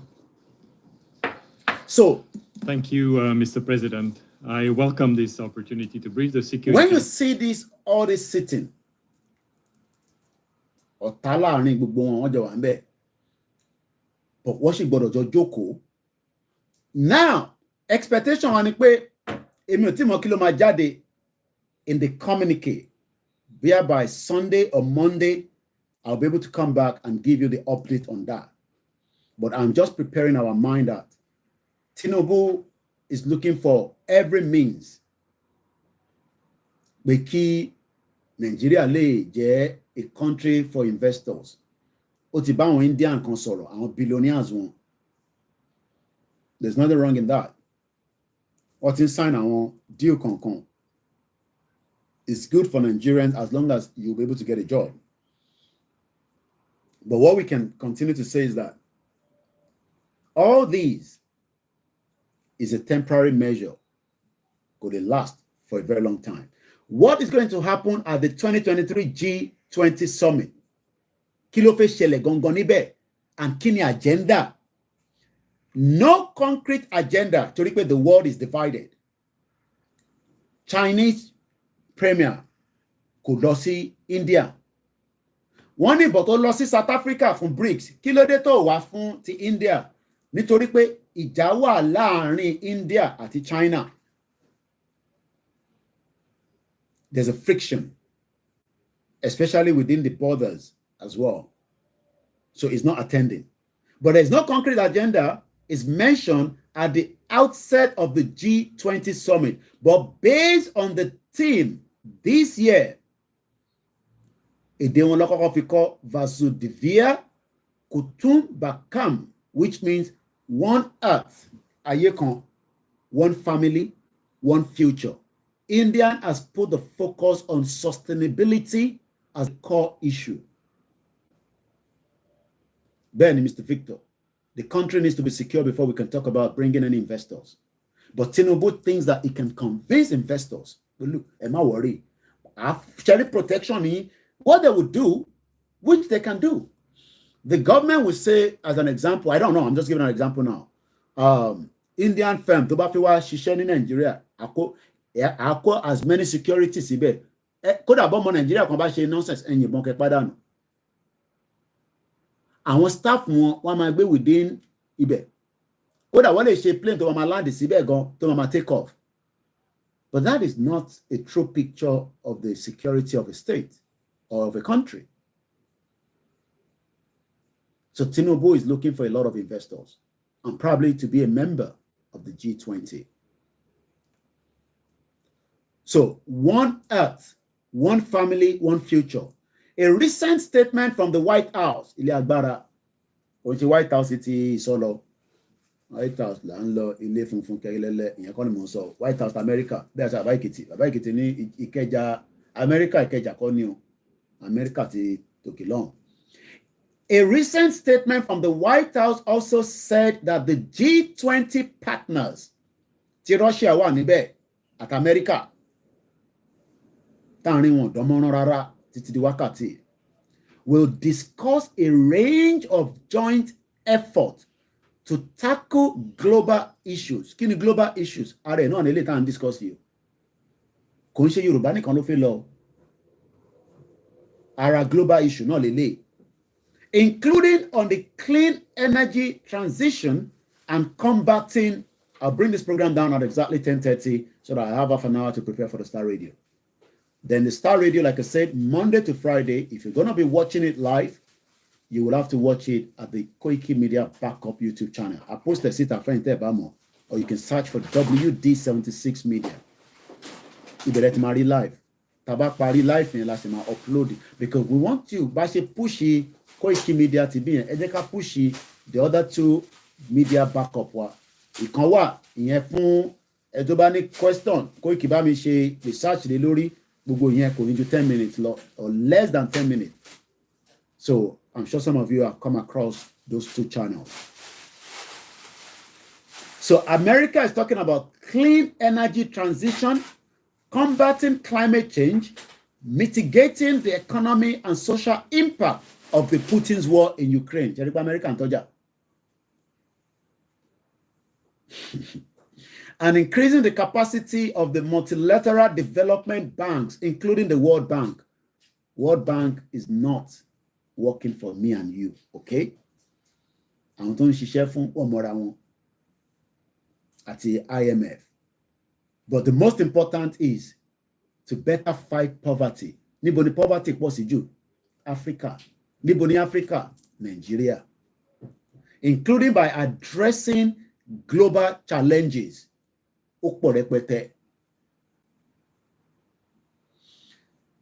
So, thank you, Mr. President. I welcome this opportunity to brief the security. When you see this, all this sitting, but what she got a joko. Now, expectation on it, èmi ò tí mọ̀ kí ló máa jáde in the communique, whereby Sunday or Monday, I'll be able to come back and give you the update on that. But I'm just preparing our mind that Tinubu is looking for every means pé kí Nigeria lè jẹ́ a country for investors. Ó ti bá àwọn Indian kan sọ̀rọ̀, àwọn billionaires wọn. There's nothing wrong in that. Wọ́n ti ń sign àwọn deal kankan. It's good for Nigerians as long as you'll be able to get a job. But what we can continue to say is that all these is a temporary measure. Could it last for a very long time? What is going to happen at the 2023 G20 summit? Kí ló fẹ́ ṣẹlẹ̀ gangan níbẹ̀? And kí ni agenda? No concrete agenda torí pé the world is divided. Chinese premier kò lọ sí India. Wọ́n ní ìbọ̀ tó lọ sí South Africa fún BRICS. Kí ló dé tó wá fún ti India? Nítorí pé ìjà wà láàrin India àti China. There's a friction, especially within the borders as well. So it's not attending. But there's no concrete agenda. It's mentioned at the outset of the G20 summit. But based on the theme this year, èdè wọn ló kọ́kọ́ fi kọ Vasudevaya Kutumbakam, which means one earth, ayé kan, one family, one future. India has put the focus on sustainability as a core issue. Then, Mr. Victor, the country needs to be secure before we can talk about bringing in investors. But Tinubu thinks that he can convince investors. But look, am I worried? Child protection, what they would do, which they can do. The government will say, as an example, I don't know, I'm just giving an example now. Indian firm, tó bá fi wá ṣiṣẹ́ ní Nigeria, àkó as many security síbẹ̀. Kódà bọ́mọ Nigeria kan bá ṣe nonsense, ẹ̀yìnbọn kẹ́ pàdánù. Àwọn staff wọn wọ́n máa gbé within ibẹ̀. Kódà wọ́n lè ṣe plane tó máa land síbẹ̀ gan tó máa take off. But that is not a true picture of the security of a state or of a country. So Tinubu is looking for a lot of investors and probably to be a member of the G20. So one earth, one family, one future. A recent statement from the White House, Ilé Agbára, which the White House city solo. White House là ń lọ ilé funfun kẹ́lẹ́lẹ́ ìyẹn kọ́ ni mò ń sọ White House America bẹ́ẹ̀ sọ Bàbá Èkìtì ní Ìkẹjà America Ìkẹjà kọ́ ni o America ti tòkè lọ́hùn. A recent statement from the White House also said that the G20 partners tí Russia wà níbẹ̀ àti America táàrin wọn dánmọ́rán rárá títí di wákàtí will discuss a range of joint efforts to tackle global issues. Kí ni global issues? Ààrẹ náà ní ilé tá à ń discuss yìí. Kò ń ṣe Yorùbá nìkan ló fẹ́ lọ. Ara global issue náà lélẹ̀. Including on the clean energy transition and combating. I'll bring this program down at exactly 10:30 so that I have half an hour to prepare for the Star Radio. Then the Star Radio, like I said, Monday to Friday, if you're going to be watching it live, you will have to watch it at the Koikimedia backup YouTube channel. I posted it at friend Bamo, or you can search for WD76 Media. You better marry live. Tabak Pari live in last time upload it because we want you by pushy Koikimedia TV and Edeka pushy the other two media backup wa. Ìkan wà ìyẹn fún ẹjọ́ bá ní question Koiki bá mi ṣe research lé lórí gbogbo ìyẹn kò ní ju 10 minutes lọ or less than 10 minutes. So I'm sure some of you have come across those two channels. So America is talking about clean energy transition, combating climate change, mitigating the economy and social impact of the Putin's war in Ukraine. America and Toja. And increasing the capacity of the multilateral development banks, including the World Bank. World Bank is not working for me and you, okay? Àwọn tó ń ṣiṣẹ́ fún ọmọra wọn àti IMF. But the most important is to better fight poverty. Níbo ni poverty pọ̀ sí jù? Africa. Níbo ni Africa? Nigeria. Including by addressing global challenges. Ó pọ̀ rẹpẹtẹ.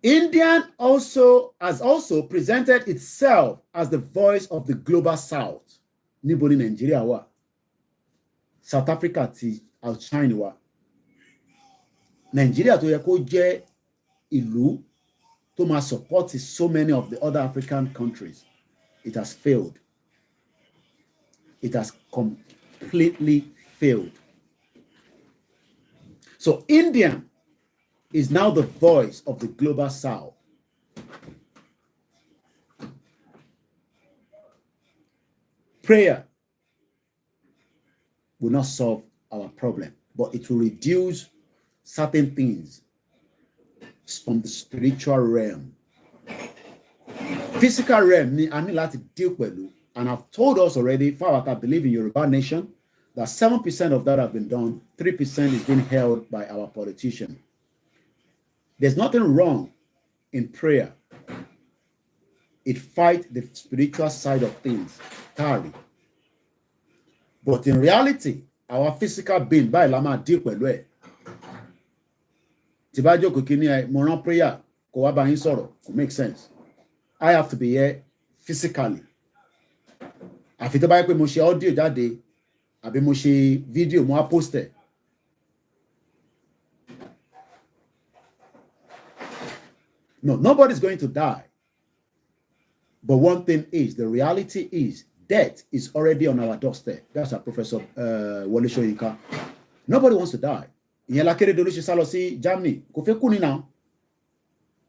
India has also presented itself as the voice of the global South. Níbo ni Nigeria wà? South Africa ti outshine wa. Nigeria tó yẹ kó jẹ́ ìlú tó máa support so many of the other African countries. It has failed. It has completely failed. So India is now the voice of the global South. Prayer will not solve our problem, but it will reduce certain things from the spiritual realm. Physical realm, I need to deal with it. And I've told us already, far I believe in Yoruba nation, that 7% of that have been done, 3% is being held by our politicians. There's nothing wrong in prayer. It fights the spiritual side of things, Tari. But in reality, our physical being, by Lama deal with it. Tibajo Koikimedia, moral prayer, Kowaba Insoro, could make sense. I have to be here physically. Àfi tó bá yẹ pé mo ṣe audio jáde, àbí mo ṣe video mo á post it. No, nobody's going to die. But one thing is, the reality is, death is already on our doorstep. That's our Professor Wole Soyinka. Nobody wants to die. Ìyẹn Akeredolu ṣe sá lọ sí Germany. Kò fẹ́ kú ni now.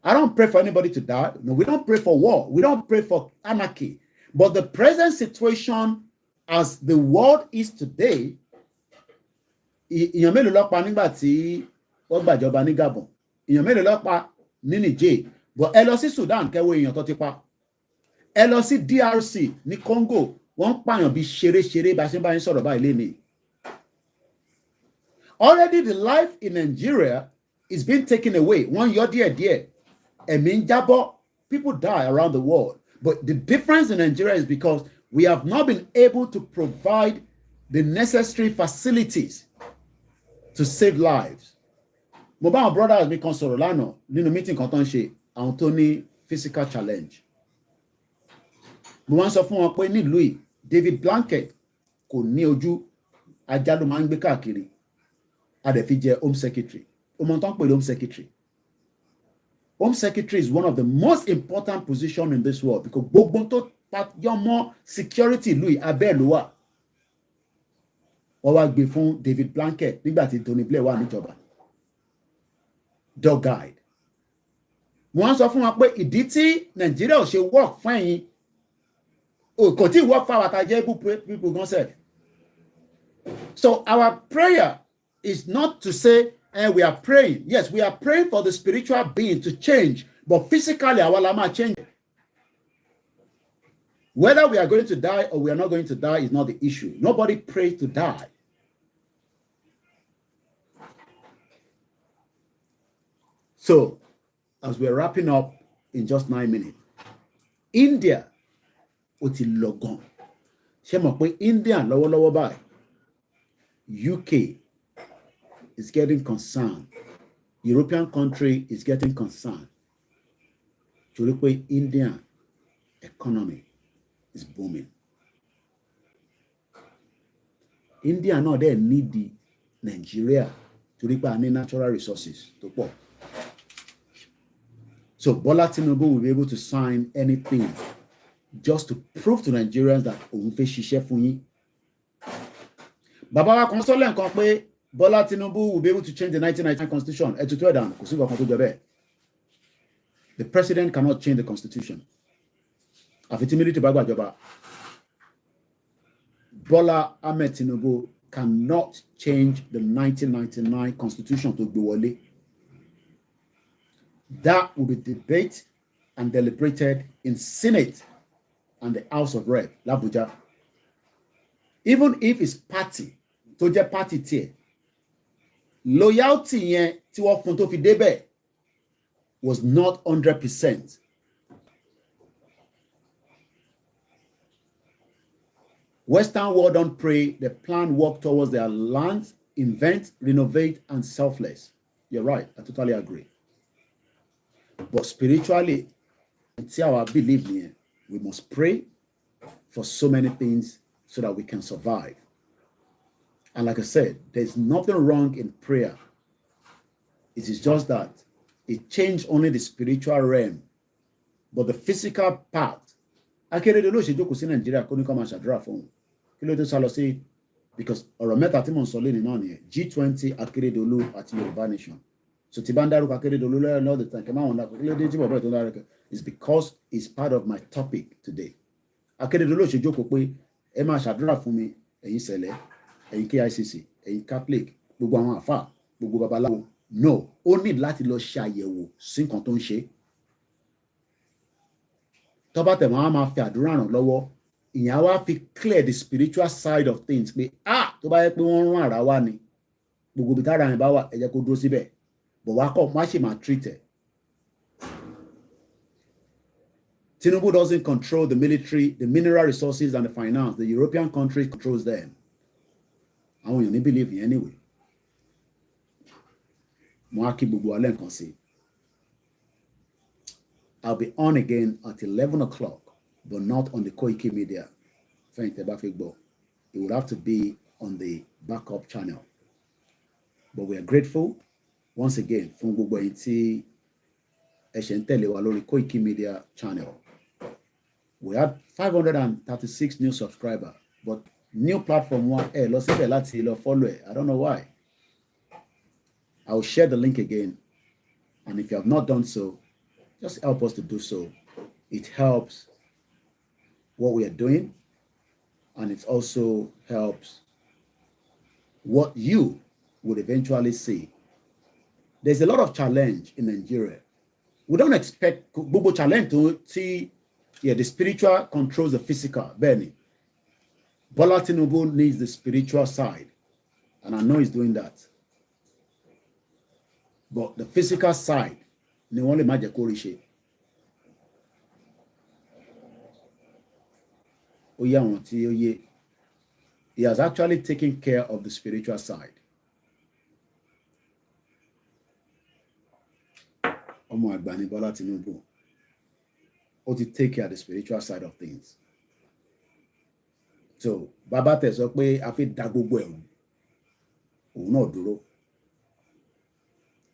I don't pray for anybody to die. No, we don't pray for war. We don't pray for anarchy. But the present situation as the world is today, ìyẹn mélòó ló pa nígbà tí wọ́n gbàjọba ní Gabon. Ìyẹn mélòó ló pa ní Niger. But ẹ lọ sí Sudan kẹ́wọ́ èèyàn tó ti pa. Ẹ lọ sí DRC ní Congo. Wọ́n pààyàn bí ṣeré-ṣeré bá ṣe ń bá yín sọ̀rọ̀ báyìí lénìí. Already the life in Nigeria is being taken away. One yọ díẹ̀díẹ̀. Ẹ̀mí ń jábọ́. People die around the world. But the difference in Nigeria is because we have not been able to provide the necessary facilities to save lives. Mo bá àwọn brothers mi kan sọ̀rọ̀ lánàá nínú meeting kan tó ń ṣe àwọn tó ní physical challenge. Mo wá ń sọ fún wọn pé nílùú yìí David Blanket kò ní ojú, ajá ló máa ń gbé káàkiri. A dẹ̀ fi jẹ home secretary. Ó mọ tán pè ní home secretary. Home secretary is one of the most important positions in this world because gbogbo tó yọ mọ́ security ìlú yìí abẹ́ ló wà. Wọ́n wá gbé fún David Blanket nígbà tí Tony Blair wà níjọba. Dog guide. Wọ́n sọ fún wa pé ìdí tí Nàìjíríà ò ṣe work fún ẹ̀yin kò tí work fún àwọn àtàjẹ́ people gan sef. So our prayer is not to say we are praying. Yes, we are praying for the spiritual being to change, but physically our lama change. Whether we are going to die or we are not going to die is not the issue. Nobody prays to die. So, as we're wrapping up in just 9 minutes, India, ó ti lọ gan. Ṣé mọ̀ pé India lọ́wọ́lọ́wọ́ báyìí, UK is getting concerned. European country is getting concerned. Torí pé Indian economy is booming. India náà dẹ̀ need the Nigeria torí pé a ní natural resources tó pọ̀. So Bola Tinubu will be able to sign anything just to prove to Nigerians that òun fẹ́ ṣiṣẹ́ fún yín. Bàbá wa kan sọ lẹ́ǹkan pé Bola Tinubu will be able to change the 1999 constitution. Ètùtù ẹ̀dá kò sí nǹkan tó jọ bẹ́ẹ̀. The president cannot change the constitution. Àfi tí military bá gbàjọba. Bola Ahmed Tinubu cannot change the 1999 constitution tó gbé wọlé. That will be debated and deliberated in Senate and the House of Rep, l'Abuja. Even if it's party, tó jẹ́ party tiẹ̀, loyalty yẹn tí wọ́n fún tó fi débẹ̀ was not 100%. Western world don't pray, they plan work towards their lands, invent, renovate, and selfless. You're right, I totally agree. But spiritually, until our belief here, we must pray for so many things so that we can survive. And like I said, there's nothing wrong in prayer. It is just that it changed only the spiritual realm, but the physical part. Akeredolu ṣe jókòó sí Nàìjíríà kó ní kó máa ṣàdúrà fún un. Kí ló tó sá lọ sí? Because ọ̀rọ̀ mẹ́ta tí mò ń sọ lónìí náà nìyẹn, G20, Akeredolu àti Yoruba Nation. So tí bá ń dárúkọ Akeredolu lẹ́yìn all the time, kẹ́ máa wọ̀n náà kí ló dé tí bọ̀bọ̀ tó dárúkọ? It's because it's part of my topic today. Akeredolu ṣe jókòó pé ẹ máa ṣàdúrà fún mi, ẹ̀yin sẹ̀lẹ̀, ẹ̀yin KICC, ẹ̀yin Catholic, gbogbo àwọn àfà, gbogbo babaláwo. No, ó ní láti lọ ṣàyẹ̀wò sí nǹkan tó ń ṣe. Tó bá tẹ̀ wọ́n á máa fi àdúrà ràn lọ́wọ́, ìyẹn á wá fi clear the spiritual side of things pé tó bá yẹ pé wọ́n rán àrá wá ni gbogbo ibi tára yẹn bá wà ẹ jẹ́ kó dúró síbẹ̀ but wá kọ́ má ṣe máa treat ẹ̀. Tinubu doesn't control the military, the mineral resources and the finance. The European country controls them. Àwọn èèyàn ní believe in anyway. Mo á kí gbogbo alẹ́ nǹkan sí. I'll be on again at 11 o'clock, but not on the Koikimedia. It would have to be on the backup channel. But we are grateful once again for gbogbo ẹ̀yin tí ẹ ṣe ń tẹ̀lé wa lórí Koikimedia channel. We had 536 new subscribers, but new platform one lọ síbẹ̀ láti lọ follow ẹ̀. I don't know why. I will share the link again, and if you have not done so, just help us to do so. It helps what we are doing, and it also helps what you would eventually see. There's a lot of challenge in Nigeria. We don't expect gbogbo challenge to see. Yeah, the spiritual controls the physical. Benny, Bola Tinubu needs the spiritual side, and I know he's doing that. But the physical side, ni wọ́n lè má jẹ́ kó rí ṣe. Ó yé àwọn tí ó yé. He has actually taken care of the spiritual side. Ọmọ àgbà ni Bola Tinubu. Ó ti take care of the spiritual side of things. So, bàbá tẹ̀ sọ pé a fi dá gbogbo ẹ̀rù. Òun náà dúró.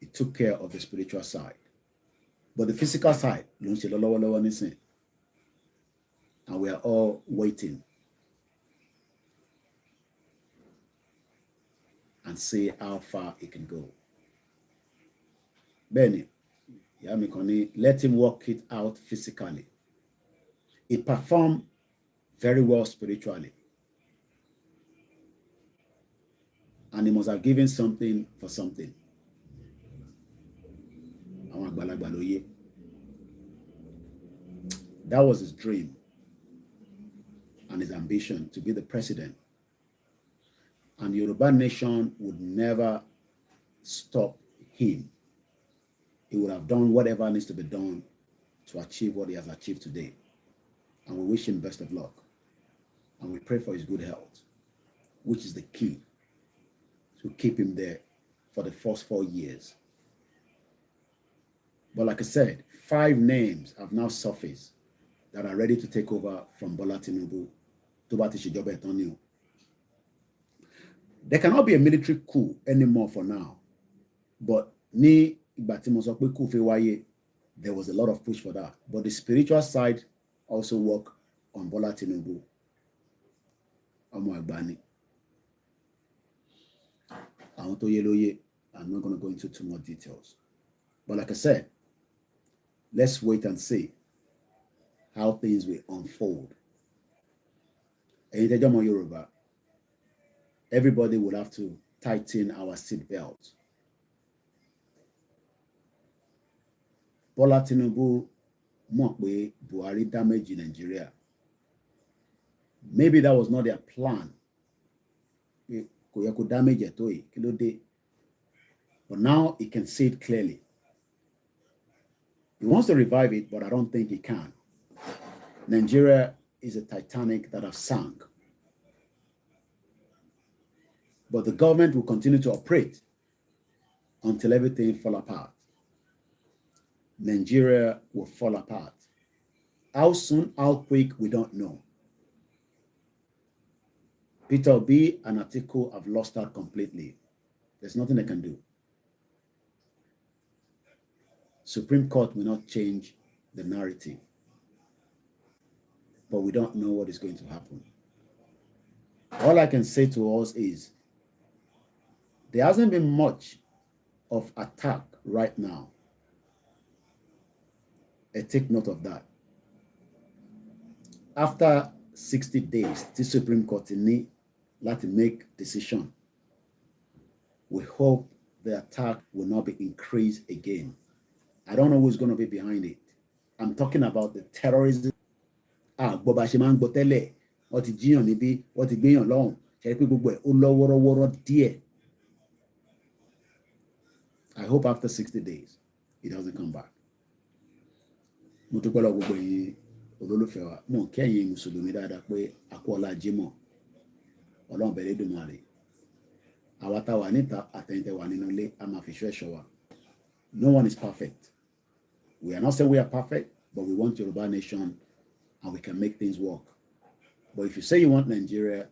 He took care of the spiritual side. But the physical side, ló ń ṣe lọ́wọ́lọ́wọ́ nísìn. And we are all waiting and see how far it can go. Benny, let him work it out physically. He performed very well spiritually. And he must have given something for something. That was his dream and his ambition to be the president. And the Yoruba nation would never stop him. He would have done whatever needs to be done to achieve what he has achieved today. And we wish him best of luck. And we pray for his good health, which is the key to keep him there for the first 4 years. But like I said, 5 names have now surfaced that are ready to take over from Bola Tinubu to Batishijoba Etonio. There cannot be a military coup anymore for now. But there was a lot of push for that. But the spiritual side also work on Bola Tinubu. I'm not going to go into too much details. But like I said, let's wait and see how things will unfold. Yoruba, everybody will have to tighten our seatbelt. Bola Tinubu mọ̀ pé Buhari damage in Nigeria. Maybe that was not their plan. Kò yẹ kó damage ẹ̀ tó yìí, kí ló dé? But now he can see it clearly. He wants to revive it, but I don't think he can. Nigeria is a Titanic that has sunk. But the government will continue to operate until everything fall apart. Nigeria will fall apart. How soon, how quick, we don't know. Peter Obi and Atiku have lost out completely. There's nothing they can do. Supreme Court will not change the narrative. But we don't know what is going to happen. All I can say to us is, there hasn't been much of attack right now. Take note of that. After 60 days, the Supreme Court need to make decision. We hope the attack will not be increased again. I don't know who's going to be behind it. I'm talking about the terrorism. I hope after 60 days, it doesn't come back. Olólùfẹ́ wa mo kẹ́yìn mùsùlùmí dáadáa pé akọ́lá jímọ̀ ọlọ́run bẹ̀rẹ̀ dùnmọ̀rẹ́ àwa tá wà níta àtẹ̀yìntẹ̀ wà nínú ilé a máa fi ṣọ́ ẹ̀ṣọ́ wa. No one is perfect. We are not saying we are perfect, but we want Yoruba nation and we can make things work. But if you say you want Nigeria,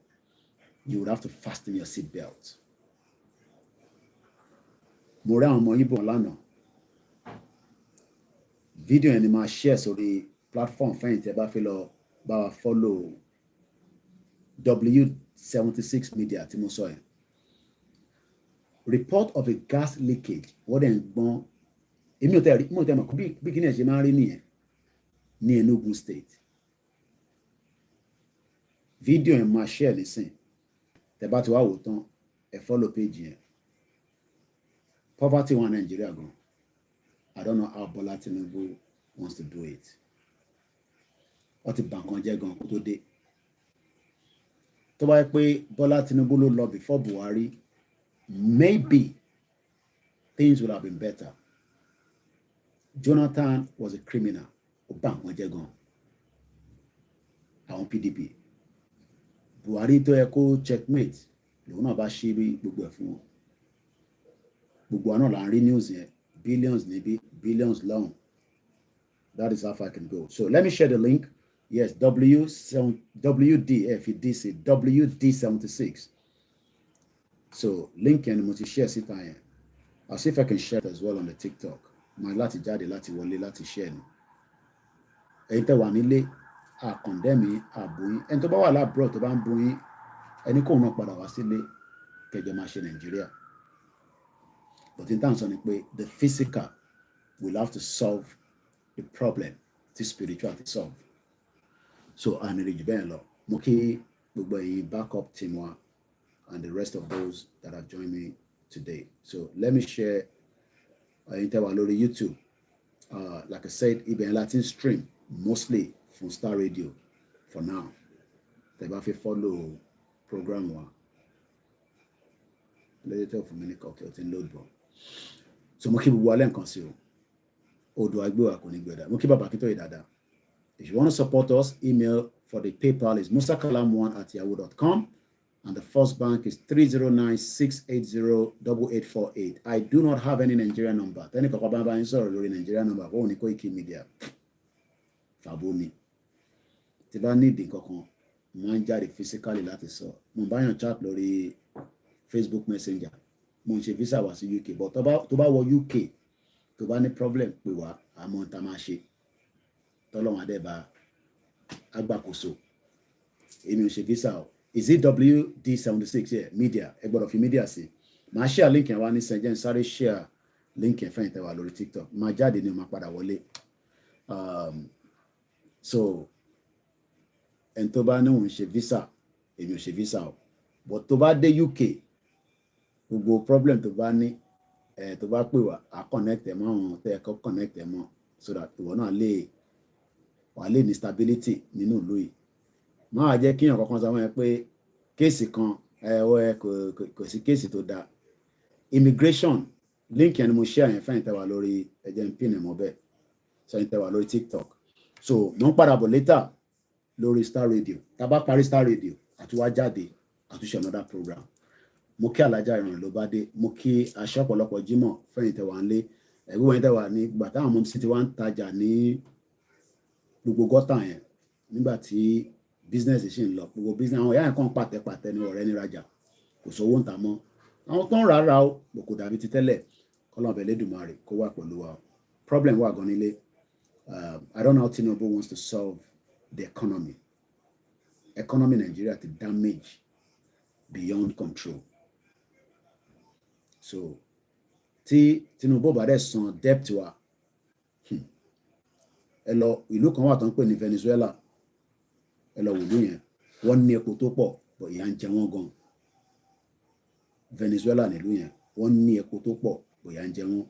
you would have to fasten your seatbelt. Mo rí àwọn ọmọ Igbo lánàá. Fídíò yẹn ni máa share sórí platform fẹ́yìn tí ẹ bá fẹ́ lọ bá wa follow W76 media tí mo sọ yẹn. Report of a gas leakage wọ́n dẹ̀ ń gbọ́n èmi ò tẹ́ mọ̀ bí kí ni ẹ̀ ṣe máa ń rí nìyẹn ní Enugu state. Fídíò yẹn máa share nísìn tẹ́ bá ti wá wò tán ẹ follow page yẹn. Poverty wà Nigeria gan. I don't know how Bola Tinubu wants to do it. Wọ́n ti bà nǹkan jẹ́ gan kó tó dé. Tó bá yẹ pé Bola Tinubu ló lọ before Buhari, maybe things would have been better. Jonathan was a criminal. Ó bà nǹkan jẹ́ gan. Àwọn PDP. Buhari tó yẹ kó checkmate lòun náà bá ṣe rí gbogbo ẹ̀ fún wọn. Gbogbo àná là ń rí news yẹn. Billions níbí, billions long. That is how far I can go. So let me share the link. Yes, WD76. So link and mo ti share síta yẹn. I'll see if I can share it as well on the TikTok. My láti jáde láti wọlé láti share ni. Ẹ̀yin tẹ́ wà nílé, a condemn yín, a bú yín. Ẹni tó bá wà lábroad tó bá ń bú yín, ẹni kò náà padà wá sílé kẹjọ máa ṣe Nàìjíríà. But in terms of the physical will have to solve the problem. The spiritual to solve. So I need to be Moki backup team and the rest of those that have joined me today. So let me share YouTube. Like I said, it's been Latin stream mostly from Star Radio for now. They have to follow program one. Later for many cocktails in load bro. So mo kí gbogbo alẹ́ nǹkan sí o. Odò agbóhà kò ní gbẹ̀dà. Mo kí bàbá kí tó yẹ dáadáa. If you want to support us, email for the PayPal is musakalam1@yahoo.com and the first bank is 309-680-8848. I do not have any Nigerian number. Tẹ́ni kọ̀ọ̀kan bá ń sọ̀rọ̀ lórí Nigerian number. Wọ́n ní Koikimedia. Fàbómi. Tí bá ní ìdí kankan, mo máa ń jáde physically láti sọ. Mo bá yàn chat lórí Facebook Messenger. Mo ń ṣe visa wá sí UK, but tó bá wọ UK, tó bá ní problem pè wá, àmọ́ tá máa ṣe. Tọ́lọ́run adẹ́bà agbàkóso. Èmi ò ṣe visa o. Is it WD76? Yeah, media. Ẹ gbọ́dọ̀ fi media sí. Màá share link yẹn wá ní sẹ́jẹ́ ń sáré share link yẹn fẹ́yìntẹ́ wá lórí TikTok. Màá jáde ni màá padà wọlé. So, ẹni tó bá ní òun ṣe visa, èmi ò ṣe visa o. But tó bá dé UK, gbogbo problem tó bá ní tó bá pè wá a connect ẹ mọ́ àwọn tẹ́ ẹ kọ́ connect ẹ mọ́ so that ìwọ náà wà lè ní stability nínú ìlú yìí. Máa jẹ́ kíyàn kankan sọ wọ́n yẹn pé kéèsì kan kò sí kéèsì tó dáa. Immigration link yẹn ni mo share yẹn fẹ́yìn tẹ́ wà lórí ẹ̀jẹ̀ ń pin ẹ̀mọ́ bẹ́ẹ̀ sẹ́yìn tẹ́ wà lórí TikTok so mo ń padà bọ̀ later lórí Star Radio tá a bá parí Star Radio àtúwá jáde àtúnṣe another program mo kí alájà ìrìn ló bá dé mo kí aṣọ ọ̀pọ̀lọpọ̀ Jímọ̀ fẹ́yìn tẹ́ wà ń lé ẹ̀gbọ́n wọ̀nyí tẹ́ wà ní gbà táwọn ọmọ sí ti wá ń tajà ní gbogbo gọ́tà yẹn nígbà tí business ṣì ń lọ gbogbo business àwọn ìyá yẹn kàn pàtẹ́pàtẹ́ ní ọ̀rẹ́ ní rajà kò sówó ń ta mọ́ àwọn tó ń rà ó kò dàbí ti tẹ́lẹ̀ kọ́lọ́n ọ̀bẹ lẹ́dùnmarè kó wà pẹ̀lú wa problem wà gan nílé I don't know how Tinubu wants to solve the economy Nigeria ti damage beyond control so tí Tinubu bá dẹ̀ san debt wa ẹ lọ ìlú kan wà tó ń pè ní Venezuela ẹ lọ wòlú yẹn wọ́n ní epo tó pọ̀ bọ̀ ìyà ń jẹ wọ́n gan Venezuela nílùú yẹn wọ́n ní epo tó pọ̀ bọ̀ ìyà ń jẹ wọ́n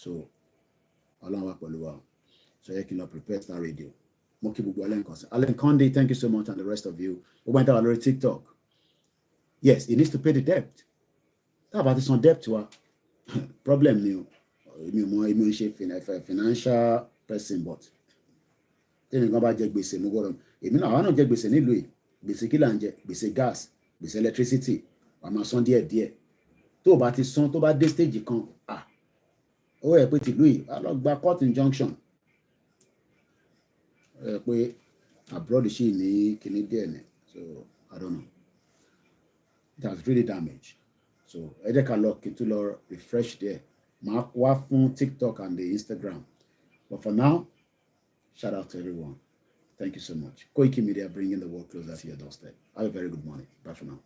so ọlọ́run wà pẹ̀lú wa so yẹ kí n lọ prepare Star Radio mo kí gbogbo alẹ́ nǹkan sí Allen Conde thank you so much and the rest of you gbogbo ẹni tí a wà lórí TikTok yes he needs to pay the debt tá a bá ti san debt wa problem ni o èmi ò ń ṣe financial person but tẹ́lẹ̀ nǹkan bá jẹ gbèsè mo gbọ́dọ̀ èmi náà àwọn náà jẹ gbèsè nílùú yìí gbèsè kí là ń jẹ gbèsè gas gbèsè electricity wà máa san díẹ̀díẹ̀ tó o bá ti san tó bá dé stage kan ó yẹ pé tìlú yìí a lọ gba court injunction ó yẹ pé abroad ṣì ní kíní díẹ̀ ni so I don't know it has really damaged so ẹ jẹ́ ká lọ kí n tún lọ refresh there máa wá fún TikTok and the Instagram but for now shout out to everyone. Thank you so much. Koikimedia bringing the world closer to your doorstep. Have a very good morning. Bye for now.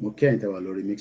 Mo kẹ́yìn tẹ́ wà lórí mix.